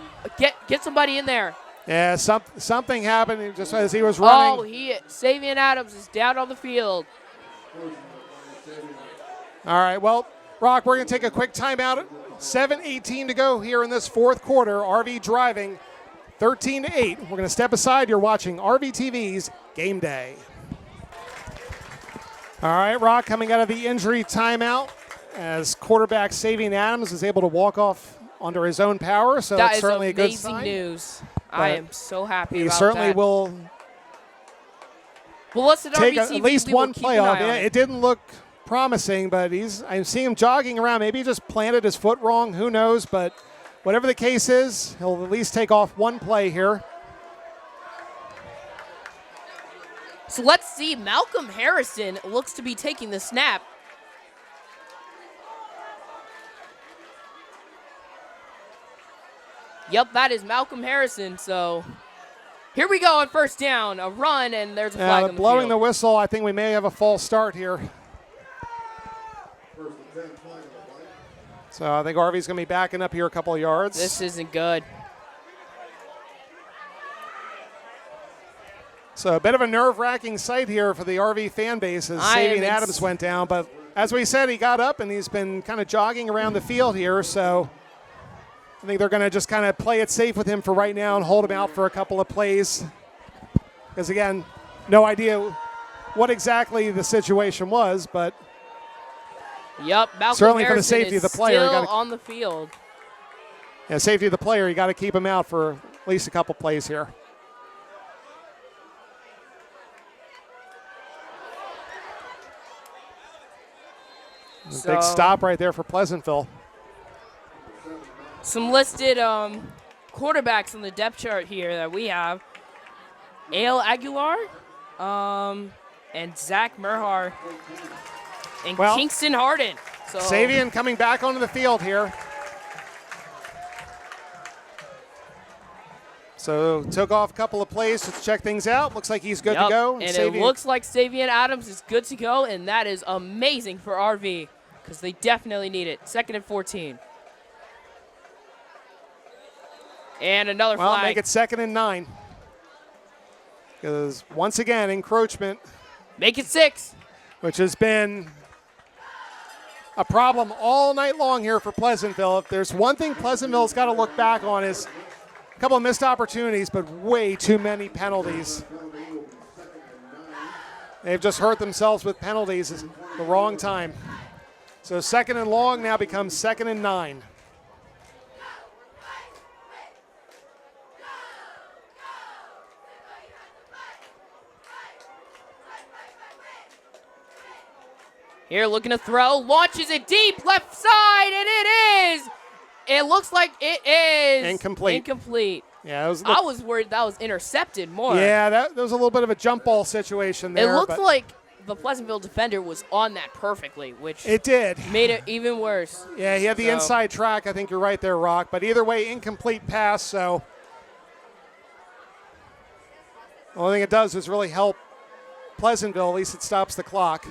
Get somebody in there. Yeah, something happened just as he was running. Oh, Savian Adams is down on the field. All right, well, Rock, we're going to take a quick timeout. 7:18 to go here in this 4th quarter. RV driving 13-8. We're going to step aside. You're watching RVTV's Game Day. All right, Rock, coming out of the injury timeout as quarterback Savian Adams is able to walk off under his own power, so that's certainly a good sign. That is amazing news. I am so happy about that. He certainly will take at least one play off. It didn't look promising, but I'm seeing him jogging around. Maybe he just planted his foot wrong. Who knows? But whatever the case is, he'll at least take off one play here. So let's see. Malcolm Harrison looks to be taking the snap. Yep, that is Malcolm Harrison. So here we go on first down. A run, and there's a flag on the blowing field. the whistle. I think we may have a false start here. So I think RV's going to be backing up here a couple of yards. This isn't good. So a bit of a nerve-wracking sight here for the RV fan base as Savian Adams went down. But as we said, he got up and he's been kind of jogging around the field here. So I think they're going to just kind of play it safe with him for right now and hold him out for a couple of plays. Because, again, no idea what exactly the situation was, but yep, Malcolm certainly Harrison for the safety of the player, still on the field. Yeah, safety of the player, you got to keep him out for at least a couple plays here. Big stop right there for Pleasantville. Some listed quarterbacks on the depth chart here that we have. Ale Aguilar and Zach Merhar and Kingston Harden. So Savian coming back onto the field here. So took off a couple of plays to check things out. Looks like he's good to go. And it looks like Savian Adams is good to go, and that is amazing for RV because they definitely need it. 2nd and 14. And another flag. Well, make it 2nd and 9. Because once again, encroachment. Make it 6. Which has been a problem all night long here for Pleasantville. If there's one thing Pleasantville's got to look back on is a couple of missed opportunities, but way too many penalties. They've just hurt themselves with penalties at the wrong time. So 2nd and long now becomes 2nd and 9. Here looking to throw, launches it deep, left side, and it is. It looks like it is. Incomplete. Yeah, I was worried that was intercepted more. Yeah, that was a little bit of a jump ball situation there. It looks like the Pleasantville defender was on that perfectly, which it did. Made it even worse. Yeah, he had the inside track. I think you're right there, Rock. But either way, incomplete pass. So the only thing it does is really help Pleasantville. At least it stops the clock.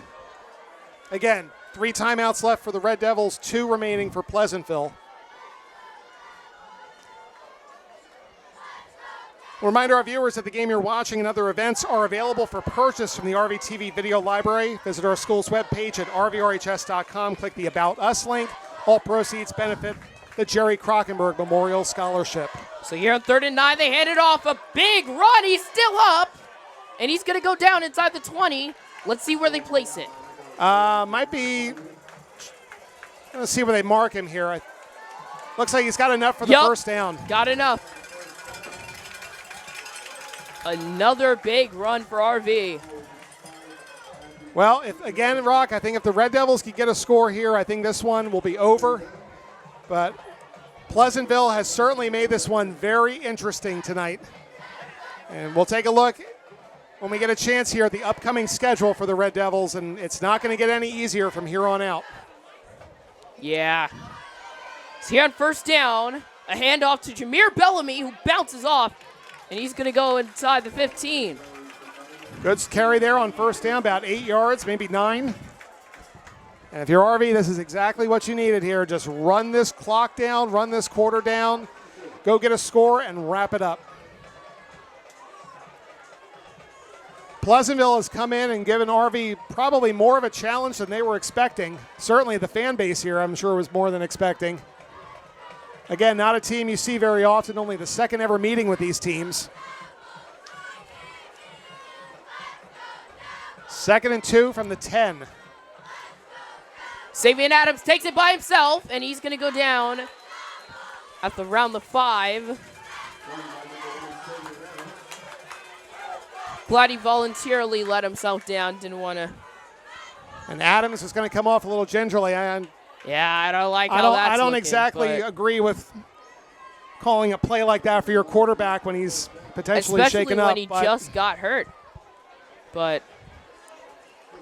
Again, 3 timeouts left for the Red Devils, 2 remaining for Pleasantville. Reminder our viewers that the game you're watching and other events are available for purchase from the RVTV video library. Visit our school's webpage at rvrhs.com. Click the About Us link. All proceeds benefit the Jerry Krockenberg Memorial Scholarship. So here on 3rd and 9, they hand it off. A big run. He's still up. And he's going to go down inside the 20. Let's see where they place it. Might be. Let's see where they mark him here. Looks like he's got enough for the first down. Got enough. Another big run for RV. Well, again, Rock, I think if the Red Devils can get a score here, I think this one will be over. But Pleasantville has certainly made this one very interesting tonight. And we'll take a look when we get a chance here at the upcoming schedule for the Red Devils, and it's not going to get any easier from here on out. Yeah. So here on 1st down, a handoff to Jameer Bellamy, who bounces off, and he's going to go inside the 15. Good carry there on 1st down, about 8 yards, maybe 9. And if you're RV, this is exactly what you needed here. Just run this clock down, run this quarter down, go get a score, and wrap it up. Pleasantville has come in and given RV probably more of a challenge than they were expecting. Certainly the fan base here, I'm sure, was more than expecting. Again, not a team you see very often, only the second ever meeting with these teams. 2nd and 2 from the 10. Savian Adams takes it by himself, and he's going to go down at around the 5. Glad he voluntarily let himself down. Didn't want to. And Adams is going to come off a little gingerly. Yeah, I don't like how that's I don't looking, exactly agree with calling a play like that for your quarterback when he's potentially shaken up. Especially when he just got hurt. But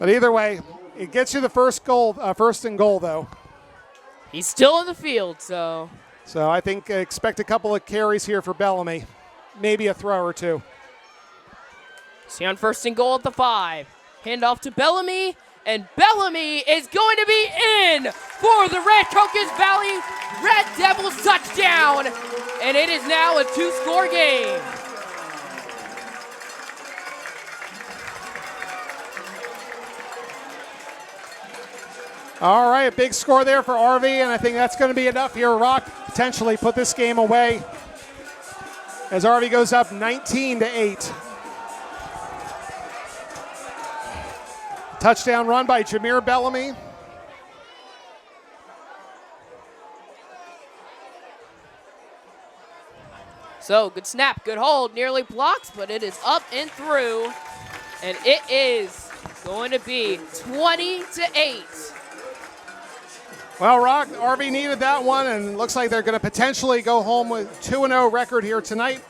either way, it gets you the first and goal, though. He's still in the field, so. So I think expect a couple of carries here for Bellamy. Maybe a throw or two. See on 1st and goal at the 5. Handoff to Bellamy, and Bellamy is going to be in for the Red Crocus Valley Red Devils touchdown. And it is now a 2-score game. All right, big score there for RV, and I think that's going to be enough here. Rock potentially put this game away as RV goes up 19-8. Touchdown run by Jameer Bellamy. So, good snap, good hold, nearly blocks, but it is up and through. And it is going to be 20-8. Well, Rock, RV needed that one, and looks like they're going to potentially go home with 2-0 record here tonight.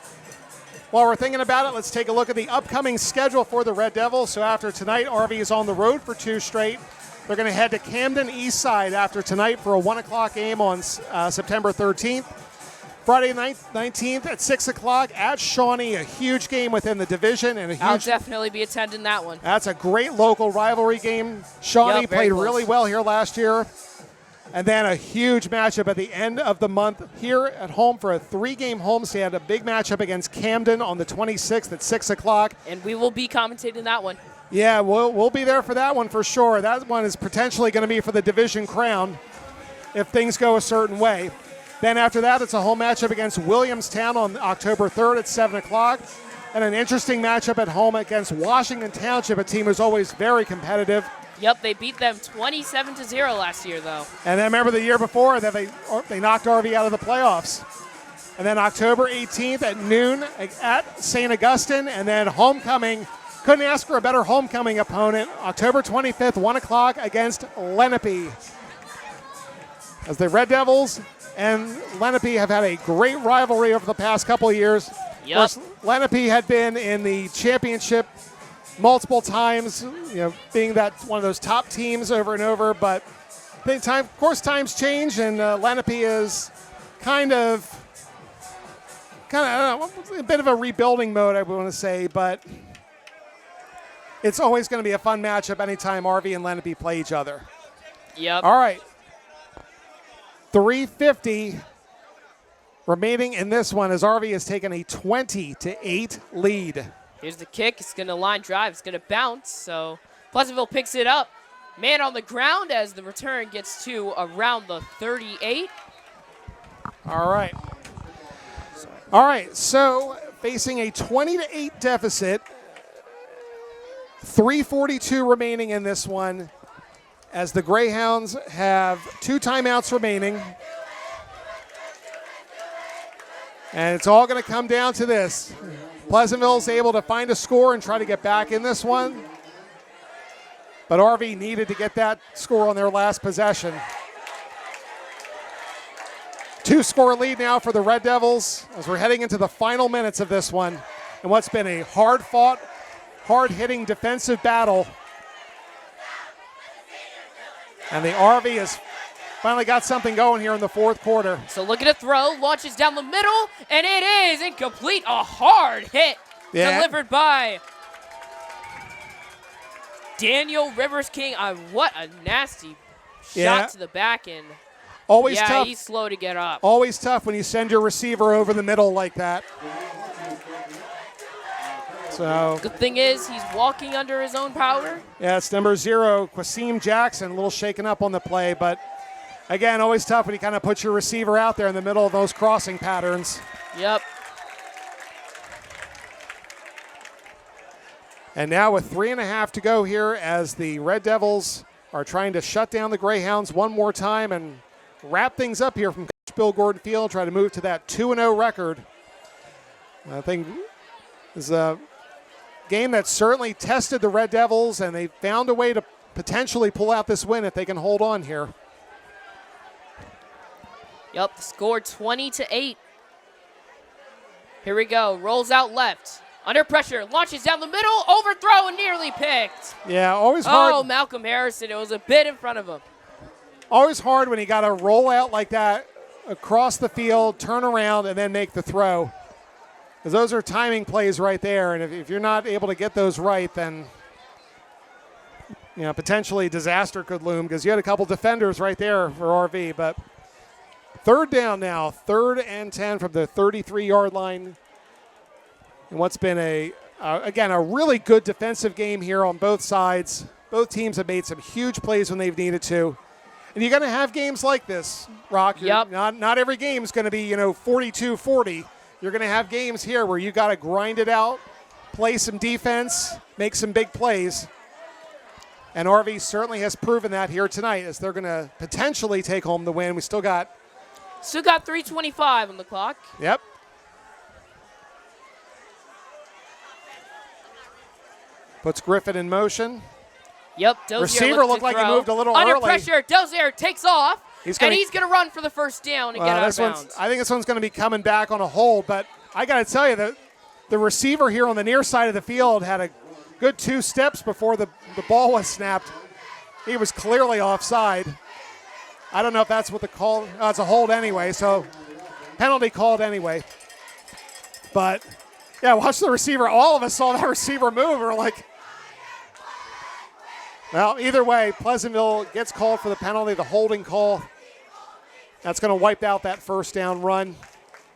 While we're thinking about it, let's take a look at the upcoming schedule for the Red Devils. So after tonight, RV is on the road for 2 straight. They're going to head to Camden Eastside after tonight for a 1 o'clock game on September 13th. Friday 19th at 6 o'clock at Shawnee, a huge game within the division. And I'll definitely be attending that one. That's a great local rivalry game. Shawnee played really well here last year. And then a huge matchup at the end of the month here at home for a 3-game homestand, a big matchup against Camden on the 26th at 6 o'clock. And we will be commentating that one. Yeah, we'll be there for that one for sure. That one is potentially going to be for the division crown if things go a certain way. Then after that, it's a home matchup against Williamstown on October 3rd at 7 o'clock. And an interesting matchup at home against Washington Township, a team who's always very competitive. Yep, they beat them 27-0 last year, though. And then remember the year before that they knocked RV out of the playoffs. And then October 18th at noon at St. Augustine, and then homecoming. Couldn't ask for a better homecoming opponent. October 25th, 1 o'clock against Lenape. As the Red Devils and Lenape have had a great rivalry over the past couple of years. Yep. Of course, Lenape had been in the championship multiple times, being that one of those top teams over and over. But of course, times change, and Lenape is kind of I don't know, a bit of a rebuilding mode, I want to say. But it's always going to be a fun matchup anytime RV and Lenape play each other. Yep. All right. 3:50 remaining in this one as RV has taken a 20-8 lead. Here's the kick. It's going to line drive. It's going to bounce. So Pleasantville picks it up. Man on the ground as the return gets to around the 38. All right. All right, so facing a 20-8 deficit, 3:42 remaining in this one as the Greyhounds have 2 timeouts remaining. And it's all going to come down to this. Pleasantville's able to find a score and try to get back in this one. But RV needed to get that score on their last possession. 2-score lead now for the Red Devils as we're heading into the final minutes of this one. And what's been a hard-fought, hard-hitting defensive battle. And the RV has finally got something going here in the fourth quarter. So look at a throw, launches down the middle, and it is incomplete. A hard hit delivered by Daniel Rivers King. What a nasty shot to the back end. Always tough. He's slow to get up. Always tough when you send your receiver over the middle like that. So good thing is he's walking under his own power. Yeah, it's number 0, Quasim Jackson, a little shaken up on the play, but again, always tough when you kind of put your receiver out there in the middle of those crossing patterns. Yep. And now with 3.5 to go here as the Red Devils are trying to shut down the Greyhounds one more time and wrap things up here from Coach Bill Gordon Field, try to move to that 2-0 record. I think this is a game that certainly tested the Red Devils, and they found a way to potentially pull out this win if they can hold on here. Yep, the score 20-8. Here we go. Rolls out left. Under pressure. Launches down the middle. Overthrow and nearly picked. Yeah, always hard. Oh, Malcolm Harrison. It was a bit in front of him. Always hard when you got to roll out like that across the field, turn around, and then make the throw. Because those are timing plays right there, and if you're not able to get those right, then potentially disaster could loom because you had a couple defenders right there for RV. But third down now, 3rd and 10 from the 33-yard line. And what's been again, a really good defensive game here on both sides. Both teams have made some huge plays when they've needed to. And you're going to have games like this, Rock. Yep. Not every game is going to be, 42-40. You're going to have games here where you got to grind it out, play some defense, make some big plays. And RV certainly has proven that here tonight as they're going to potentially take home the win. We still got 3:25 on the clock. Yep. Puts Griffin in motion. Yep, Dozier receiver looked like he moved a little Under early. Pressure, Dozier takes off, he's going to run for the first down and get out of bounds. I think this one's going to be coming back on a hold, but I got to tell you that the receiver here on the near side of the field had a good 2 steps before the ball was snapped. He was clearly offside. I don't know if that's what the call. It's a hold anyway, so penalty called anyway. But yeah, watch the receiver. All of us saw that receiver move. We're like, well, either way, Pleasantville gets called for the penalty, the holding call. That's going to wipe out that first down run.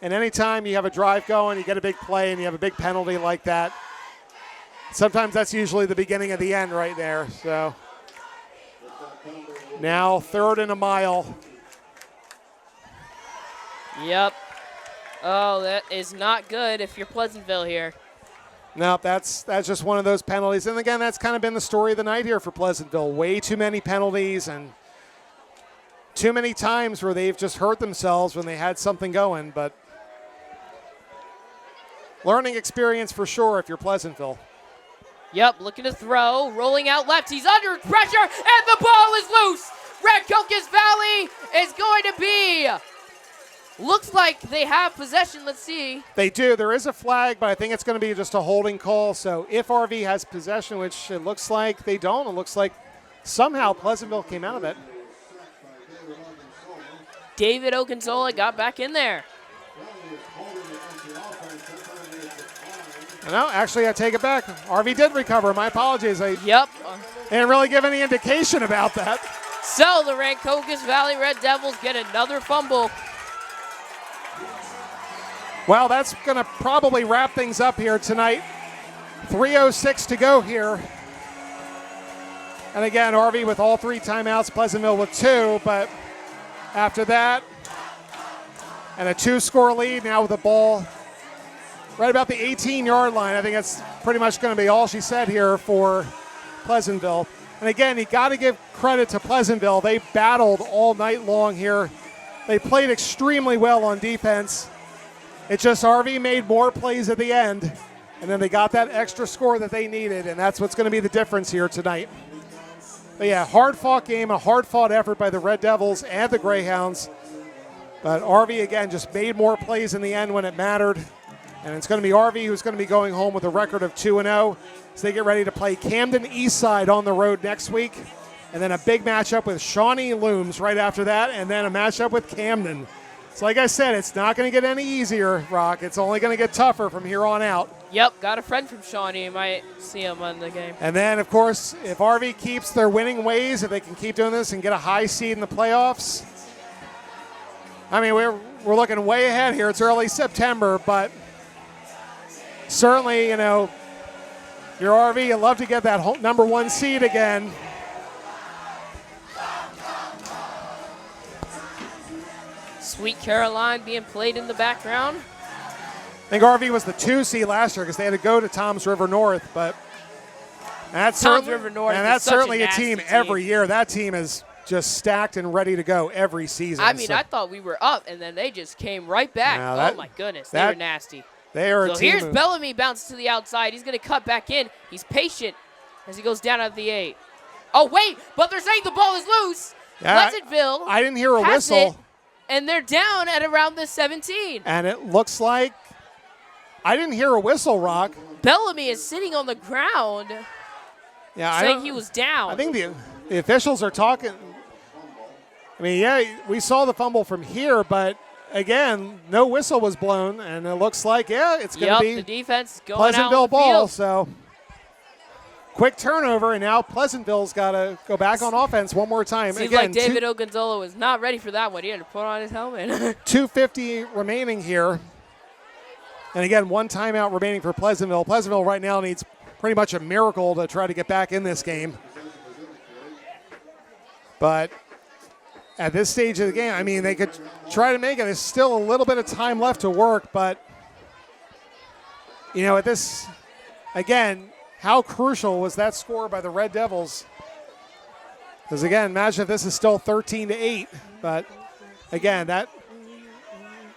And anytime you have a drive going, you get a big play, and you have a big penalty like that, sometimes that's usually the beginning of the end right there. So now 3rd and a mile. Yep. Oh, that is not good if you're Pleasantville here. No, that's just one of those penalties. And again, that's kind of been the story of the night here for Pleasantville. Way too many penalties and too many times where they've just hurt themselves when they had something going. But learning experience for sure if you're Pleasantville. Yep, looking to throw, rolling out left. He's under pressure, and the ball is loose. Red Cocos Valley is going to be. Looks like they have possession. Let's see. They do. There is a flag, but I think it's going to be just a holding call. So if RV has possession, which it looks like they don't, it looks like somehow Pleasantville came out of it. David Ogunzola got back in there. No, actually, I take it back. RV did recover. My apologies. I Yep. didn't really give any indication about that. So the Rancocas Valley Red Devils get another fumble. Well, that's going to probably wrap things up here tonight. 3:06 to go here. And again, RV with all 3 timeouts, Pleasantville with 2, but after that, and a 2-score lead now with the ball right about the 18-yard line. I think that's pretty much going to be all she said here for Pleasantville. And again, you got to give credit to Pleasantville. They battled all night long here. They played extremely well on defense. It's just RV made more plays at the end, and then they got that extra score that they needed, and that's what's going to be the difference here tonight. But yeah, hard-fought game, a hard-fought effort by the Red Devils and the Greyhounds. But RV, again, just made more plays in the end when it mattered. And it's going to be RV who's going to be going home with a record of 2-0 as they get ready to play Camden Eastside on the road next week. And then a big matchup with Shawnee Looms right after that, and then a matchup with Camden. So like I said, it's not going to get any easier, Rock. It's only going to get tougher from here on out. Yep, got a friend from Shawnee. You might see him on the game. And then, of course, if RV keeps their winning ways, if they can keep doing this and get a high seed in the playoffs, I mean, we're looking way ahead here. It's early September, but certainly, you know, your RV, you'd love to get that #1 seed again. Sweet Caroline being played in the background. I think RV was the 2 seed last year because they had to go to Toms River North, but that's Toms River North and is that's such a certainly a nasty team team. every year. That team is just stacked and ready to go every season. I mean, so I thought we were up, and then they just came right back. Now Oh, my goodness. They were nasty. they are a So team. here's Bellamy bounce to the outside. He's going to cut back in. He's patient as he goes down at the 8. Oh, wait, but they're saying the ball is loose. Yeah, Pleasantville I didn't hear a has whistle. it, and they're down at around the 17. And it looks like I didn't hear a whistle, Rock. Bellamy is sitting on the ground Yeah, saying he was down. I think the officials are talking. I mean, yeah, we saw the fumble from here, but again, no whistle was blown, and it looks like, yeah, it's going to be the defense going Pleasantville out on the ball. field. So quick turnover, and now Pleasantville's got to go back on offense one more time. Seems Again, like David Ogonzolo was not ready for that one. He had to put on his helmet. 2:50 remaining here. And again, 1 timeout remaining for Pleasantville. Pleasantville right now needs pretty much a miracle to try to get back in this game. But at this stage of the game, I mean, they could try to make it. There's still a little bit of time left to work, but, you know, at this, again, how crucial was that score by the Red Devils? Because, again, imagine if this is still 13-8. But, again, that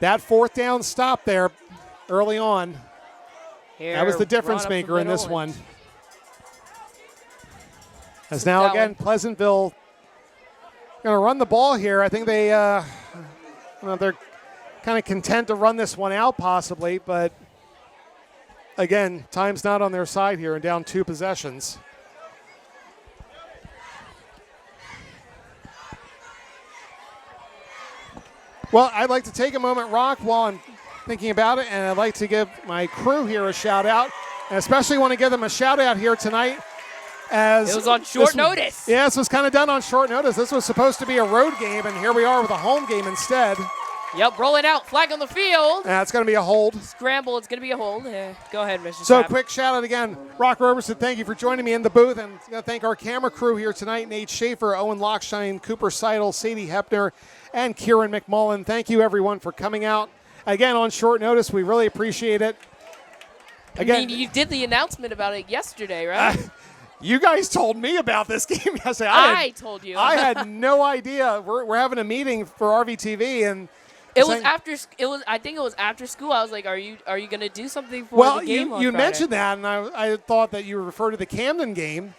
4th down stop there early on, that was the difference maker in this one. As now, again, Pleasantville going to run the ball here. I think they're kind of content to run this one out possibly, but again, time's not on their side here and down 2 possessions. Well, I'd like to take a moment, Rock, while I'm thinking about it, and I'd like to give my crew here a shout out, and especially want to give them a shout out here tonight. As it was on short notice. Yeah, this was kind of done on short notice. This was supposed to be a road game, and here we are with a home game instead. Yep, rolling out, flag on the field. Yeah, it's going to be a hold. Scramble, it's going to be a hold. Go ahead, Mr. So Sapp. quick shout out again, Rock Roberson, thank you for joining me in the booth, and I'm going to thank our camera crew here tonight, Nate Schaefer, Owen Lockshine, Cooper Seidel, Sadie Hepner, and Kieran McMullen. Thank you, everyone, for coming out. Again, on short notice, we really appreciate it. Again, I mean, you did the announcement about it yesterday, right? You guys told me about this game yesterday. I told you. I had no idea. We're having a meeting for RVTV, and it was after. I think it was after school. I was like, "Are you going to do something for the game?" Well, you mentioned that, and I thought that you referred to the Camden game,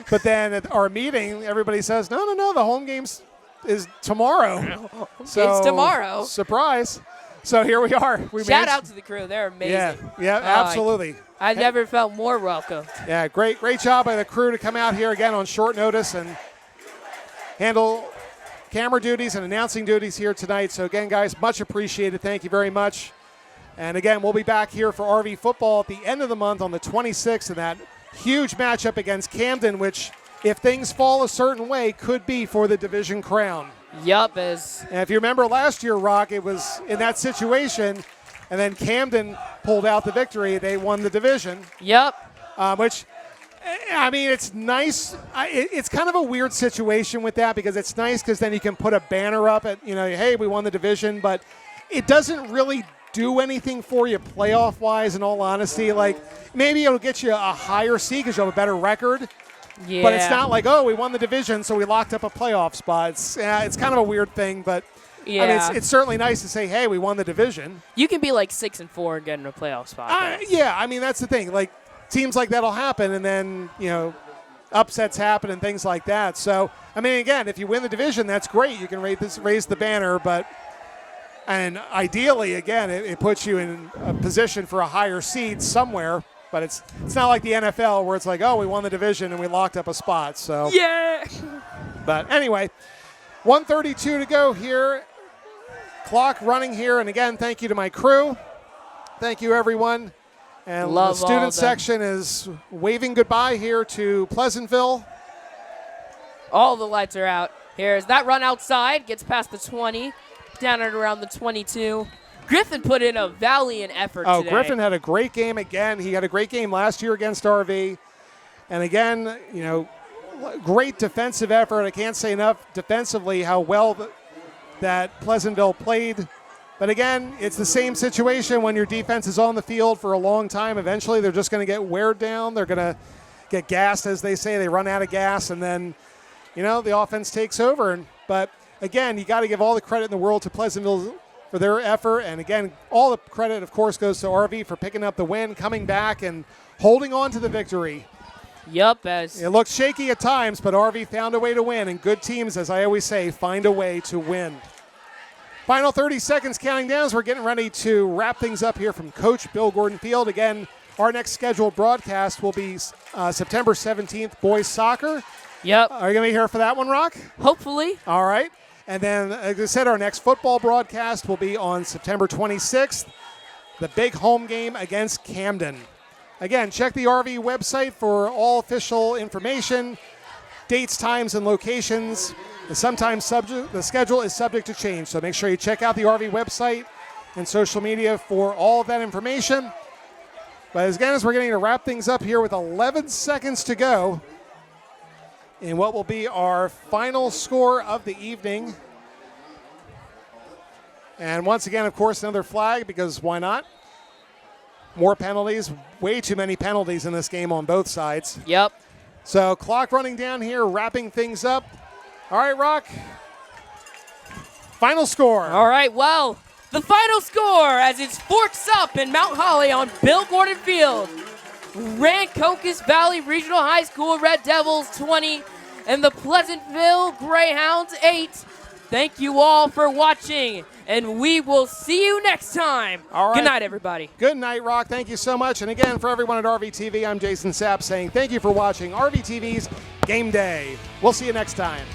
but then at our meeting, everybody says, "No, the home game's is tomorrow." So it's tomorrow. Surprise! So here we are. Shout out to the crew. They're amazing. Yeah, absolutely. I never felt more welcome. Yeah, great job by the crew to come out here again on short notice and handle camera duties and announcing duties here tonight. So again, guys, much appreciated. Thank you very much. And again, we'll be back here for RV football at the end of the month on the 26th, and that huge matchup against Camden, which, if things fall a certain way, could be for the division crown. Yup. And if you remember last year, Rock, it was in that situation, And then Camden pulled out the victory. They won the division. Yep. Which, I mean, it's nice. It's kind of a weird situation with that because it's nice because then you can put a banner up at, hey, we won the division, but it doesn't really do anything for you playoff-wise, in all honesty. Like, maybe it'll get you a higher seed because you'll have a better record. Yeah. But it's not like, oh, we won the division, so we locked up a playoff spot. It's kind of a weird thing, but yeah. I mean, it's certainly nice to say, hey, we won the division. You can be like 6-4 and get in a playoff spot. Yeah, I mean, that's the thing. Like, teams like that'll happen, and then, upsets happen and things like that. So, I mean, again, if you win the division, that's great. You can raise the banner, and ideally, again, it puts you in a position for a higher seed somewhere. But it's not like the NFL where it's like, oh, we won the division and we locked up a spot. So yeah. But anyway, 1:32 to go here. Clock running here, and again, thank you to my crew. Thank you, everyone. And Love the student section is waving goodbye here to Pleasantville. All the lights are out. Here's that run outside, gets past the 20, down at around the 22. Griffin put in a valiant effort today. Griffin had a great game again. He had a great game last year against RV. And again, great defensive effort. I can't say enough defensively how well that Pleasantville played. But again, it's the same situation when your defense is on the field for a long time. Eventually, they're just going to get weared down. They're going to get gassed, as they say. They run out of gas, and then, the offense takes over. But again, you got to give all the credit in the world to Pleasantville for their effort. And again, all the credit, of course, goes to RV for picking up the win, coming back, and holding on to the victory. Yup. It looked shaky at times, but RV found a way to win. And good teams, as I always say, find a way to win. Final 30 seconds counting down as we're getting ready to wrap things up here from Coach Bill Gordon Field. Again, our next scheduled broadcast will be September 17th, boys soccer. Yep. Are you going to be here for that one, Rock? Hopefully. All right. And then, like I said, our next football broadcast will be on September 26th, the big home game against Camden. Again, check the RV website for all official information, dates, times, and locations. The schedule is subject to change, so make sure you check out the RV website and social media for all of that information. But again, as we're getting to wrap things up here with 11 seconds to go in what will be our final score of the evening. And once again, of course, another flag, because why not? More penalties, way too many penalties in this game on both sides. Yep. So clock running down here, wrapping things up. All right, Rock. Final score. All right, well, the final score as it forks up in Mount Holly on Bill Gordon Field. Rancocas Valley Regional High School Red Devils 20 and the Pleasantville Greyhounds 8. Thank you all for watching, and we will see you next time. All right. Good night, everybody. Good night, Rock. Thank you so much. And again, for everyone at RVTV, I'm Jason Sapp saying thank you for watching RVTV's Game Day. We'll see you next time.